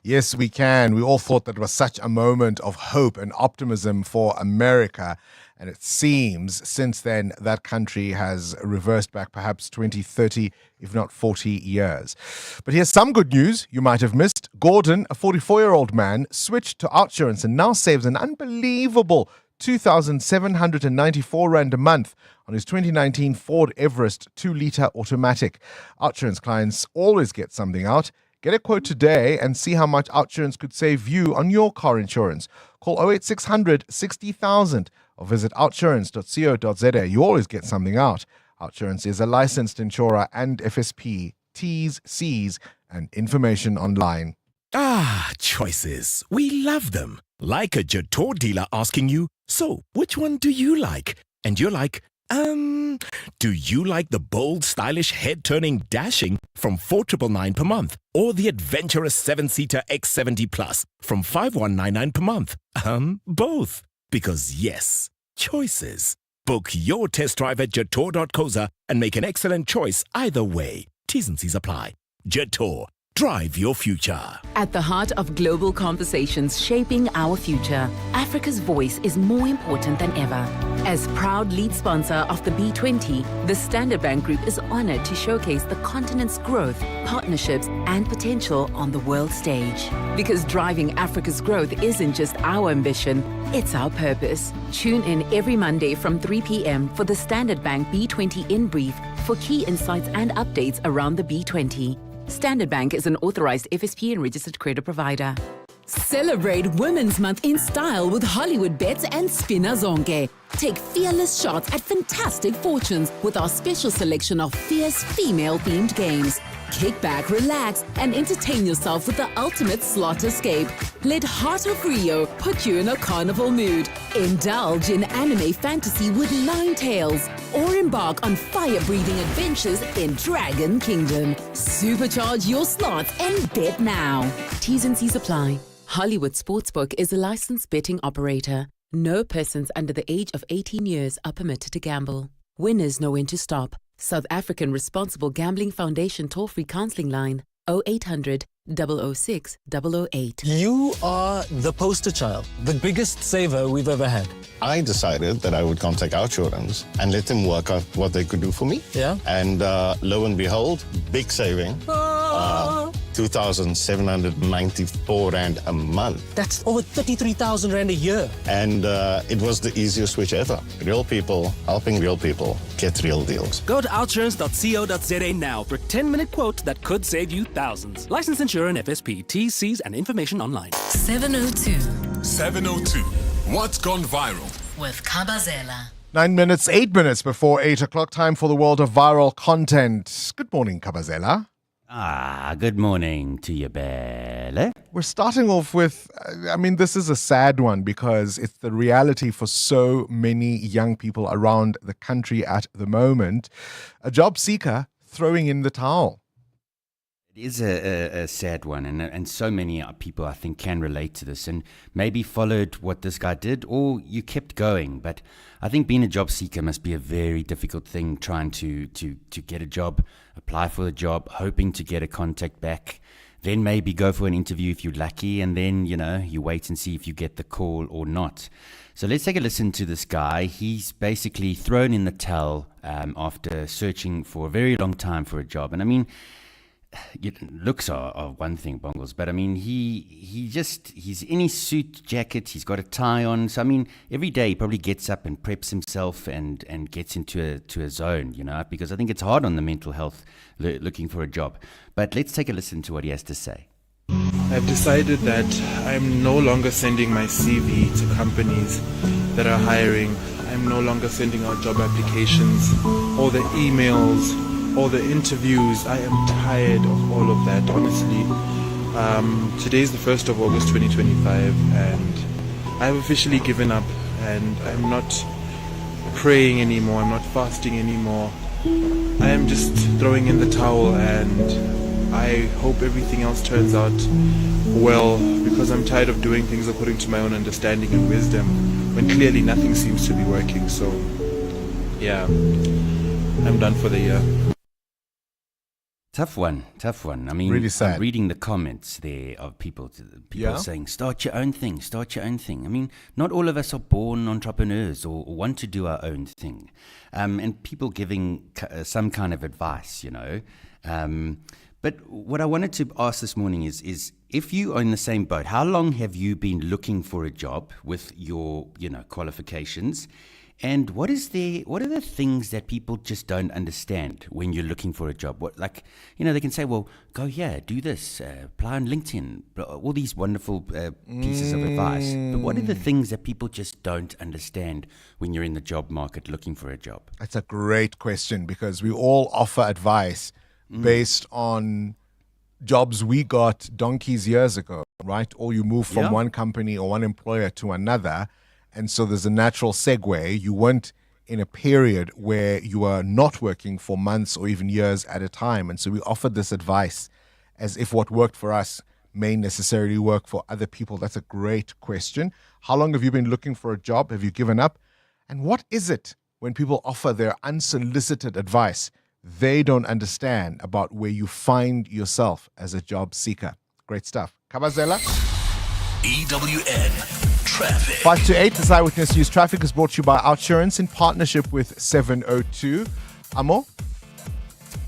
Yes, we can. We all thought that was such a moment of hope and optimism for America. And it seems since then that country has reversed back perhaps 20, 30, if not 40 years. But here's some good news you might have missed. Gordon, a 44-year-old man, switched to Outsurance and now saves an unbelievable 2,794 Rand a month on his 2019 Ford Everest 2-litre automatic. Outsurance clients always get something out. Get a quote today and see how much Outsurance could save you on your car insurance. Call 08600 60,000 or visit outsurance.co.za. You always get something out. Outsurance is a licensed insurer and FSP. T's, C's, and information online. Ah, choices. We love them. Like a Jator dealer asking you, so which one do you like? And you're like, do you like the bold, stylish, head-turning dashing from 4,999 per month? Or the adventurous 7-seater X70 Plus from 5,199 per month? Both. Because yes, choices. Book your test drive at jator.coza and make an excellent choice either way. T's and C's apply. Jetor, drive your future. At the heart of global conversations shaping our future, Africa's voice is more important than ever. As proud lead sponsor of the B20, the Standard Bank Group is honored to showcase the continent's growth, partnerships, and potential on the world stage. Because driving Africa's growth isn't just our ambition, it's our purpose. Tune in every Monday from 3 p.m. for the Standard Bank B20 in brief for key insights and updates around the B20. Standard Bank is an authorized FSP and registered credit provider. Celebrate Women's Month in style with Hollywood Bets and Spinner Zonke. Take fearless shots at fantastic fortunes with our special selection of fierce female-themed games. Kick back, relax, and entertain yourself with the ultimate slot escape. Let Heart of Rio put you in a carnival mood. Indulge in anime fantasy with Nine Tails, or embark on fire-breathing adventures in Dragon Kingdom. Supercharge your slots and bet now. T's and C's apply. Hollywood Sportsbook is a licensed betting operator. No persons under the age of 18 years are permitted to gamble. Winners know when to stop. South African Responsible Gambling Foundation toll-free counseling line 0800 006 008. You are the poster child, the biggest saver we've ever had. I decided that I would contact Outsurance and let them work out what they could do for me. Yeah. And lo and behold, big saving. 2,794 Rand a month. That's over 33,000 Rand a year. And it was the easiest switch ever. Real people helping real people get real deals. Go to outsurance.co.za now for a 10-minute quote that could save you thousands. Licensed insurer and FSP. T's, C's, and information online. 702 702. What's gone viral? with Kabazela. 9 minutes, 8 minutes before 8 o'clock. Time for the world of viral content. Good morning, Kabazela. Good morning to you, Belle. We're starting off with, this is a sad one because it's the reality for so many young people around the country at the moment. A job seeker throwing in the towel. It is a sad one, and so many people, I think, can relate to this and maybe followed what this guy did, or you kept going. But I think being a job seeker must be a very difficult thing, trying to get a job, apply for a job, hoping to get a contact back, then maybe go for an interview if you're lucky, and then, you wait and see if you get the call or not. So let's take a listen to this guy. He's basically thrown in the towel after searching for a very long time for a job. And looks are one thing, Bongles, but he's in his suit jacket, he's got a tie on. So every day he probably gets up and preps himself and gets into a zone, because I think it's hard on the mental health looking for a job. But let's take a listen to what he has to say. I've decided that I'm no longer sending my CV to companies that are hiring. I'm no longer sending out job applications, all the emails, all the interviews. I am tired of all of that, honestly. Today is the 1st of August 2025, and I've officially given up, and I'm not praying anymore, I'm not fasting anymore. I am just throwing in the towel, and I hope everything else turns out well, because I'm tired of doing things according to my own understanding and wisdom when clearly nothing seems to be working. So yeah, I'm done for the year. Tough one. Really sad. I'm reading the comments there of people saying, start your own thing. Not all of us are born entrepreneurs or want to do our own thing. And people giving some kind of advice, But what I wanted to ask this morning is if you are in the same boat, how long have you been looking for a job with your, qualifications? And what are the things that people just don't understand when you're looking for a job? They can say, well, go here, do this, apply on LinkedIn, all these wonderful pieces of advice. But what are the things that people just don't understand when you're in the job market looking for a job? That's a great question, because we all offer advice based on jobs we got donkeys years ago, right? Or you move from one company or one employer to another. And so there's a natural segue. You weren't in a period where you are not working for months or even years at a time. And so we offered this advice as if what worked for us may necessarily work for other people. That's a great question. How long have you been looking for a job? Have you given up? And what is it when people offer their unsolicited advice they don't understand about where you find yourself as a job seeker. Great stuff. Kabazela. EWN Traffic. 5 to 8, this Eyewitness News Traffic is brought to you by Outsurance in partnership with 702. Amo?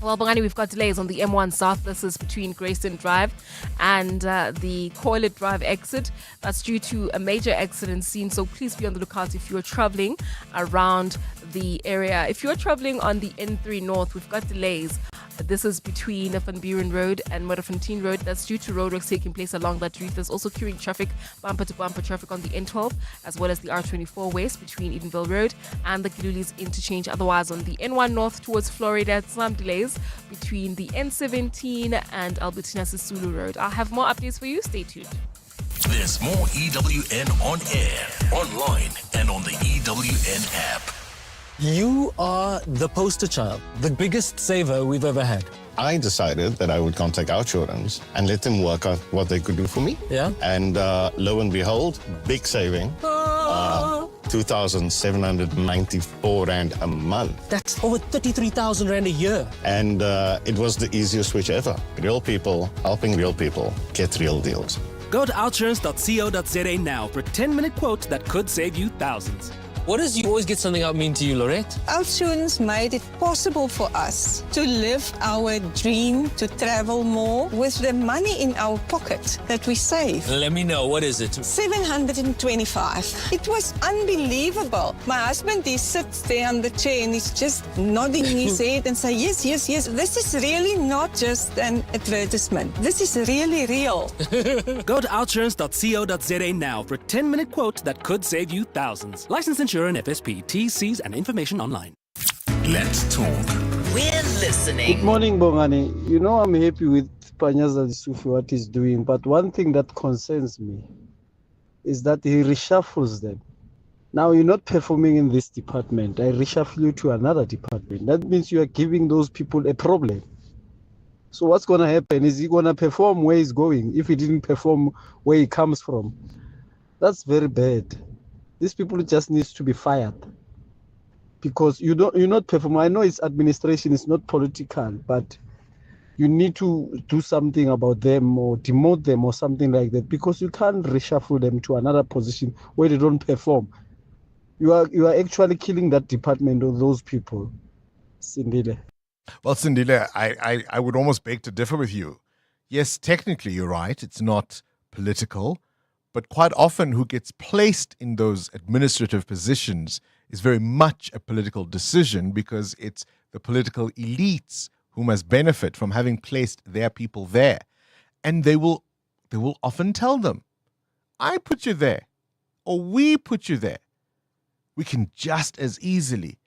Well, Bongani, we've got delays on the M1 South. This is between Grayston Drive and the Coilet Drive exit. That's due to a major accident scene, so please be on the lookout if you're traveling around the area. If you're traveling on the N3 North, we've got delays. This is between Van Buren Road and Modderfontein Road. That's due to roadworks taking place along that route. There's also queuing traffic, bumper-to-bumper traffic on the N12, as well as the R24 West between Edenville Road and the Giluli's interchange. Otherwise, on the N1 North towards Florida, some delays between the N17 and Albertina Sisulu Road. I'll have more updates for you. Stay tuned. There's more EWN on air, online, and on the EWN app. You are the poster child, the biggest saver we've ever had. I decided that I would contact Outsurance and let them work out what they could do for me. Yeah. And lo and behold, big saving. 2,794 Rand a month. That's over 33,000 Rand a year. And it was the easiest switch ever. Real people helping real people get real deals. Go to outsurance.co.za now for a 10-minute quote that could save you thousands. What does you always get something out mean to you, Lorette? Outsurance made it possible for us to live our dream to travel more with the money in our pocket that we save. Let me know, what is it? 725. It was unbelievable. My husband, he sits there on the chair and he's just nodding his head and say, yes, yes, yes. This is really not just an advertisement. This is really real. Go to outsurance.co.za now for a 10-minute quote that could save you thousands. License insurance FSP, TCs and information online. Let's talk. We're listening. Good morning, Bongani. You know I'm happy with Panyaza Sufi, what he's doing, but one thing that concerns me is that he reshuffles them. Now you're not performing in this department. I reshuffle you to another department. That means you are giving those people a problem. So what's going to happen? Is he going to perform where he's going if he didn't perform where he comes from? That's very bad. These people just need to be fired because you're not performing. I know it's administration, it's not political, but you need to do something about them or demote them or something like that because you can't reshuffle them to another position where they don't perform. You are actually killing that department of those people. Sindile. Well, Sindile, I would almost beg to differ with you. Yes, technically you're right. It's not political. But quite often who gets placed in those administrative positions is very much a political decision because it's the political elites who must benefit from having placed their people there. And they will often tell them, I put you there, or we put you there. We can just as easily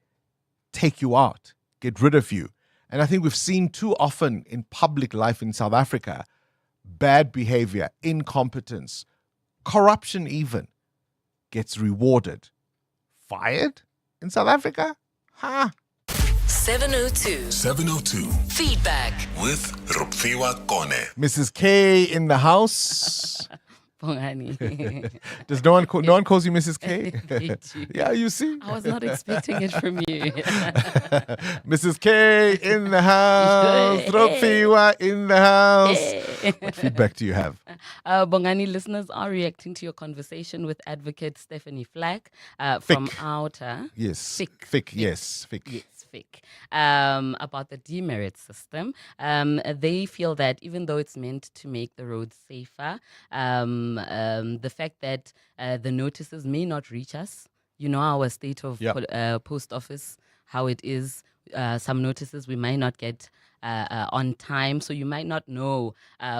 take you out, get rid of you. And I think we've seen too often in public life in South Africa, bad behavior, incompetence, corruption even gets rewarded. Fired in South Africa? Ha! 702 Feedback with Rupfiwa Kone. Mrs. K in the house. Bongani. Does no one calls you Mrs. K? Yeah, you see. I was not expecting it from you. Mrs. K in the house. Rupfiwa in the house. What feedback do you have? Bongani listeners are reacting to your conversation with Advocate Stephanie Flack from Outer. Yes. Fick. Yes, Fick. Yes, Fick. About the demerit system. They feel that even though it's meant to make the roads safer, the fact that the notices may not reach us, you know, our state of post office, how it is, some notices we might not get on time, so you might not know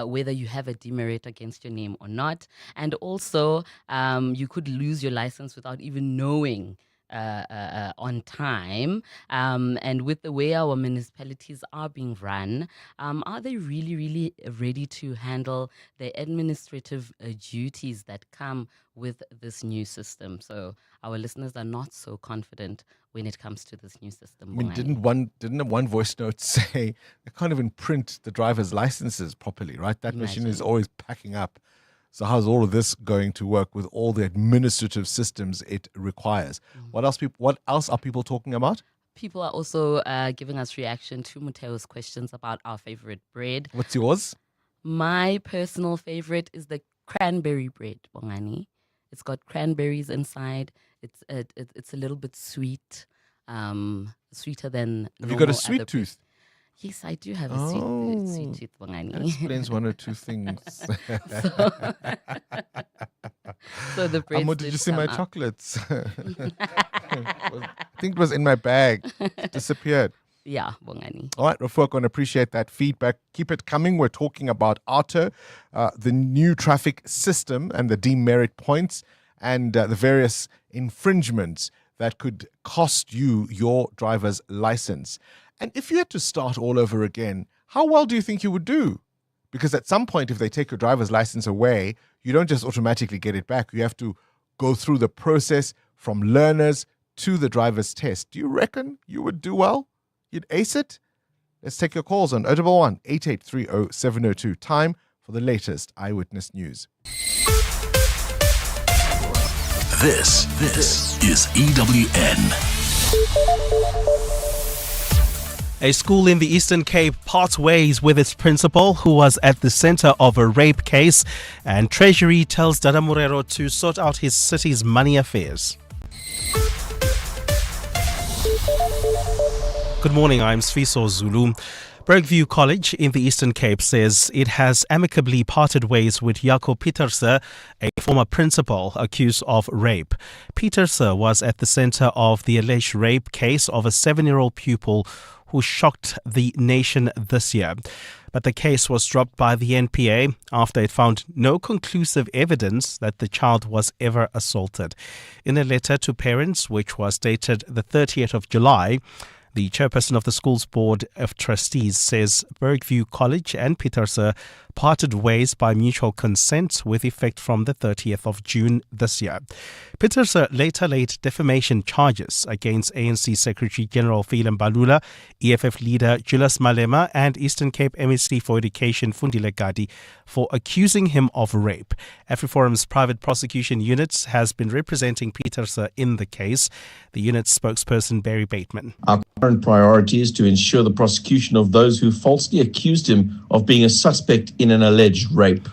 whether you have a demerit against your name or not. And also, you could lose your license without even knowing on time. And with the way our municipalities are being run, are they really, really ready to handle the administrative duties that come with this new system? So our listeners are not so confident when it comes to this new system. I mean, didn't one voice note say they can't even print the driver's licenses properly, right? That machine is always packing up. So how's all of this going to work with all the administrative systems it requires? What else are people talking about? People are also giving us reaction to Mateo's questions about our favorite bread. What's yours? My personal favorite is the cranberry bread, Bongani. It's got cranberries inside. It's a little bit sweet, sweeter than. Have you got a sweet tooth? Yes, I do have a sweet tooth, Bongani. That explains one or two things. So the bread. Did you see my chocolates? I think it was in my bag. It disappeared. Yeah, Bongani. All right, Rafuk, I appreciate that feedback. Keep it coming. We're talking about AUTO, the new traffic system and the demerit points and the various infringements that could cost you your driver's license. And if you had to start all over again, how well do you think you would do? Because at some point, if they take your driver's license away, you don't just automatically get it back. You have to go through the process from learners to the driver's test. Do you reckon you would do well? You'd ace it? Let's take your calls on 011 8830 702. Time for the latest Eyewitness News. This is EWN. A school in the Eastern Cape parts ways with its principal, who was at the center of a rape case, and Treasury tells Dada Morero to sort out his city's money affairs. Good morning, I'm Sfiso Zulu. Bergview College in the Eastern Cape says it has amicably parted ways with Jaco Pieterse, a former principal accused of rape. Pieterse was at the center of the alleged rape case of a 7-year-old pupil who shocked the nation this year. But the case was dropped by the NPA after it found no conclusive evidence that the child was ever assaulted. In a letter to parents, which was dated the 30th of July, the chairperson of the school's board of trustees says Bergview College and Pieterse parted ways by mutual consent with effect from the 30th of June this year. Pieterse later laid defamation charges against ANC Secretary General Phelan Balula, EFF leader Julius Malema and Eastern Cape Ministry for Education Fundile Gadi for accusing him of rape. AfriForum's private prosecution unit has been representing Pieterse in the case. The unit's spokesperson Barry Bateman. Our current priority is to ensure the prosecution of those who falsely accused him of being a suspect in an alleged rape.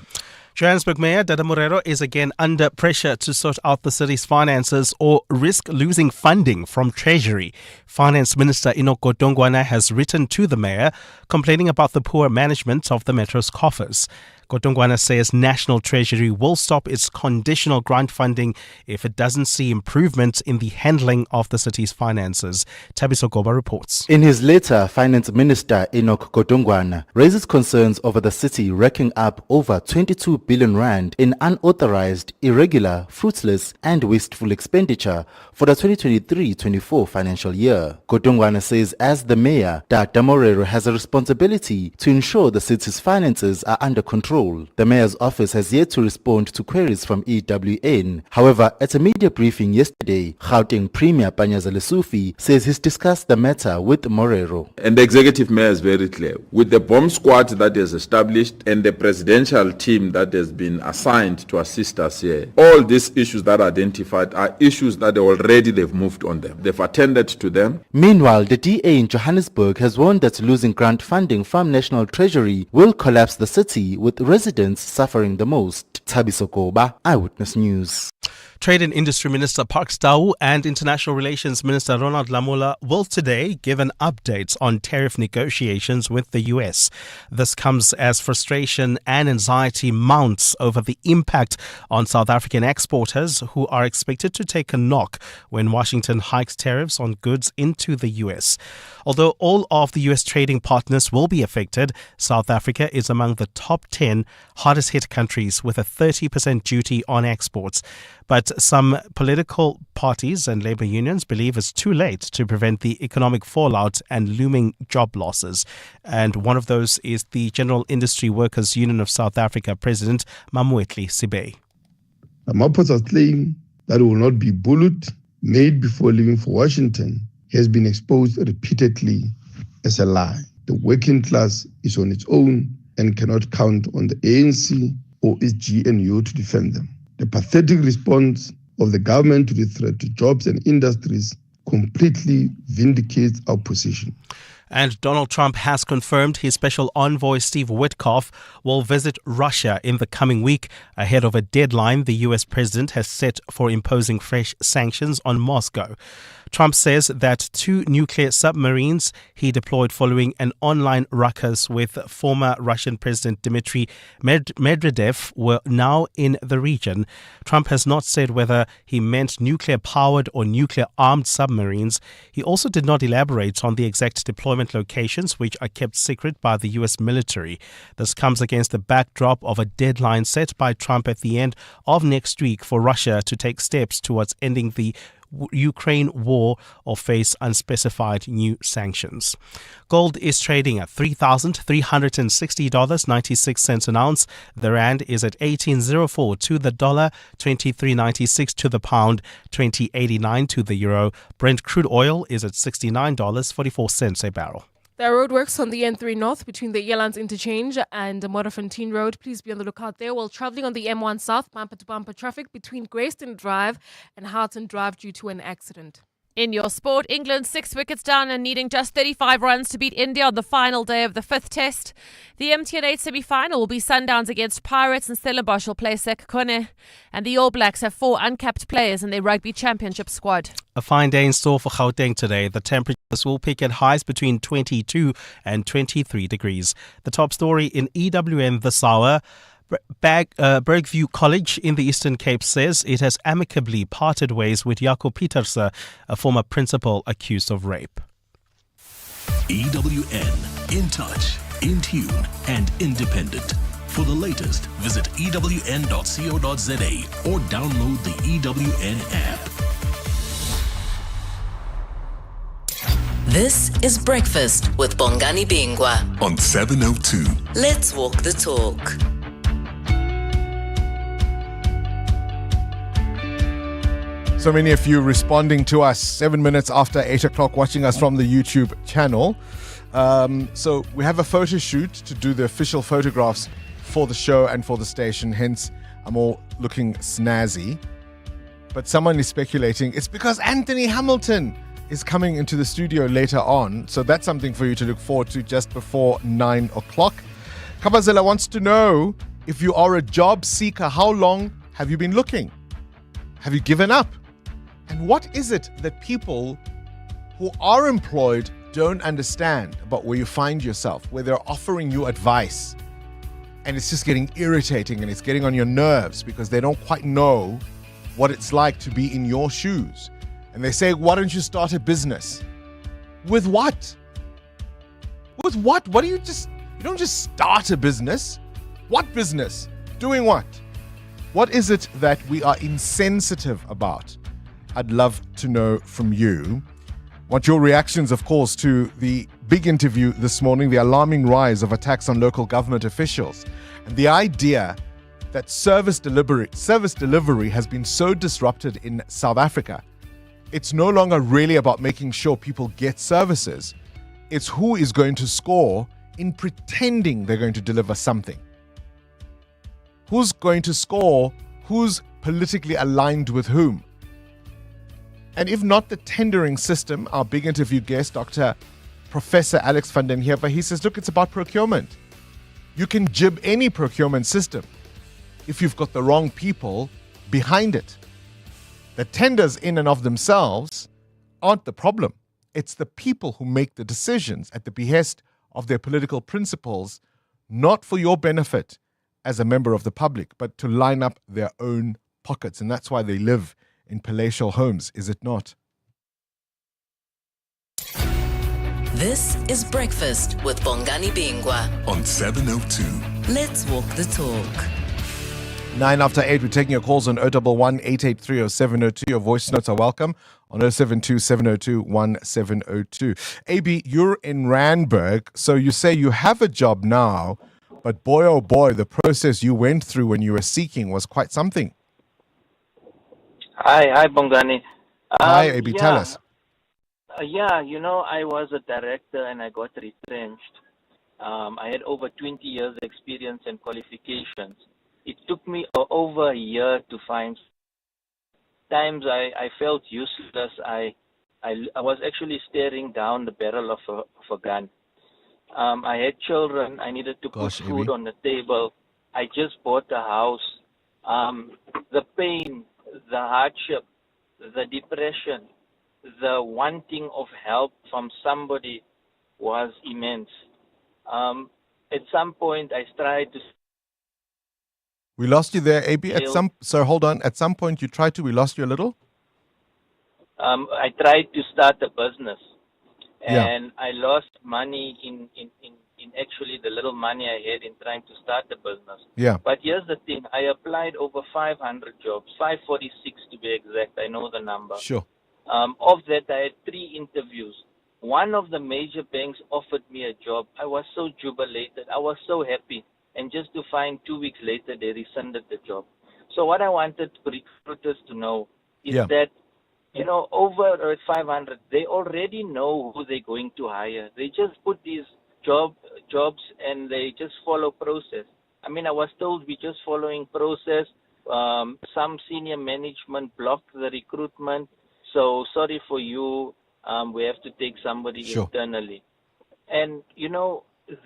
Johannesburg Mayor Dada Morero is again under pressure to sort out the city's finances or risk losing funding from Treasury. Finance Minister Enoch Godongwana has written to the mayor complaining about the poor management of the Metro's coffers. Godongwana says National Treasury will stop its conditional grant funding if it doesn't see improvement in the handling of the city's finances. Tabiso Goba reports. In his letter, Finance Minister Enoch Godongwana raises concerns over the city racking up over 22 billion rand in unauthorized, irregular, fruitless and wasteful expenditure for the 2023-24 financial year. Godongwana says as the mayor, Dada Morero has a responsibility to ensure the city's finances are under control. The mayor's office has yet to respond to queries from EWN. However, at a media briefing yesterday, Gauteng Premier Panyaza Lesufi says he's discussed the matter with Morero. And the executive mayor is very clear. With the bomb squad that is established and the presidential team that has been assigned to assist us here, all these issues that are identified are issues that they've moved on them. They've attended to them. Meanwhile, the DA in Johannesburg has warned that losing grant funding from National Treasury will collapse the city, with residents suffering the most. Tabiso Koba, Eyewitness News. Trade and Industry Minister Parks Tau and International Relations Minister Ronald Lamola will today give an update on tariff negotiations with the US. This comes as frustration and anxiety mounts over the impact on South African exporters, who are expected to take a knock when Washington hikes tariffs on goods into the US. Although all of the US trading partners will be affected, South Africa is among the top 10 hardest hit countries with a 30% duty on exports. But some political parties and labor unions believe it's too late to prevent the economic fallout and looming job losses. And one of those is the General Industry Workers Union of South Africa President Mamuetli Sibe. Ramaphosa's claim that will not be bullet made before leaving for Washington has been exposed repeatedly as a lie. The working class is on its own and cannot count on the ANC or its GNU to defend them. The pathetic response of the government to the threat to jobs and industries completely vindicates our position. And Donald Trump has confirmed his special envoy Steve Witkoff will visit Russia in the coming week ahead of a deadline the US president has set for imposing fresh sanctions on Moscow. Trump says that 2 nuclear submarines he deployed following an online ruckus with former Russian President Dmitry Medvedev were now in the region. Trump has not said whether he meant nuclear-powered or nuclear-armed submarines. He also did not elaborate on the exact deployment locations, which are kept secret by the U.S. military. This comes against the backdrop of a deadline set by Trump at the end of next week for Russia to take steps towards ending the Ukraine war or face unspecified new sanctions. Gold is trading at $3,360.96 an ounce. The rand is at 18.04 to the dollar, 23.96 to the pound, 20.89 to the euro. Brent crude oil is at $69.44 a barrel. There are roadworks on the N3 North between the Yelands Interchange and Modderfontein Road. Please be on the lookout there while travelling on the M1 South. Bumper-to-bumper traffic between Greyston Drive and Houghton Drive due to an accident. In your sport, England 6 wickets down and needing just 35 runs to beat India on the final day of the 5th test. The MTN8 semi-final will be Sundowns against Pirates and Stellenbosch will play Sekhukhune. And the All Blacks have 4 uncapped players in their rugby championship squad. A fine day in store for Gauteng today. The temperatures will peak at highs between 22 and 23 degrees. The top story in EWN this hour. Bergview College in the Eastern Cape says it has amicably parted ways with Jaco Pieterse, a former principal accused of rape. EWN, in touch, in tune, and independent. For the latest, visit ewn.co.za or download the EWN app. This is Breakfast with Bongani Bingwa on 702. Let's walk the talk. So many of you responding to us 7 minutes after 8 o'clock, watching us from the YouTube channel. So we have a photo shoot to do the official photographs for the show and for the station. Hence, I'm all looking snazzy. But someone is speculating it's because Anthony Hamilton is coming into the studio later on. So that's something for you to look forward to just before 9 o'clock. Kabazela wants to know, if you are a job seeker, how long have you been looking? Have you given up? And what is it that people who are employed don't understand about where you find yourself, where they're offering you advice and it's just getting irritating and it's getting on your nerves because they don't quite know what it's like to be in your shoes. And they say, why don't you start a business? With what? With what? You don't just start a business. What business? Doing what? What is it that we are insensitive about? I'd love to know from you. Want your reactions, of course, to the big interview this morning, the alarming rise of attacks on local government officials, and the idea that service delivery has been so disrupted in South Africa. It's no longer really about making sure people get services. It's who is going to score in pretending they're going to deliver something. Who's going to score? Who's politically aligned with whom? And if not the tendering system, our big interview guest, Dr. Professor Alex van den Heever, he says, look, it's about procurement. You can jib any procurement system if you've got the wrong people behind it. The tenders in and of themselves aren't the problem. It's the people who make the decisions at the behest of their political principles, not for your benefit as a member of the public, but to line up their own pockets. And that's why they live in palatial homes, is it not? This is Breakfast with Bongani Bingwa on 702. Let's walk the talk. 9 after 8, we're taking your calls on 011 883 0702. Your voice notes are welcome on 072 702 1702. AB, you're in Randburg, so you say you have a job now, but boy, oh boy, the process you went through when you were seeking was quite something. Hi, Bongani. Hi, AB, tell us. I was a director and I got retrenched. I had over 20 years experience and qualifications. It took me over a year to find. Times I felt useless. I I was actually staring down the barrel of a gun. I had children. I needed to put food on the table. I just bought a house. The pain, the hardship, the depression, the wanting of help from somebody was immense. At some point, I tried to. We lost you there, AB. Sir, hold on. At some point, we lost you a little. I tried to start a business, Yeah. and I lost money in actually the little money I had in trying to start the business. Yeah. But here's the thing: I applied over 500 jobs, 546 to be exact. I know the number. Sure. Of that, I had 3 interviews. One of the major banks offered me a job. I was so jubilated. I was so happy. And just to find 2 weeks later, they rescinded the job. So what I wanted recruiters to know is that, over 500, they already know who they're going to hire. They just put these jobs and they just follow process. I mean, I was told we're just following process. Some senior management blocked the recruitment. So sorry for you. We have to take somebody internally. And,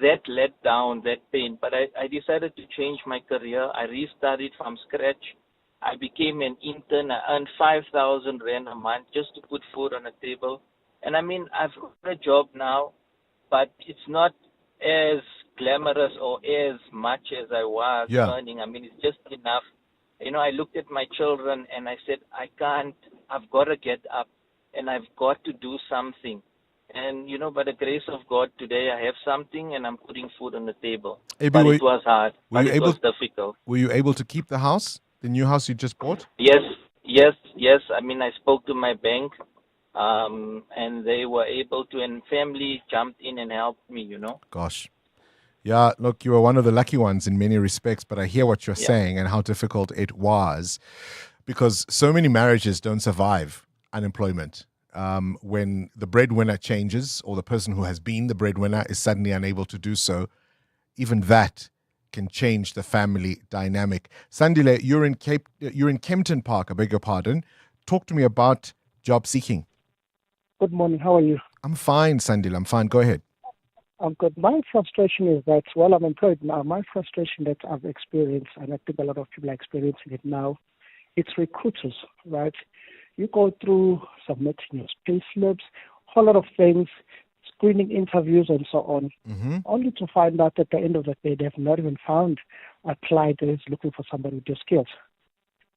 that let down, that pain. But I decided to change my career. I restarted from scratch. I became an intern. I earned 5,000 Rand a month just to put food on the table. And I mean, I've got a job now, but it's not as glamorous or as much as I was earning. I mean, it's just enough. I looked at my children and I said, I've got to get up and I've got to do something. And, by the grace of God, today I have something and I'm putting food on the table. AB, but it was hard. But it was difficult. Were you able to keep the house, the new house you just bought? Yes. I mean, I spoke to my bank and they were able to, and family jumped in and helped me, Gosh. Yeah, look, you were one of the lucky ones in many respects, but I hear what you're saying and how difficult it was because so many marriages don't survive unemployment. When the breadwinner changes or the person who has been the breadwinner is suddenly unable to do so, even that can change the family dynamic. Sandile, you're in Kempton Park, I beg your pardon. Talk to me about job seeking. Good morning. How are you? I'm fine, Sandile. I'm fine. Go ahead. I'm good. My frustration is that while I'm employed now, my frustration that I've experienced, and I think a lot of people are experiencing it now, it's recruiters, right? You go through submitting your pay slips, a whole lot of things, screening interviews and so on, only to find out at the end of the day they've not even found a client that is looking for somebody with your skills.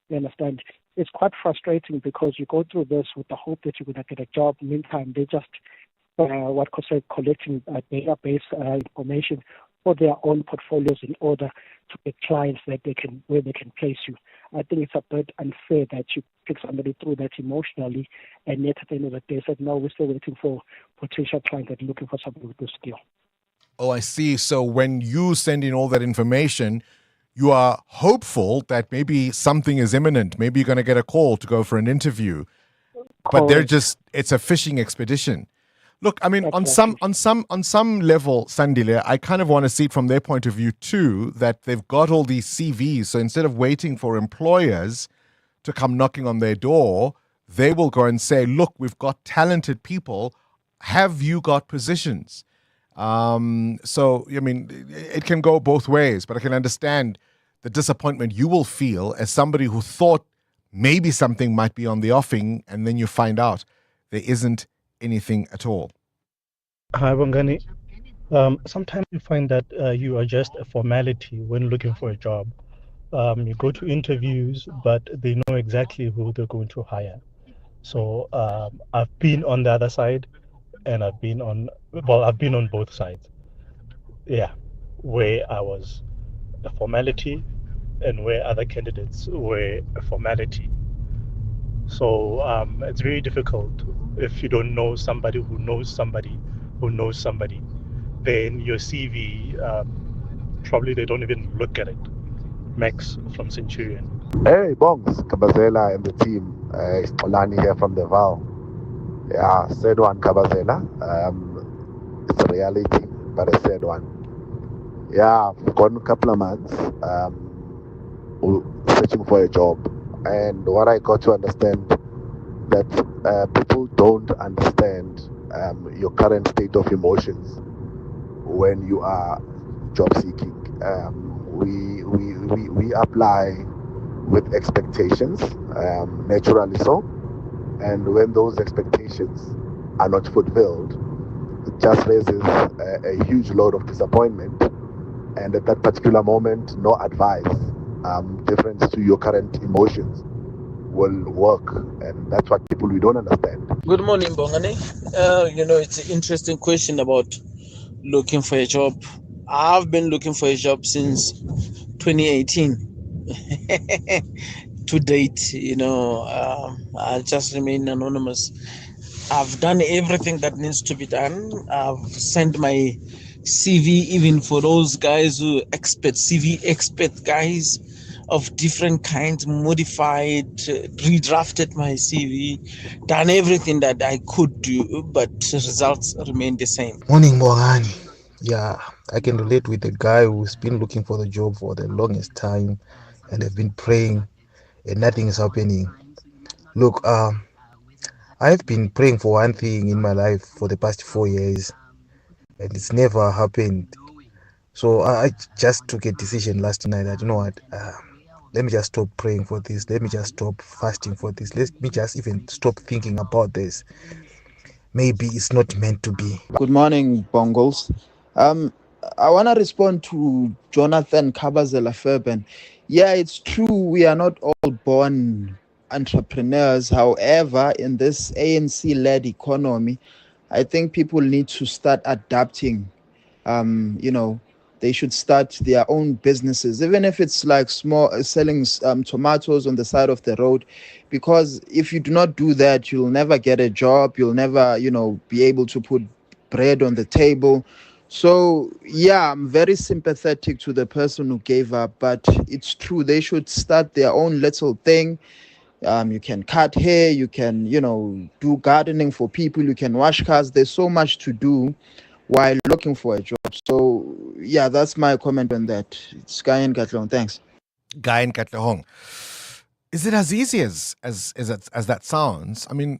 You understand? It's quite frustrating because you go through this with the hope that you're going to get a job. Meantime, they just collecting database information for their own portfolios in order to get clients where they can place you. I think it's a bit unfair that you pick somebody through that emotionally, and yet at the end of the day said, no, we're still waiting for potential clients that are looking for somebody with this skill. Oh, I see. So when you send in all that information, you are hopeful that maybe something is imminent. Maybe you're going to get a call to go for an interview. But it's a fishing expedition. Look, I mean, on some level, Sandile, I kind of want to see it from their point of view too, that they've got all these CVs. So instead of waiting for employers to come knocking on their door, they will go and say, look, we've got talented people. Have you got positions? So, I mean, it can go both ways, but I can understand the disappointment you will feel as somebody who thought maybe something might be on the offing, and then you find out there isn't anything at all. Hi, Bongani. Sometimes you find that you are just a formality when looking for a job. You go to interviews, but they know exactly who they're going to hire. So I've been on the other side, and I've been on both sides. Yeah, where I was a formality and where other candidates were a formality. So it's very difficult if you don't know somebody who knows somebody who knows somebody. Then your CV, probably they don't even look at it. Max from Centurion. Hey, Bongs, Kabazela and the team. It's Polani here from the Val. Yeah, said one, Kabazela. It's a reality, but I said one. Yeah, I've gone a couple of months searching for a job. And what I got to understand that people don't understand your current state of emotions when you are job seeking. We apply with expectations, naturally so, and when those expectations are not fulfilled, it just raises a huge load of disappointment. And at that particular moment, no advice different to your current emotions will work, and that's what people we don't understand. Good morning, Bongani. It's an interesting question about looking for a job. I've been looking for a job since 2018 to date. I'll just remain anonymous. I've done everything that needs to be done. I've sent my CV even for those guys who CV expert guys of different kinds, modified, redrafted my CV, done everything that I could do, but results remain the same. Morning, Bongani. Yeah, I can relate with the guy who's been looking for the job for the longest time and have been praying and nothing is happening. Look, I've been praying for one thing in my life for the past 4 years and it's never happened. So I just took a decision last night that, you know what, let me just stop praying for this. Let me just stop fasting for this. Let me just even stop thinking about this. Maybe it's not meant to be. Good morning, Bongos. I want to respond to Jonathan Kabazela Ferben. Yeah, it's true. We are not all born entrepreneurs. However, in this ANC-led economy, I think people need to start adapting. They should start their own businesses, even if it's like small selling tomatoes on the side of the road, because if you do not do that, you'll never get a job. You'll never, be able to put bread on the table. So yeah, I'm very sympathetic to the person who gave up, but it's true. They should start their own little thing. You can cut hair, you can, do gardening for people, you can wash cars. There's so much to do while looking for a job. So yeah, that's my comment on that. It's Guy in Katlehong. Thanks. Guy in Katlehong. Is it as easy as that sounds? I mean,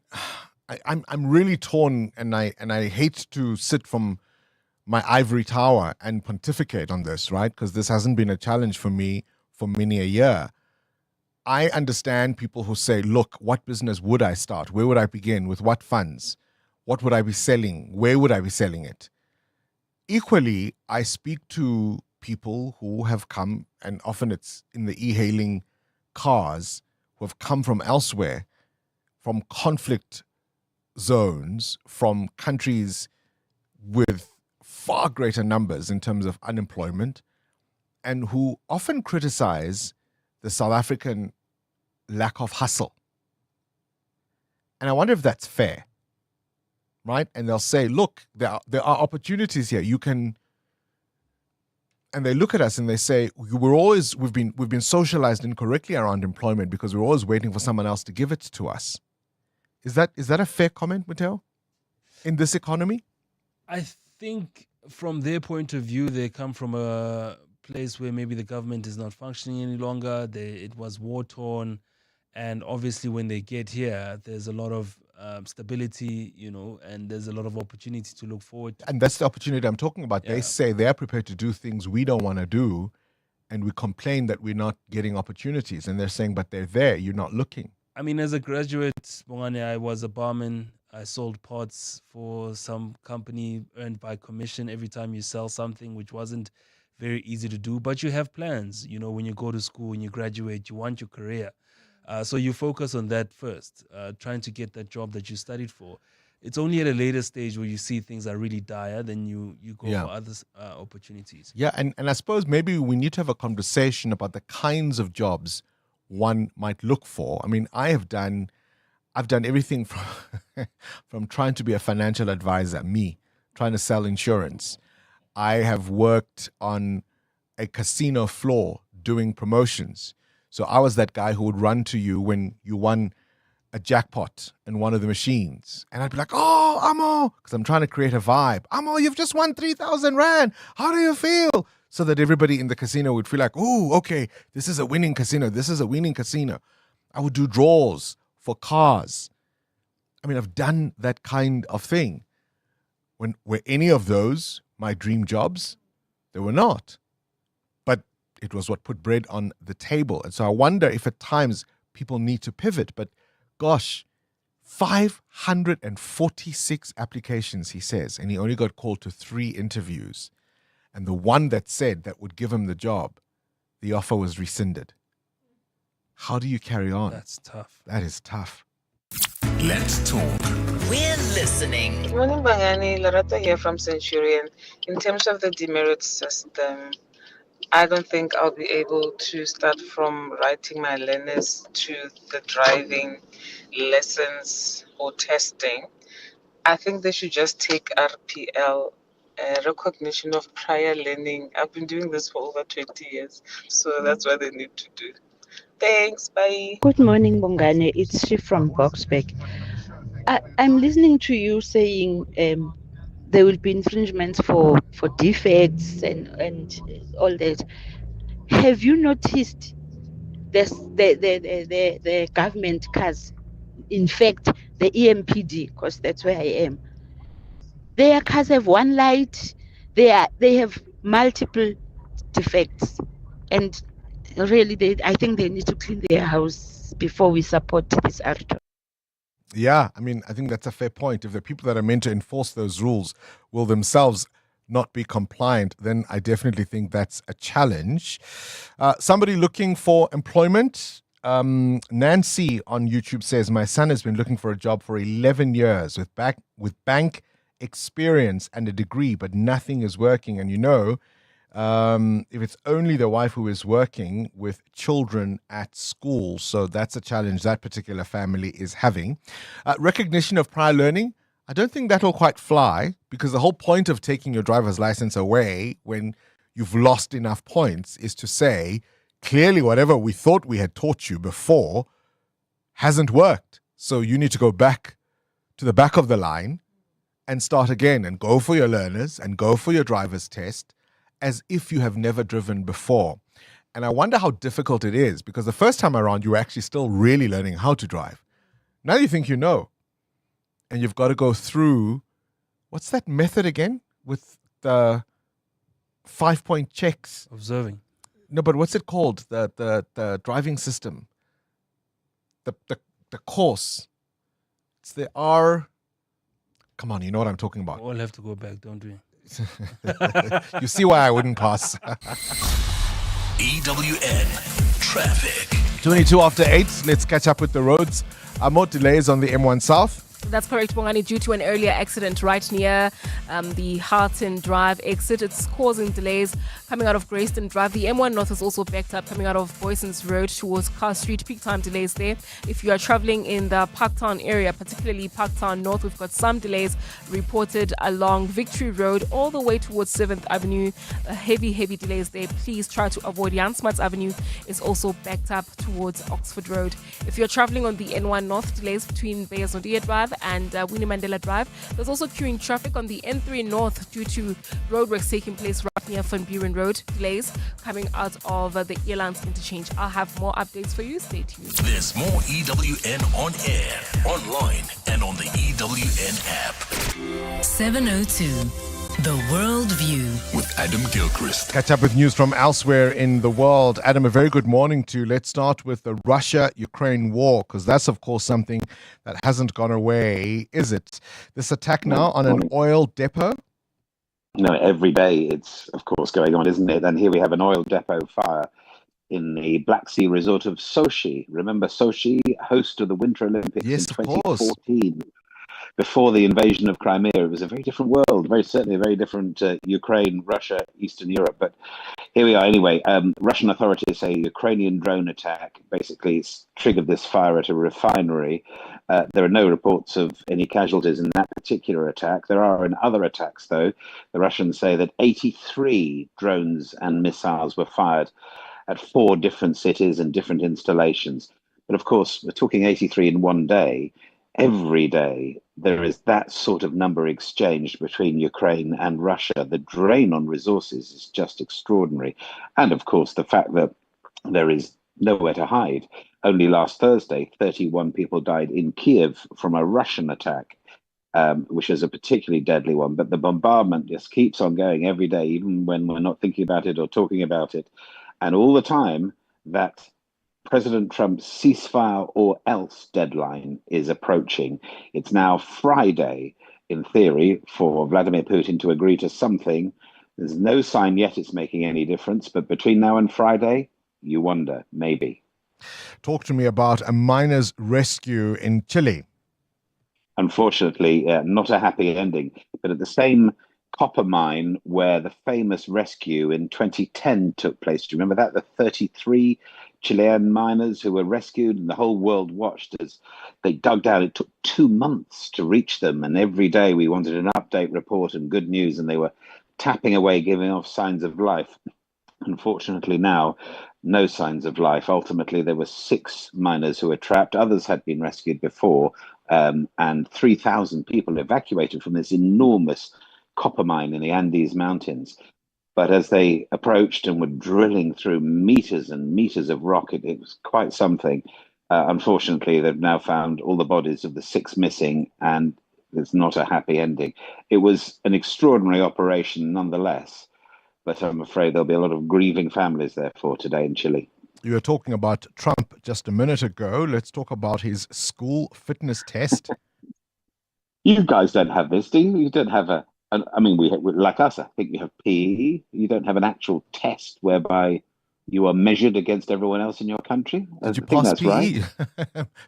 I'm really torn, and I hate to sit from my ivory tower and pontificate on this, right? Because this hasn't been a challenge for me for many a year. I understand people who say, look, what business would I start? Where would I begin? With what funds? What would I be selling? Where would I be selling it? Equally, I speak to people who have come, and often it's in the e-hailing cars, who have come from elsewhere, from conflict zones, from countries with far greater numbers in terms of unemployment, and who often criticize the South African lack of hustle. And I wonder if that's fair, right? And they'll say, look, there are opportunities here. You can, and they look at us and they say, we've been socialized incorrectly around employment because we're always waiting for someone else to give it to us. Is that a fair comment, Mateo? In this economy? I think from their point of view, they come from a place where maybe the government is not functioning any longer. It was war-torn. And obviously when they get here, there's a lot of stability, and there's a lot of opportunity to look forward to. And that's the opportunity I'm talking about. Yeah. They say they're prepared to do things we don't want to do, and we complain that we're not getting opportunities. And they're saying, but they're there, you're not looking. I mean, as a graduate, Bongani, I was a barman. I sold pots for some company, earned by commission every time you sell something, which wasn't very easy to do. But you have plans. When you go to school, when you graduate, you want your career. So you focus on that first, trying to get that job that you studied for. It's only at a later stage where you see things are really dire, then you go for other opportunities. Yeah, and I suppose maybe we need to have a conversation about the kinds of jobs one might look for. I mean, I've done everything from trying to be a financial advisor, trying to sell insurance. I have worked on a casino floor doing promotions. So I was that guy who would run to you when you won a jackpot in one of the machines. And I'd be like, oh, Amo, because I'm trying to create a vibe. Amo, you've just won 3,000 Rand. How do you feel? So that everybody in the casino would feel like, oh, okay, this is a winning casino. This is a winning casino. I would do draws for cars. I mean, I've done that kind of thing. Were any of those my dream jobs? They were not. But it was what put bread on the table. And so I wonder if at times people need to pivot. But gosh, 546 applications, he says, and he only got called to 3 interviews. And the one that said that would give him the job, the offer was rescinded. How do you carry on? That's tough. That is tough. Let's talk. We're listening. Good morning, Bongani. Loretta here from Centurion. In terms of the demerit system, I don't think I'll be able to start from writing my learners to the driving lessons or testing. I think they should just take RPL, recognition of prior learning. I've been doing this for over 20 years, so that's what they need to do. Thanks, bye. Good morning, Bongani. It's she from Boxbeck. I'm listening to you saying there will be infringements for defects and all that. Have you noticed the government cars? In fact, the EMPD, because that's where I am. Their cars have one light. They have multiple defects, and really, I think they need to clean their house before we support this article. Yeah, I mean, I think that's a fair point. If the people that are meant to enforce those rules will themselves not be compliant, then I definitely think that's a challenge. Somebody looking for employment. Nancy on YouTube says, my son has been looking for a job for 11 years with bank experience and a degree, but nothing is working. And if it's only the wife who is working with children at school. So that's a challenge that particular family is having. Recognition of prior learning. I don't think that'll quite fly, because the whole point of taking your driver's license away when you've lost enough points is to say, clearly whatever we thought we had taught you before hasn't worked. So you need to go back to the back of the line and start again and go for your learners and go for your driver's test as if you have never driven before. And I wonder how difficult it is, because the first time around, you were actually still really learning how to drive. Now you think you know. And you've got to go through, what's that method again? With the 5-point checks. Observing. No, but what's it called? The driving system. The course. It's the R. Come on, you know what I'm talking about. We all have to go back, don't we? You see why I wouldn't pass. EWN Traffic. 22 after 8. Let's catch up with the roads. More delays on the M1 South. That's correct, Bongani. Due to an earlier accident right near the Harton Drive exit, it's causing delays coming out of Greyston Drive. The M1 North is also backed up coming out of Boyson's Road towards Carr Street. Peak time delays there. If you are traveling in the Parktown area, particularly Parktown North, we've got some delays reported along Victory Road all the way towards 7th Avenue. Heavy delays there. Please try to avoid Jan Smuts Avenue. Is also backed up towards Oxford Road. If you're traveling on the N1 North, delays between Beyazondia Drive and Winnie Mandela Drive. There's also queuing traffic on the N3 North due to roadworks taking place right near Van Buren Road. Delays coming out of the Earlands interchange. I'll have more updates for you. Stay tuned. There's more EWN on air, online, and on the EWN app. 702. The World View with Adam Gilchrist. Catch up with news from elsewhere in the world. Adam, a very good morning to you. Let's start with the Russia-Ukraine war, because that's, of course, something that hasn't gone away, is it? This attack now on an oil depot? No, every day it's, of course, going on, isn't it? And here we have an oil depot fire in the Black Sea resort of Sochi. Remember Sochi, host of the Winter Olympics in 2014? Before the invasion of Crimea, it was a very different world, certainly a very different Ukraine, Russia, Eastern Europe. But here we are anyway. Russian authorities say a Ukrainian drone attack basically triggered this fire at a refinery. There are no reports of any casualties in that particular attack. There are in other attacks, though. The Russians say that 83 drones and missiles were fired at 4 different cities and different installations. But of course, we're talking 83 in one day. Every day, there is that sort of number exchanged between Ukraine and Russia. The drain on resources is just extraordinary. And of course, the fact that there is nowhere to hide. Only last Thursday, 31 people died in Kiev from a Russian attack, which is a particularly deadly one. But the bombardment just keeps on going every day, even when we're not thinking about it or talking about it. And all the time, that President Trump's ceasefire or else deadline is approaching. It's now Friday, in theory, for Vladimir Putin to agree to something. There's no sign yet it's making any difference, but between now and Friday, you wonder, maybe. Talk to me about a miner's rescue in Chile. Unfortunately, not a happy ending, but at the same copper mine where the famous rescue in 2010 took place. Do you remember that? The 33 Chilean miners who were rescued, and the whole world watched as they dug down. It took 2 months to reach them, and every day we wanted an update report and good news, and they were tapping away, giving off signs of life. Unfortunately now, no signs of life. Ultimately, there were 6 miners who were trapped. Others had been rescued before, and 3,000 people evacuated from this enormous copper mine in the Andes Mountains. But as they approached and were drilling through meters and meters of rock, it was quite something. Unfortunately, they've now found all the bodies of the 6 missing, and it's not a happy ending. It was an extraordinary operation nonetheless, but I'm afraid there'll be a lot of grieving families, therefore, today in Chile. You were talking about Trump just a minute ago. Let's talk about his school fitness test. You guys don't have this, do you? You don't have we like us, I think we have PE. You don't have an actual test whereby you are measured against everyone else in your country. Did you pass PE? Right.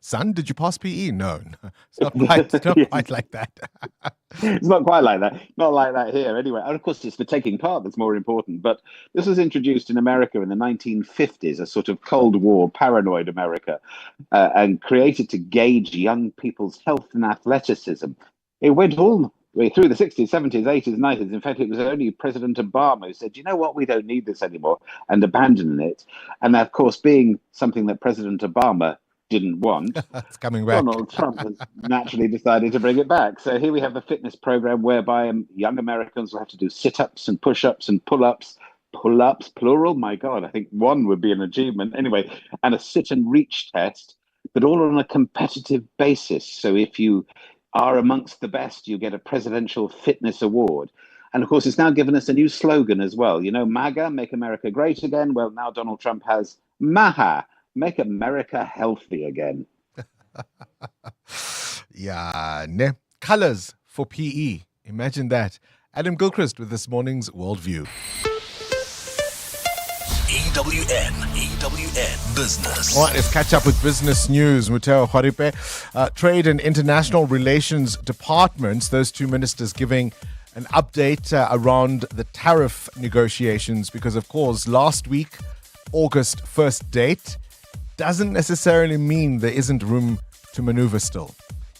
Son, did you pass PE? No. It's not quite like that. It's not quite like that. Not like that here, anyway. And of course, it's the taking part that's more important. But this was introduced in America in the 1950s, a sort of Cold War, paranoid America, and created to gauge young people's health and athleticism. It went all the way through the 60s, 70s, 80s, 90s. In fact, it was only President Obama who said, you know what, we don't need this anymore, and abandoned it. And of course, being something that President Obama didn't want, it's coming back. Donald Trump has naturally decided to bring it back. So here we have the fitness program whereby young Americans will have to do sit-ups and push-ups and pull-ups, plural, my God, I think one would be an achievement. Anyway, and a sit and reach test, but all on a competitive basis. So if you are amongst the best, you get a presidential fitness award. And of course, it's now given us a new slogan as well. You know, MAGA, Make America Great Again. Well, now Donald Trump has MAHA, Make America Healthy Again. Yeah, ne? Colors for PE. Imagine that. Adam Gilchrist with this morning's Worldview. EWN Business. All right, let's catch up with business news. Muteo Kharipe, Trade and International Relations Departments, those 2 ministers giving an update around the tariff negotiations, because, of course, last week, August 1st date, doesn't necessarily mean there isn't room to maneuver still.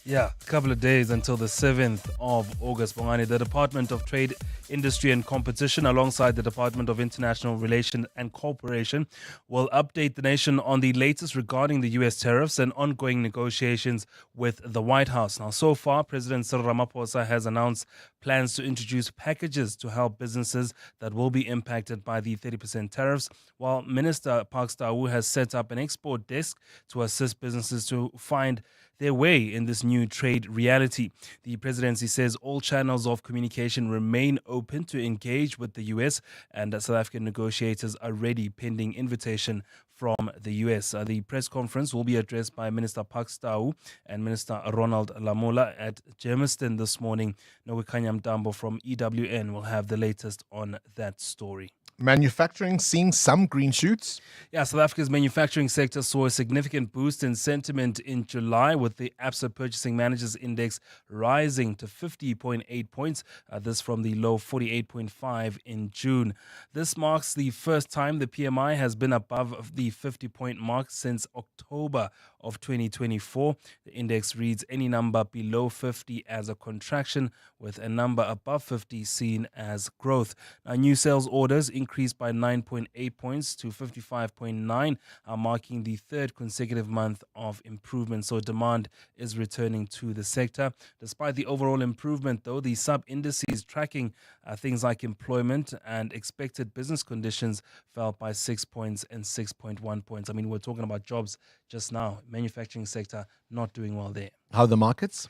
Yeah, a couple of days until the 7th of August, Bongani. The Department of Trade, Industry and Competition, alongside the Department of International Relations and Cooperation, will update the nation on the latest regarding the U.S. tariffs and ongoing negotiations with the White House. Now, so far, President Cyril Ramaphosa has announced plans to introduce packages to help businesses that will be impacted by the 30% tariffs, while Minister Parks Tau has set up an export desk to assist businesses to find their way in this new trade reality. The presidency says all channels of communication remain open to engage with the U.S. and South African negotiators are ready pending invitation from the U.S. The press conference will be addressed by Minister Parks Tau and Minister Ronald Lamola at Germiston this morning. Nowikanya Mtambo from EWN will have the latest on that story. Manufacturing seeing some green shoots? Yeah, South Africa's manufacturing sector saw a significant boost in sentiment in July, with the ABSA Purchasing Managers Index rising to 50.8 points. This from the low 48.5 in June. This marks the first time the PMI has been above the 50-point mark since October of 2024. The index reads any number below 50 as a contraction, with a number above 50 seen as growth. Now, new sales orders increased increased by 9.8 points to 55.9, marking the third consecutive month of improvement. So demand is returning to the sector. Despite the overall improvement, though, the sub-indices tracking things like employment and expected business conditions fell by 6 points and 6.1 points. I mean, we're talking about jobs just now. Manufacturing sector not doing well there. How are the markets?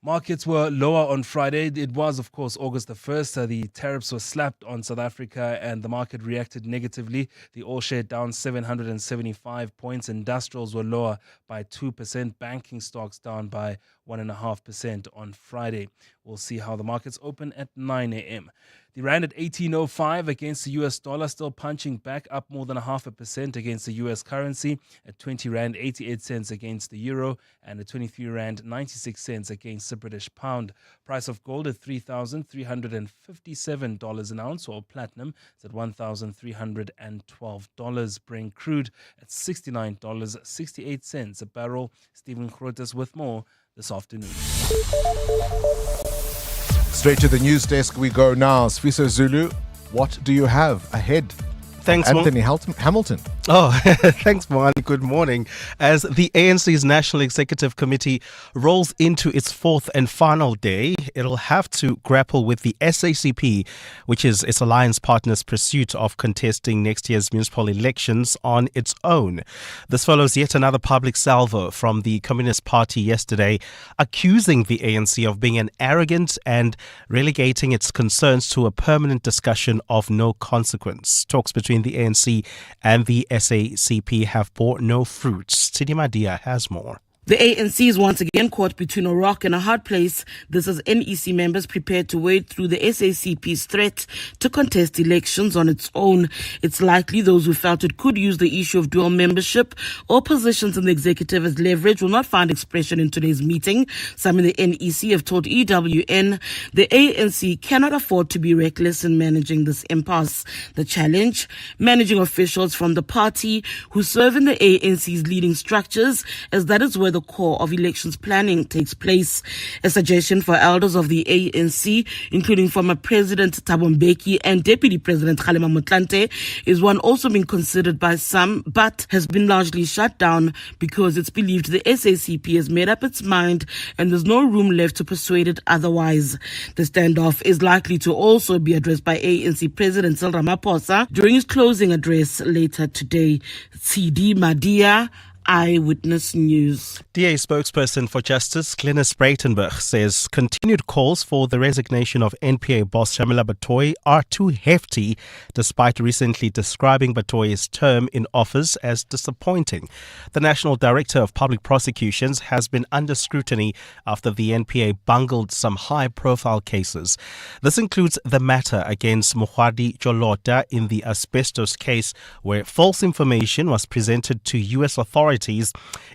Markets were lower on Friday. It was, of course, August the 1st. The tariffs were slapped on South Africa and the market reacted negatively. The oil share down 775 points. Industrials were lower by 2%. Banking stocks down by 1.5% on Friday. We'll see how the markets open at 9 a.m. The rand at 18.05 against the US dollar, still punching back, up more than 0.5% against the US currency, at 20 rand 88 cents against the euro, and at 23 rand 96 cents against the British pound. Price of gold at $3,357 an ounce, or platinum is at $1,312. Brent crude at $69.68 a barrel. Stephen Grotes with more this afternoon. Straight to the news desk we go now. Sfiso Zulu, what do you have ahead? Thanks, Anthony Hamilton. Oh, thanks, Bongani. Good morning. As the ANC's National Executive Committee rolls into its fourth and final day, it'll have to grapple with the SACP, which is its alliance partner's pursuit of contesting next year's municipal elections on its own. This follows yet another public salvo from the Communist Party yesterday, accusing the ANC of being an arrogant and relegating its concerns to a permanent discussion of no consequence. Talks between the ANC and the SACP have bore no fruits. Tidi Madia has more. The ANC is once again caught between a rock and a hard place. This as NEC members prepare to wade through the SACP's threat to contest elections on its own. It's likely those who felt it could use the issue of dual membership or positions in the executive as leverage will not find expression in today's meeting. Some in the NEC have told EWN the ANC cannot afford to be reckless in managing this impasse. The challenge, managing officials from the party who serve in the ANC's leading structures, as that is where the core of elections planning takes place. A suggestion for elders of the ANC, including former President Thabo Mbeki and Deputy President Kgalema Motlanthe, is one also being considered by some, but has been largely shut down because it's believed the SACP has made up its mind and there's no room left to persuade it otherwise. The standoff is likely to also be addressed by ANC President Cyril Ramaphosa during his closing address later today. CD Madia, Eyewitness News. DA spokesperson for Justice Glenys Breitenberg says continued calls for the resignation of NPA boss Shamila Batoyi are too hefty, despite recently describing Batoyi's term in office as disappointing. The National Director of Public Prosecutions has been under scrutiny after the NPA bungled some high-profile cases. This includes the matter against Mohwadi Jolota in the asbestos case, where false information was presented to U.S. authorities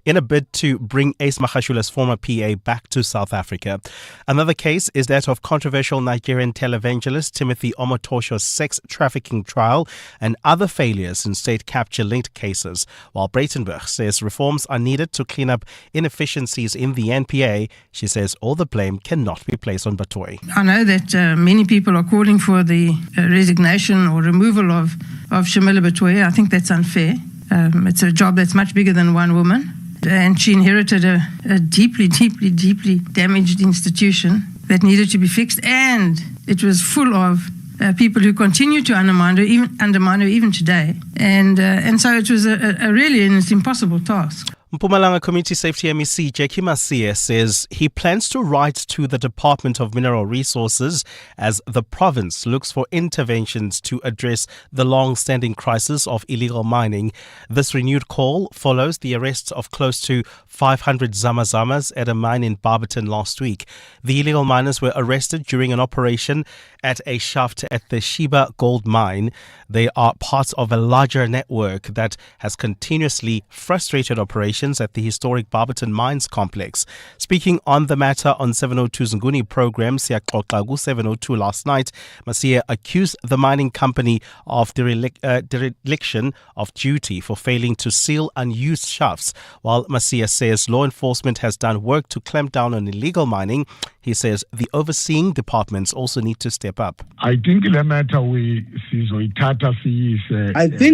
in a bid to bring Ace Magashula's former PA back to South Africa. Another case is that of controversial Nigerian televangelist Timothy Omotosho's sex trafficking trial and other failures in state capture-linked cases, while Breitenberg says reforms are needed to clean up inefficiencies in the NPA. She says all the blame cannot be placed on Batoyi. I know that many people are calling for the resignation or removal of Shamila Batoyi. I think that's unfair. It's a job that's much bigger than one woman, and she inherited a deeply, deeply, deeply damaged institution that needed to be fixed, and it was full of people who continue to undermine her even today, and so it was a really an impossible task. Mpumalanga Community Safety MEC Jackie Masia says he plans to write to the Department of Mineral Resources as the province looks for interventions to address the long-standing crisis of illegal mining. This renewed call follows the arrest of close to 500 Zamazamas at a mine in Barberton last week. The illegal miners were arrested during an operation at a shaft at the Sheba Gold Mine. They are part of a larger network that has continuously frustrated operations at the historic Barberton Mines complex. Speaking on the matter on 702 Zunguni program, Siyaxoxa 702 last night, Masia accused the mining company of dereliction of duty for failing to seal unused shafts. While Masia says law enforcement has done work to clamp down on illegal mining, he He says the overseeing departments also need to step up. I think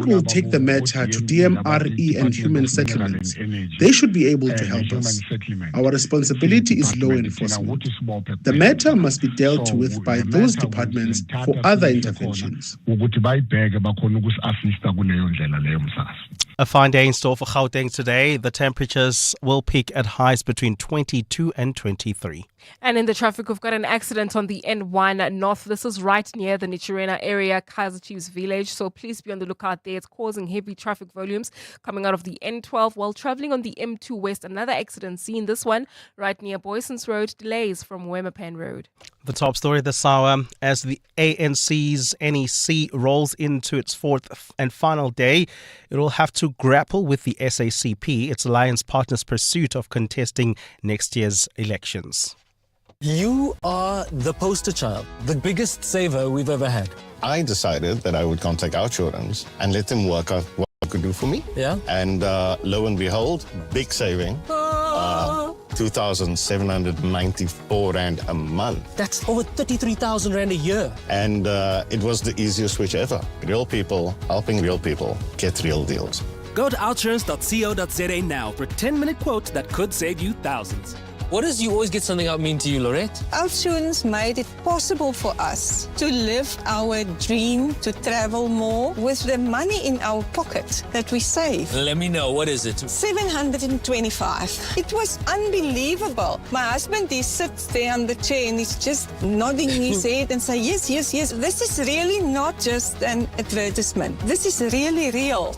we'll take the matter to DMRE and Human Settlements. They should be able to help us. Our responsibility is law enforcement. The matter must be dealt with by those departments for other interventions. A fine day in store for Gauteng today. The temperatures will peak at highs between 22 and 23. And in the traffic, we've got an accident on the N1 North. This is right near the Nichirena area, Kaiser Chiefs Village. So please be on the lookout there. It's causing heavy traffic volumes coming out of the N12 while traveling on the M2 West. Another accident seen, this one right near Boysons Road. Delays from Wemapan Road. The top story this hour, as the ANC's NEC rolls into its fourth and final day, it will have to grapple with the SACP, its alliance partner's pursuit of contesting next year's elections. You are the poster child, the biggest saver we've ever had. I decided that I would contact our children and let them work out what they could do for me. Yeah. And lo and behold, big saving. 2,794 Rand a month. That's over 33,000 Rand a year. And it was the easiest switch ever. Real people helping real people get real deals. Go to outsurance.co.za now for a 10-minute quote that could save you thousands. What does you always get something out mean to you, Lorette? Outsurance made it possible for us to live our dream to travel more with the money in our pocket that we save. Let me know, what is it? 725. It was unbelievable. My husband, he sits there on the chair and he's just nodding his head and say, yes, yes, yes. This is really not just an advertisement. This is really real.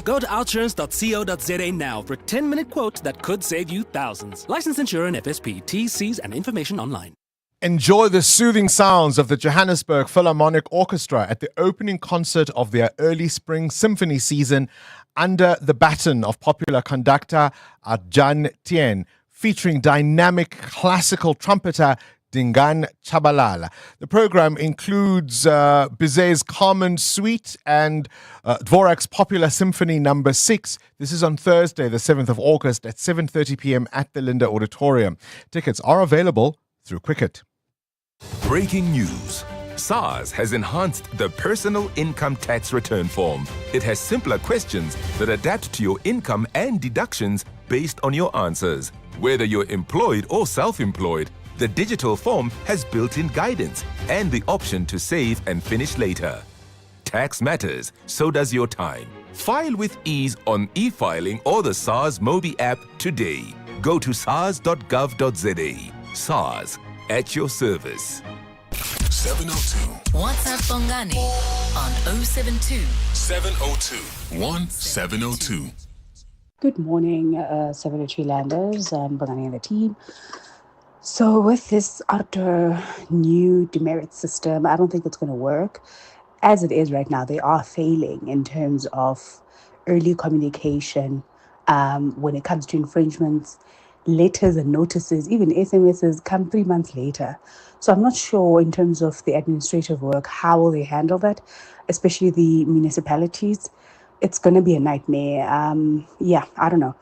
Go to outsurance.co.za now for a 10-minute quote that could save you thousands. Licensed insurance, FSP, TCs and information online. Enjoy the soothing sounds of the Johannesburg Philharmonic Orchestra at the opening concert of their early spring symphony season under the baton of popular conductor Arjan Tien, featuring dynamic classical trumpeter Dingan Chabalala. The program includes Bizet's Carmen Suite and Dvorak's popular Symphony No. 6. This is on Thursday, the 7th of August at 7:30 p.m. at the Linda Auditorium. Tickets are available through Quicket. Breaking news. SARS has enhanced the personal income tax return form. It has simpler questions that adapt to your income and deductions based on your answers. Whether you're employed or self-employed, the digital form has built-in guidance and the option to save and finish later. Tax matters, so does your time. File with ease on e-filing or the SARS Mobi app today. Go to sars.gov.za. SARS, at your service. 702. WhatsApp Bongani on 072 702 1702. Good morning, 703 Landers and Bongani and the team. So with this outer new demerit system, I don't think it's going to work. As it is right now, they are failing in terms of early communication when it comes to infringements. Letters and notices, even SMSs, come 3 months later. So I'm not sure in terms of the administrative work, how will they handle that, especially the municipalities. It's going to be a nightmare. I don't know.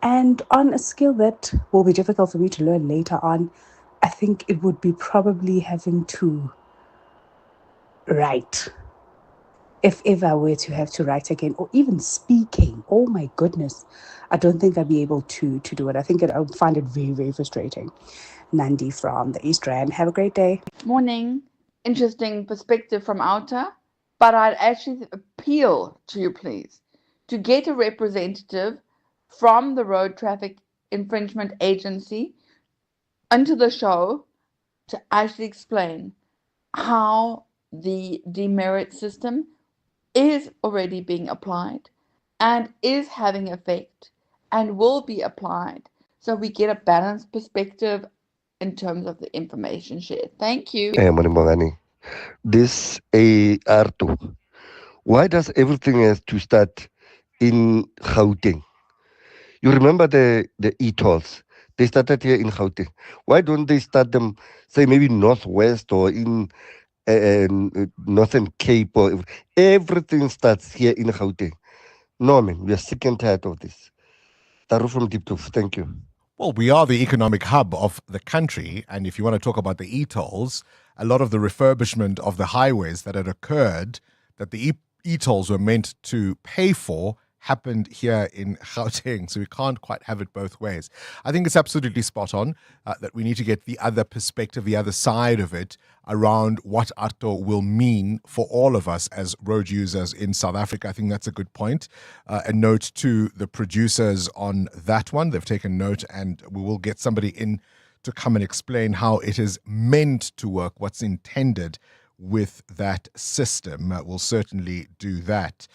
And on a skill that will be difficult for me to learn later on, I think it would be probably having to write. If ever I were to have to write again, or even speaking, oh my goodness, I don't think I'd be able to do it. I think I would find it very, very frustrating. Nandi from the East Rand. Have a great day. Morning. Interesting perspective from Outer, but I'd actually appeal to you, please, to get a representative from the Road Traffic Infringement Agency into the show to actually explain how the demerit system is already being applied and is having effect and will be applied, so we get a balanced perspective in terms of the information shared. Thank you. Morning, Bongani. This AR2, why does everything have to start in Gauteng? You remember the e-tolls? They started here in Gauteng. Why don't they start them, say, maybe Northwest or in Northern Cape? Or everything starts here in Gauteng. No, man, we are sick and tired of this. Taru from Deep Tooth, thank you. Well, we are the economic hub of the country. And if you want to talk about the e-tolls, a lot of the refurbishment of the highways that had occurred, that the e-tolls were meant to pay for, happened here in Gauteng. So we can't quite have it both ways. I think it's absolutely spot on that we need to get the other perspective, the other side of it around what ARTO will mean for all of us as road users in South Africa. I think that's a good point. A note to the producers on that one. They've taken note, and we will get somebody in to come and explain how it is meant to work, what's intended with that system. We'll certainly do that.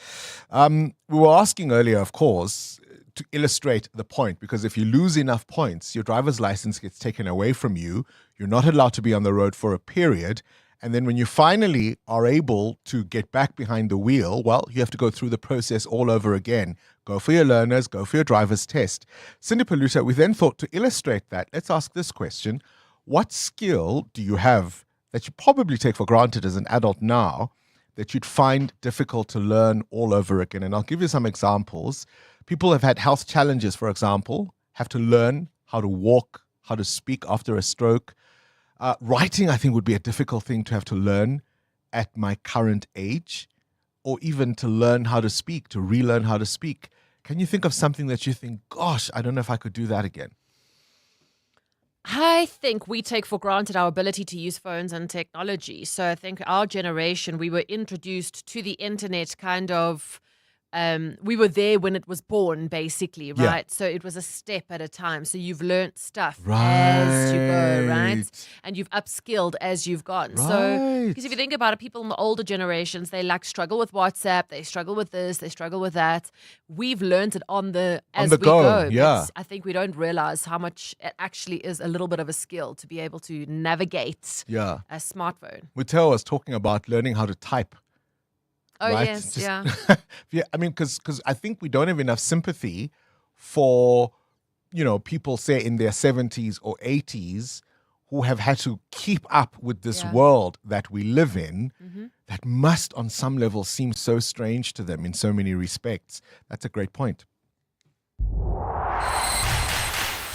We were asking earlier, of course, to illustrate the point, because if you lose enough points, your driver's license gets taken away from you. You're not allowed to be on the road for a period. And then when you finally are able to get back behind the wheel, well, you have to go through the process all over again. Go for your learners, go for your driver's test. Cindy Paluta, we then thought to illustrate that, let's ask this question. What skill do you have that you probably take for granted as an adult now that you'd find difficult to learn all over again? And I'll give you some examples. People have had health challenges, for example, have to learn how to walk, how to speak after a stroke. Writing, I think, would be a difficult thing to have to learn at my current age, or even to learn how to speak, to relearn how to speak. Can you think of something that you think, gosh, I don't know if I could do that again? I think we take for granted our ability to use phones and technology. So I think our generation, we were introduced to the internet kind of, we were there when it was born, basically, right? Yeah. So it was a step at a time. So you've learnt stuff as you go, right? And you've upskilled as you've gone. So, because if you think about it, people in the older generations, they struggle with WhatsApp, they struggle with this, they struggle with that. We've learnt it on the go. Yeah. I think we don't realize how much it actually is a little bit of a skill to be able to navigate a smartphone. Muteo was talking about learning how to type. Oh, right? yes, yeah. Yeah, I mean, because I think we don't have enough sympathy for, people, say, in their 70s or 80s who have had to keep up with this world that we live in that must, on some level, seem so strange to them in so many respects. That's a great point.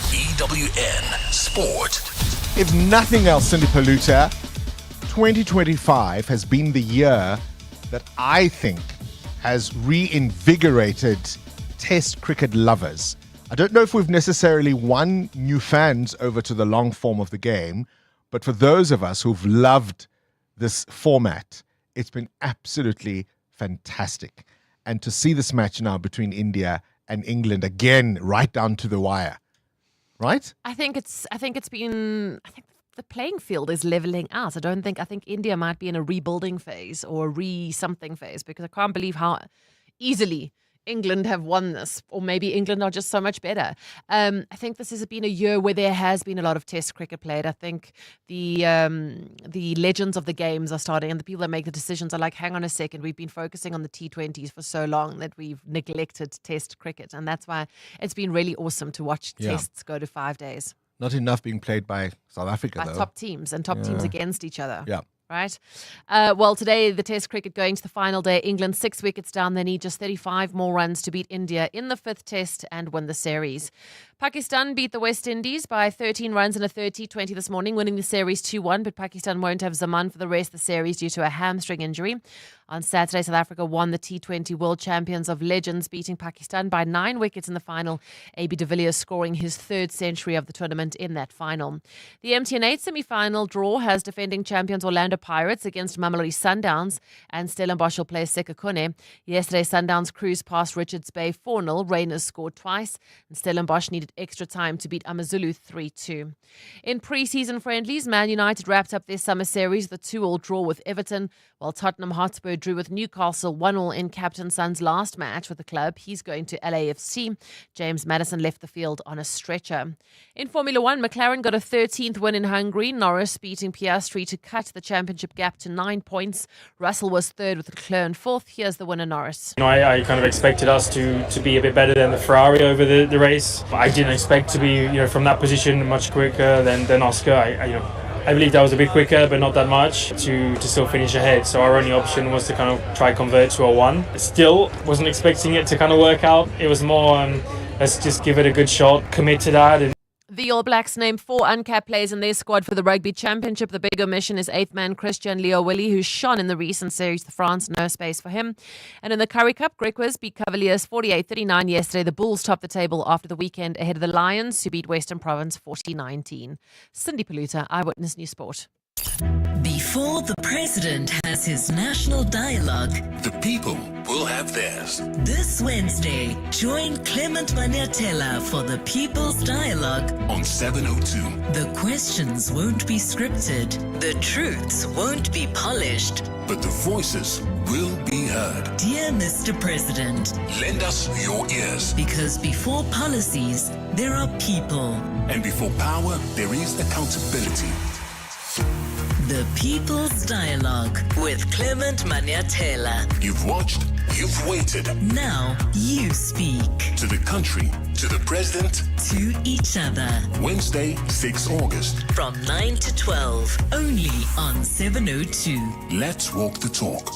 EWN Sport. If nothing else, Cindy Paluta, 2025 has been the year that I think has reinvigorated Test cricket lovers. I don't know if we've necessarily won new fans over to the long form of the game, but for those of us who've loved this format, it's been absolutely fantastic. And to see this match now between India and England again, right down to the wire, right? I think the playing field is leveling out. I think India might be in a rebuilding phase or a re-something phase, because I can't believe how easily England have won this, or maybe England are just so much better. I think this has been a year where there has been a lot of Test cricket played. I think the legends of the games are starting, and the people that make the decisions are like, hang on a second, we've been focusing on the T20s for so long that we've neglected Test cricket, and that's why it's been really awesome to watch Tests go to 5 days. Not enough being played by South Africa, though. Top teams and top teams against each other. Yeah. Right? Well, today, the Test cricket going to the final day. England 6 wickets down. They need just 35 more runs to beat India in the 5th Test and win the series. Pakistan beat the West Indies by 13 runs in a 30-20 this morning, winning the series 2-1. But Pakistan won't have Zaman for the rest of the series due to a hamstring injury. On Saturday, South Africa won the T20 World Champions of Legends, beating Pakistan by 9 wickets in the final. AB de Villiers scoring his 3rd century of the tournament in that final. The MTN 8 semi-final draw has defending champions Orlando Pirates against Mamelodi Sundowns, and Stellenbosch will play Sekhukhune. Yesterday, Sundowns cruised past Richards Bay 4-0. Rainers scored twice, and Stellenbosch needed extra time to beat Amazulu 3-2. In pre-season friendlies, Man United wrapped up their summer series with a 2-2 draw with Everton, while Tottenham Hotspur drew with Newcastle 1-1 in Captain Son's last match with the club. He's going to LAFC. James Maddison left the field on a stretcher. In Formula 1, McLaren got a 13th win in Hungary. Norris beating Piastri to cut the championship gap to 9 points. Russell was 3rd with Leclerc 4th. Here's the winner, Norris. I kind of expected us to be a bit better than the Ferrari over the race. I didn't expect to be from that position much quicker than Oscar. I believe that was a bit quicker, but not that much to still finish ahead. So our only option was to kind of try convert to a 1. Still wasn't expecting it to kind of work out. It was more let's just give it a good shot, commit to that. And The All Blacks named 4 uncapped players in their squad for the Rugby Championship. The big omission is 8th man Christian Leo Willie, who shone in the recent series to France. No space for him. And in the Currie Cup, Griquas beat Cavaliers 48-39 yesterday. The Bulls topped the table after the weekend ahead of the Lions, who beat Western Province 40-19. Cindy Paluta, Eyewitness News Sport. Before the president has his national dialogue, The people will have theirs. this Wednesday, join Clement Maniatella for the People's Dialogue. On 702. The questions won't be scripted, the truths won't be polished. But the voices will be heard. Dear Mr. President, Lend us your ears. because before policies, there are people. And before power, there is accountability. The People's Dialogue with Clement Maniatella. You've watched, you've waited. Now you speak. To the country, to the president, to each other. Wednesday, 6 August. From 9 to 12, only on 702. Let's walk the talk.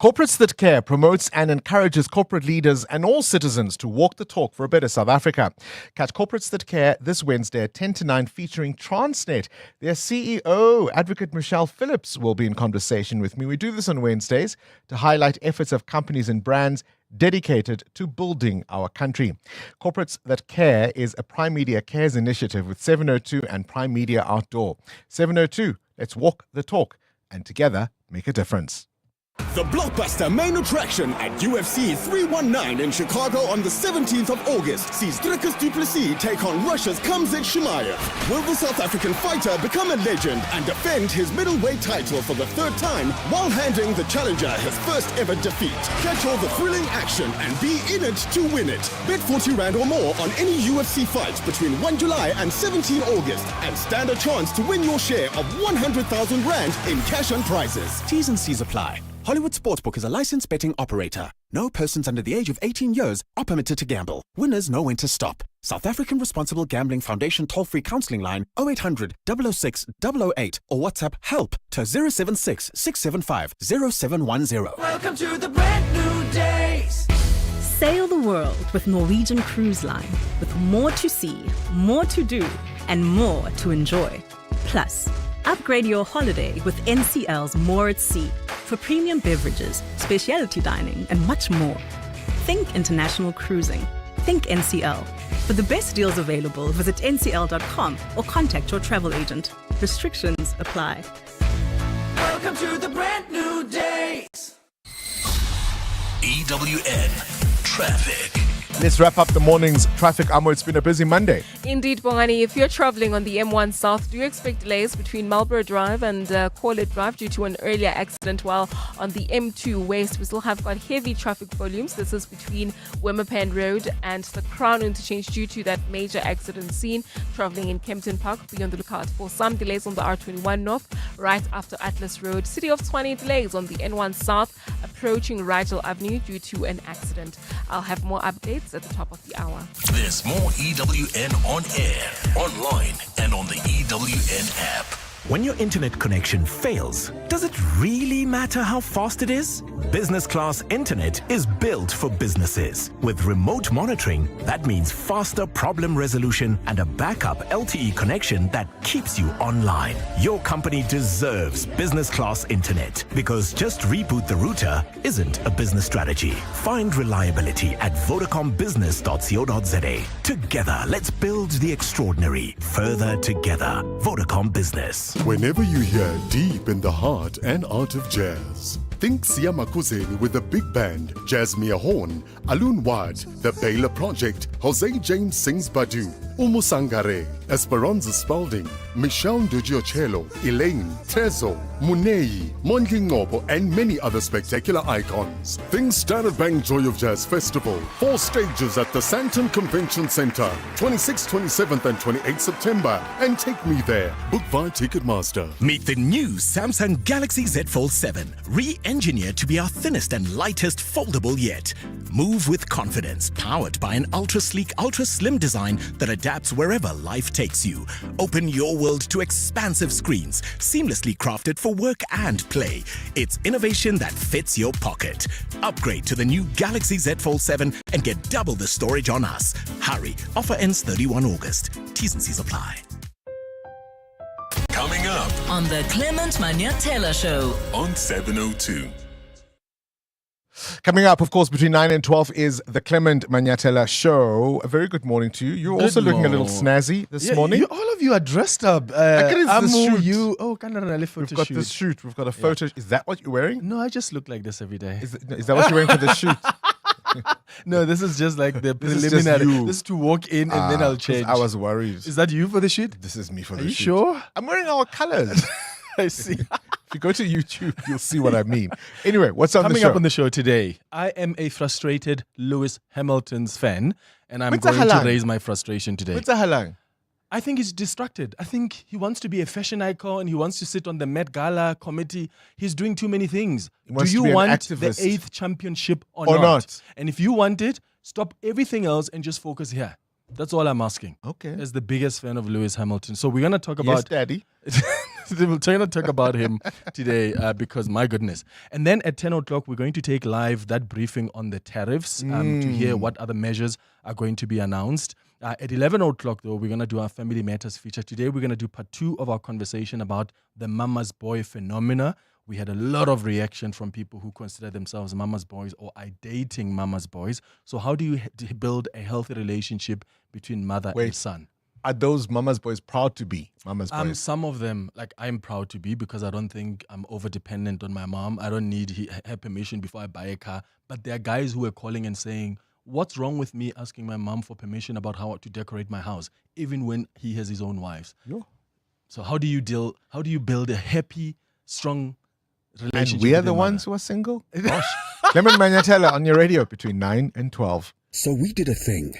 Corporates That Care promotes and encourages corporate leaders and all citizens to walk the talk for a better South Africa. Catch Corporates That Care this Wednesday at 10 to 9 featuring Transnet. Their CEO, Advocate Michelle Phillips, will be in conversation with me. We do this on Wednesdays to highlight efforts of companies and brands dedicated to building our country. Corporates That Care is a Prime Media Cares initiative with 702 and Prime Media Outdoor. 702, let's walk the talk and together make a difference. The blockbuster main attraction at UFC 319 in Chicago on the 17th of August sees Dricus du Plessis take on Russia's Khamzat Chimaev. Will the South African fighter become a legend and defend his middleweight title for the 3rd time while handing the challenger his first ever defeat? Catch all the thrilling action and be in it to win it. Bet 40 Rand or more on any UFC fight between 1 July and 17 August and stand a chance to win your share of 100,000 Rand in cash and prizes. T's and C's apply. Hollywood Sportsbook is a licensed betting operator. No persons under the age of 18 years are permitted to gamble. Winners know when to stop. South African Responsible Gambling Foundation toll-free counselling line 0800 006 008 or WhatsApp HELP to 076 675 0710. Welcome to the brand new days. Sail the world with Norwegian Cruise Line, with more to see, more to do, and more to enjoy. Plus, upgrade your holiday with NCL's More at Sea for premium beverages, specialty dining, and much more. Think international cruising. Think NCL. For the best deals available, visit ncl.com or contact your travel agent. Restrictions apply. Welcome to the brand new days. EWN Traffic. Let's wrap up the morning's traffic. Amo, it's been a busy Monday. Indeed, Bongani. If you're traveling on the M1 South, do expect delays between Marlborough Drive and Corlett Drive due to an earlier accident, while on the M2 West, we still have got heavy traffic volumes. This is between Wimmerpan Road and the Crown Interchange due to that major accident scene. Traveling in Kempton Park, be on the lookout for some delays on the R21 North, right after Atlas Road. City of Tshwane delays on the N1 South, approaching Rigel Avenue due to an accident. I'll have more updates at the top of the hour. There's more EWN on air, online, and on the EWN app. When your internet connection fails, does it really matter how fast it is? Business class internet is built for businesses. With remote monitoring, that means faster problem resolution and a backup LTE connection that keeps you online. Your company deserves business class internet because just reboot the router isn't a business strategy. Find reliability at vodacombusiness.co.za. Together, let's build the extraordinary. Further together. Vodacom Business. Whenever you hear deep in the heart and art of jazz, think Sia Makuzeni with the big band, Jasmine Horn, Alun Wad, The Baylor Project, Jose James sings Badu, Umusangare, Esperanza Spalding, Michelle Ndujiochelo, Elaine, Trezo, Munei, Mondli Ngobo, and many other spectacular icons. Think Standard Bank Joy of Jazz Festival, 4 stages at the Sandton Convention Center, 26th, 27th, and 28th September, and take me there. Book via Ticketmaster. Meet the new Samsung Galaxy Z Fold 7, re-engineered to be our thinnest and lightest foldable yet. Move with confidence, powered by an ultra-sleek, ultra-slim design that adapts adapts wherever life takes you. Open your world to expansive screens, seamlessly crafted for work and play. It's innovation that fits your pocket. Upgrade to the new Galaxy Z Fold 7 and get double the storage on us. Hurry, offer ends 31 August. T's and C's apply. Coming up On the Clement Manyatela Show. on 702. Coming up, of course, between 9 and 12 is the Clement Manyatela Show. A very good morning to you. You're also looking a little snazzy this morning. All of you are dressed up. I get it's the shoot. You. Oh, kind of really photo We've got shoot. the shoot. We've got a photo. Is that what you're wearing? No, I just look like this every day. Is that what you're wearing for the shoot? No, this is just like the This is just preliminary. you. This is to walk in and then I'll 'cause change. I was worried. Is that you for the shoot? This is me for Are the you shoot. sure? I'm wearing our colors. I see. If you go to YouTube, you'll see what I mean. Anyway, what's on Coming the show? up on the show today, I am a frustrated Lewis Hamilton's fan, and I'm What's going a to halang? raise my frustration today. What's a halang? I think he's distracted. I think he wants to be a fashion icon. He wants to sit on the Met Gala committee. He's doing too many things. He wants Do you to be an want activist. the 8th championship or Or not? not? And if you want it, stop everything else and just focus here. That's all I'm asking. Okay. As the biggest fan of Lewis Hamilton. So we're going to talk Yes, about... Daddy. We're trying to talk about him today because, my goodness. And then at 10 o'clock, we're going to take live that briefing on the tariffs to hear what other measures are going to be announced. At 11 o'clock, though, we're going to do our Family Matters feature. Today, we're going to do part 2 of our conversation about the mama's boy phenomena. We had a lot of reaction from people who consider themselves mama's boys or are dating mama's boys. So how do you build a healthy relationship between mother and son? Are those mama's boys proud to be mama's boys? Some of them, like I'm proud to be because I don't think I'm over dependent on my mom. I don't need her permission before I buy a car. But there are guys who are calling and saying, what's wrong with me asking my mom for permission about how to decorate my house, even when he has his own wives? Yeah. So how do you build a happy, strong relationship? And we are with the your ones who are single? Gosh. Clement Manyatela on your radio between 9 and 12. So we did a thing,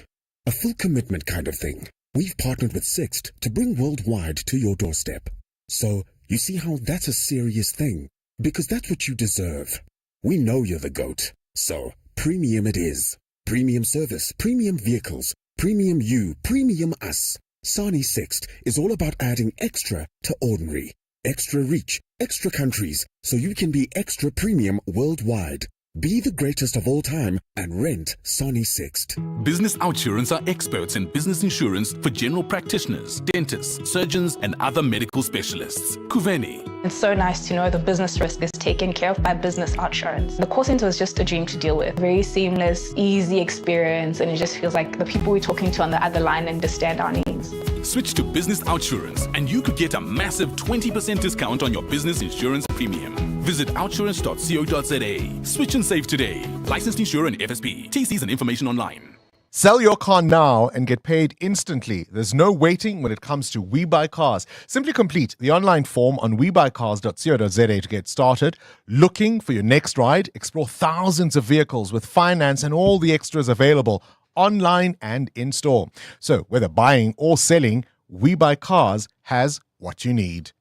a full commitment kind of thing. We've partnered with Sixt to bring worldwide to your doorstep. So you see how that's a serious thing, because that's what you deserve. We know you're the GOAT, so premium it is. Premium service, premium vehicles, premium you, premium us. Sani Sixt is all about adding extra to ordinary. Extra reach, extra countries, so you can be extra premium worldwide. Be the greatest of all time and rent Sani Sixt. Business Outsurance are experts in business insurance for general practitioners, dentists, surgeons, and other medical specialists. Kuveni. It's so nice to know the business risk is taken care of by Business Outsurance. The call center is just a dream to deal with. Very seamless, easy experience, and it just feels like the people we're talking to on the other line understand our needs. Switch to Business Outsurance and you could get a massive 20% discount on your business insurance premium. Visit outsurance.co.za. Switch and save today. Licensed insurer and FSP. TCs and information online. Sell your car now and get paid instantly. There's no waiting when it comes to We Buy Cars. Simply complete the online form on webuycars.co.za to get started. Looking for your next ride? Explore thousands of vehicles with finance and all the extras available online and in-store. So whether buying or selling, We Buy Cars has what you need.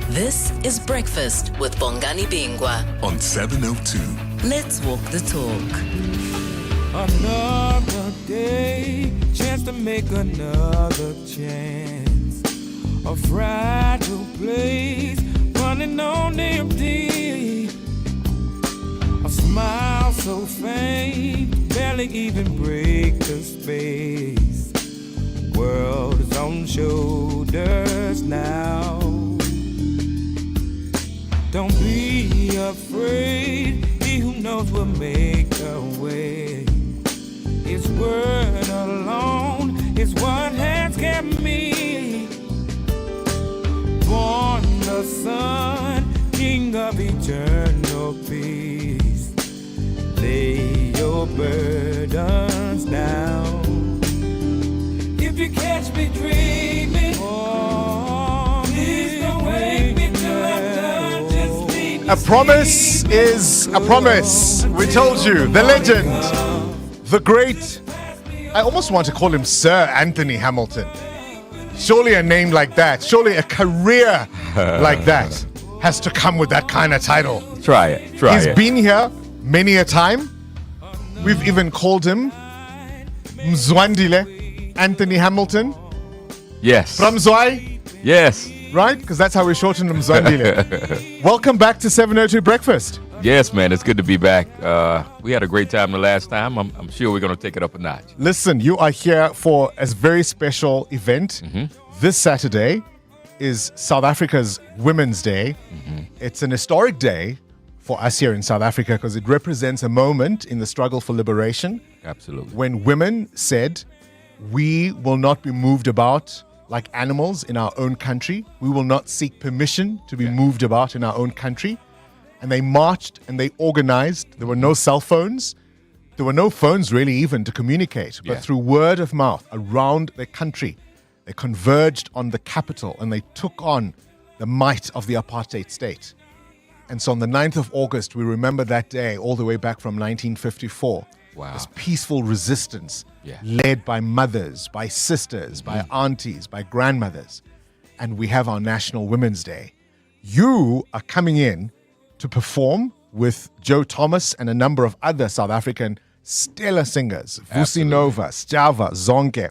This is Breakfast with Bongani Bingwa on 702. Let's walk the talk. Another day, chance to make another chance. A fragile place, running on empty. A smile so faint, barely even break the space. World is on shoulders now. Don't be afraid, he who knows will make a way. His word alone is what has kept me. Born the Son, King of eternal peace. Lay your burdens down. If you catch me dreaming, please don't wake me till I'm done. Just leave me. A promise is a promise. We told you, the legend, the great, I almost want to call him Sir Anthony Hamilton. Surely a name like that, surely a career like that has to come with that kind of title. Try it. He's been here many a time. We've even called him Mzwandile Anthony Hamilton. Yes. From Zoi. Yes. Right? Because that's how we shorten them, Zondile. Welcome back to 702 Breakfast. Yes, man. It's good to be back. We had a great time the last time. I'm sure we're going to take it up a notch. Listen, you are here for a very special event. This Saturday is South Africa's Women's Day. It's an historic day for us here in South Africa because it represents a moment in the struggle for liberation. Absolutely. When women said, we will not be moved about like animals in our own country. We will not seek permission to be moved about in our own country. And they marched and they organized. There were no cell phones. There were no phones really even to communicate. But through word of mouth around the country, they converged on the capital and they took on the might of the apartheid state. And so on the 9th of August, we remember that day all the way back from 1954. Wow. This peaceful resistance led by mothers, by sisters, by aunties, by grandmothers. And we have our National Women's Day. You are coming in to perform with Joe Thomas and a number of other South African stellar singers. Vusi Nova, Stjava, Zonke.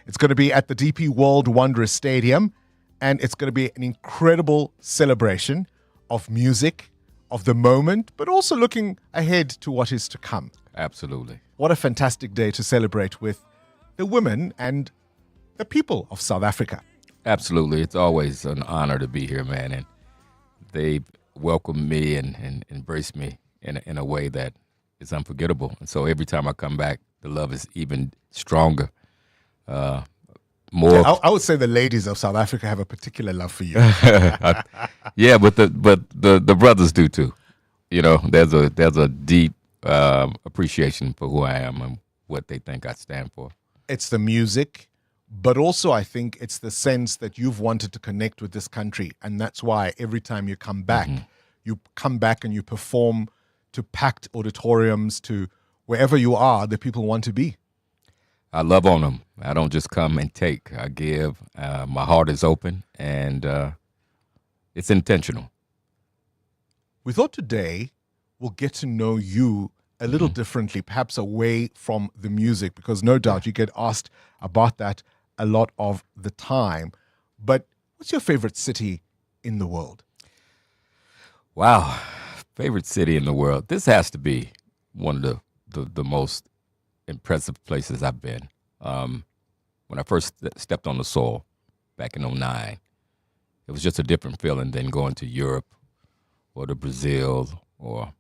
It's going to be at the DP World Wanderers Stadium. And it's going to be an incredible celebration of music, of the moment, but also looking ahead to what is to come. Absolutely. What a fantastic day to celebrate with the women and the people of South Africa. Absolutely. It's always an honor to be here, man. And they welcomed me and embraced me in a way that is unforgettable. And so every time I come back, the love is even stronger. More. Yeah, I would say the ladies of South Africa have a particular love for you. Yeah, but the brothers do too. You know, there's a deep appreciation for who I am and what they think I stand for. It's the music, but also I think it's the sense that you've wanted to connect with this country. And that's why every time you come back and you perform to packed auditoriums, to wherever you are, the people want to be. I love on them. I don't just come and take. I give. My heart is open, and it's intentional. We thought today we'll get to know you a little differently, perhaps away from the music, because no doubt you get asked about that a lot of the time. But what's your favorite city in the world? Wow. Favorite city in the world. This has to be one of the most impressive places I've been. When I first stepped on the soil back in 2009, it was just a different feeling than going to Europe or to Brazil or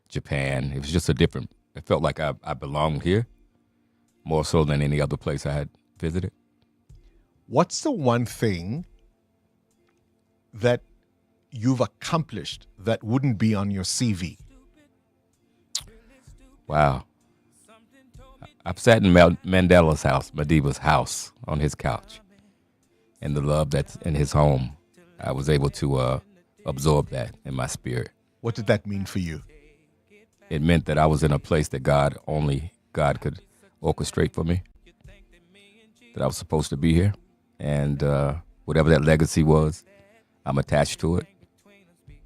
Japan. It was just a different, it felt like I belonged here more so than any other place I had visited. What's the one thing that you've accomplished that wouldn't be on your CV? Wow. I've sat in Mandela's house, Madiba's house, on his couch. And the love that's in his home, I was able to absorb that in my spirit. What did that mean for you? It meant that I was in a place that only God could orchestrate for me. That I was supposed to be here. And whatever that legacy was, I'm attached to it.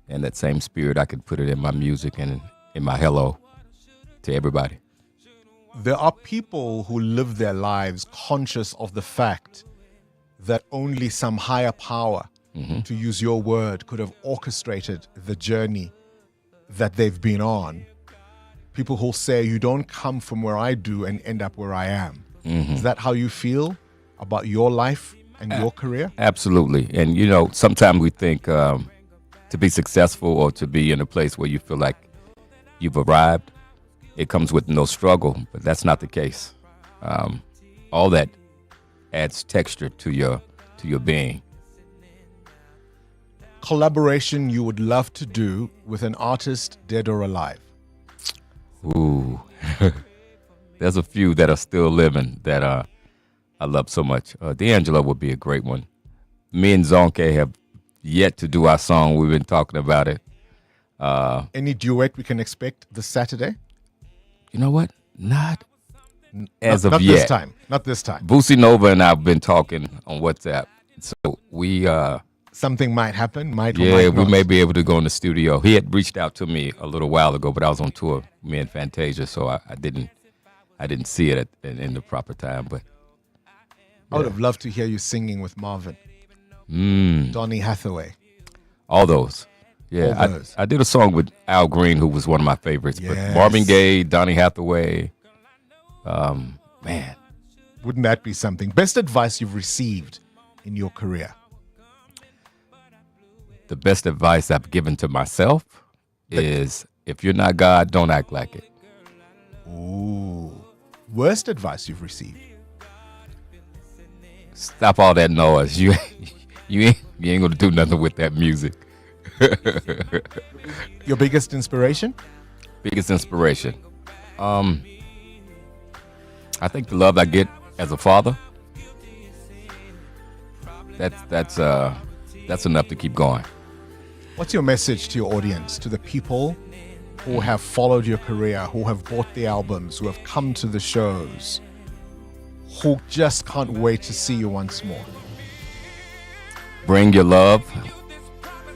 And that same spirit, I could put it in my music and in my hello to everybody. There are people who live their lives conscious of the fact that only some higher power, to use your word, could have orchestrated the journey that they've been on. People who say, you don't come from where I do and end up where I am. Is that how you feel about your life and your career? Absolutely. And, you know, sometimes we think to be successful or to be in a place where you feel like you've arrived, it comes with no struggle, but that's not the case. All that adds texture to your being. Collaboration you would love to do with an artist, dead or alive? Ooh, there's a few that are still living that I love so much. D'Angelo would be a great one. Me and Zonke have yet to do our song. We've been talking about it. Any duet we can expect this Saturday? You know what? Not as of not yet. This time. Not this time. Vusi Nova and I have been talking on WhatsApp. So we... something might happen, might or yeah, might not. we may be able to go in the studio. He had reached out to me a little while ago, but I was on tour, me and Fantasia, so I didn't see it in the proper time. But I would have loved to hear you singing with Marvin. Donny Hathaway. All those. Yeah, All those. I did a song with Al Green, who was one of my favorites. Yes. But Marvin Gaye, Donny Hathaway, man. Wouldn't that be something? Best advice you've received in your career? The best advice I've given to myself is, if you're not God, don't act like it. Ooh. Worst advice you've received? Stop all that noise. You ain't gonna do nothing with that music. Your biggest inspiration? Biggest inspiration. I think the love I get as a father. That's enough to keep going. What's your message to your audience, to the people who have followed your career, who have bought the albums, who have come to the shows, who just can't wait to see you once more? Bring your love,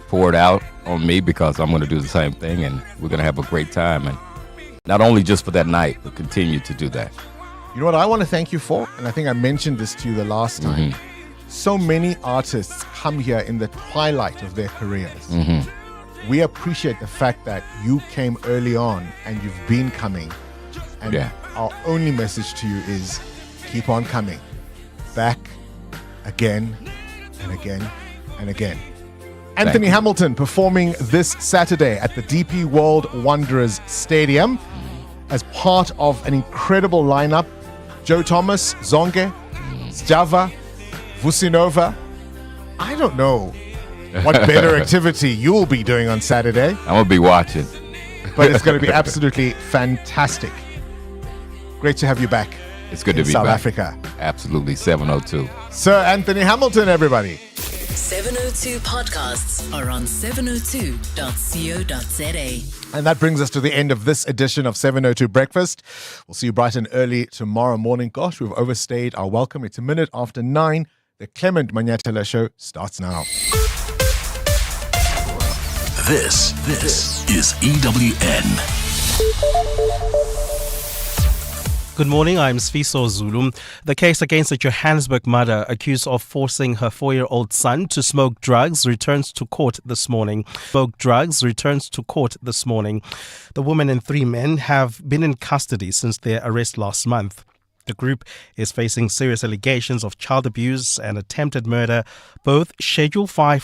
pour it out on me, because I'm going to do the same thing, and we're going to have a great time. And not only just for that night, but continue to do that. You know what I want to thank you for? And I think I mentioned this to you the last time. So many artists come here in the twilight of their careers. We appreciate the fact that you came early on and you've been coming. And our only message to you is keep on coming. Back again and again and again. Anthony Hamilton performing this Saturday at the DP World Wanderers Stadium as part of an incredible lineup. Joe Thomas, Zonke, Sjava, Vusinova. I don't know what better activity you'll be doing on Saturday. I'm going to be watching. But it's going to be absolutely fantastic. Great to have you back. It's good to be South back. Africa. Absolutely. 702. Sir Anthony Hamilton, everybody. 702 podcasts are on 702.co.za. And that brings us to the end of this edition of 702 Breakfast. We'll see you bright and early tomorrow morning. Gosh, we've overstayed our welcome. It's 9:01. The Clement Manyatela Show starts now. This is EWN. Good morning, I'm Sfiso Zulu. The case against a Johannesburg mother accused of forcing her 4-year-old son to smoke drugs returns to court this morning. The woman and 3 men have been in custody since their arrest last month. The group is facing serious allegations of child abuse and attempted murder, both Schedule 5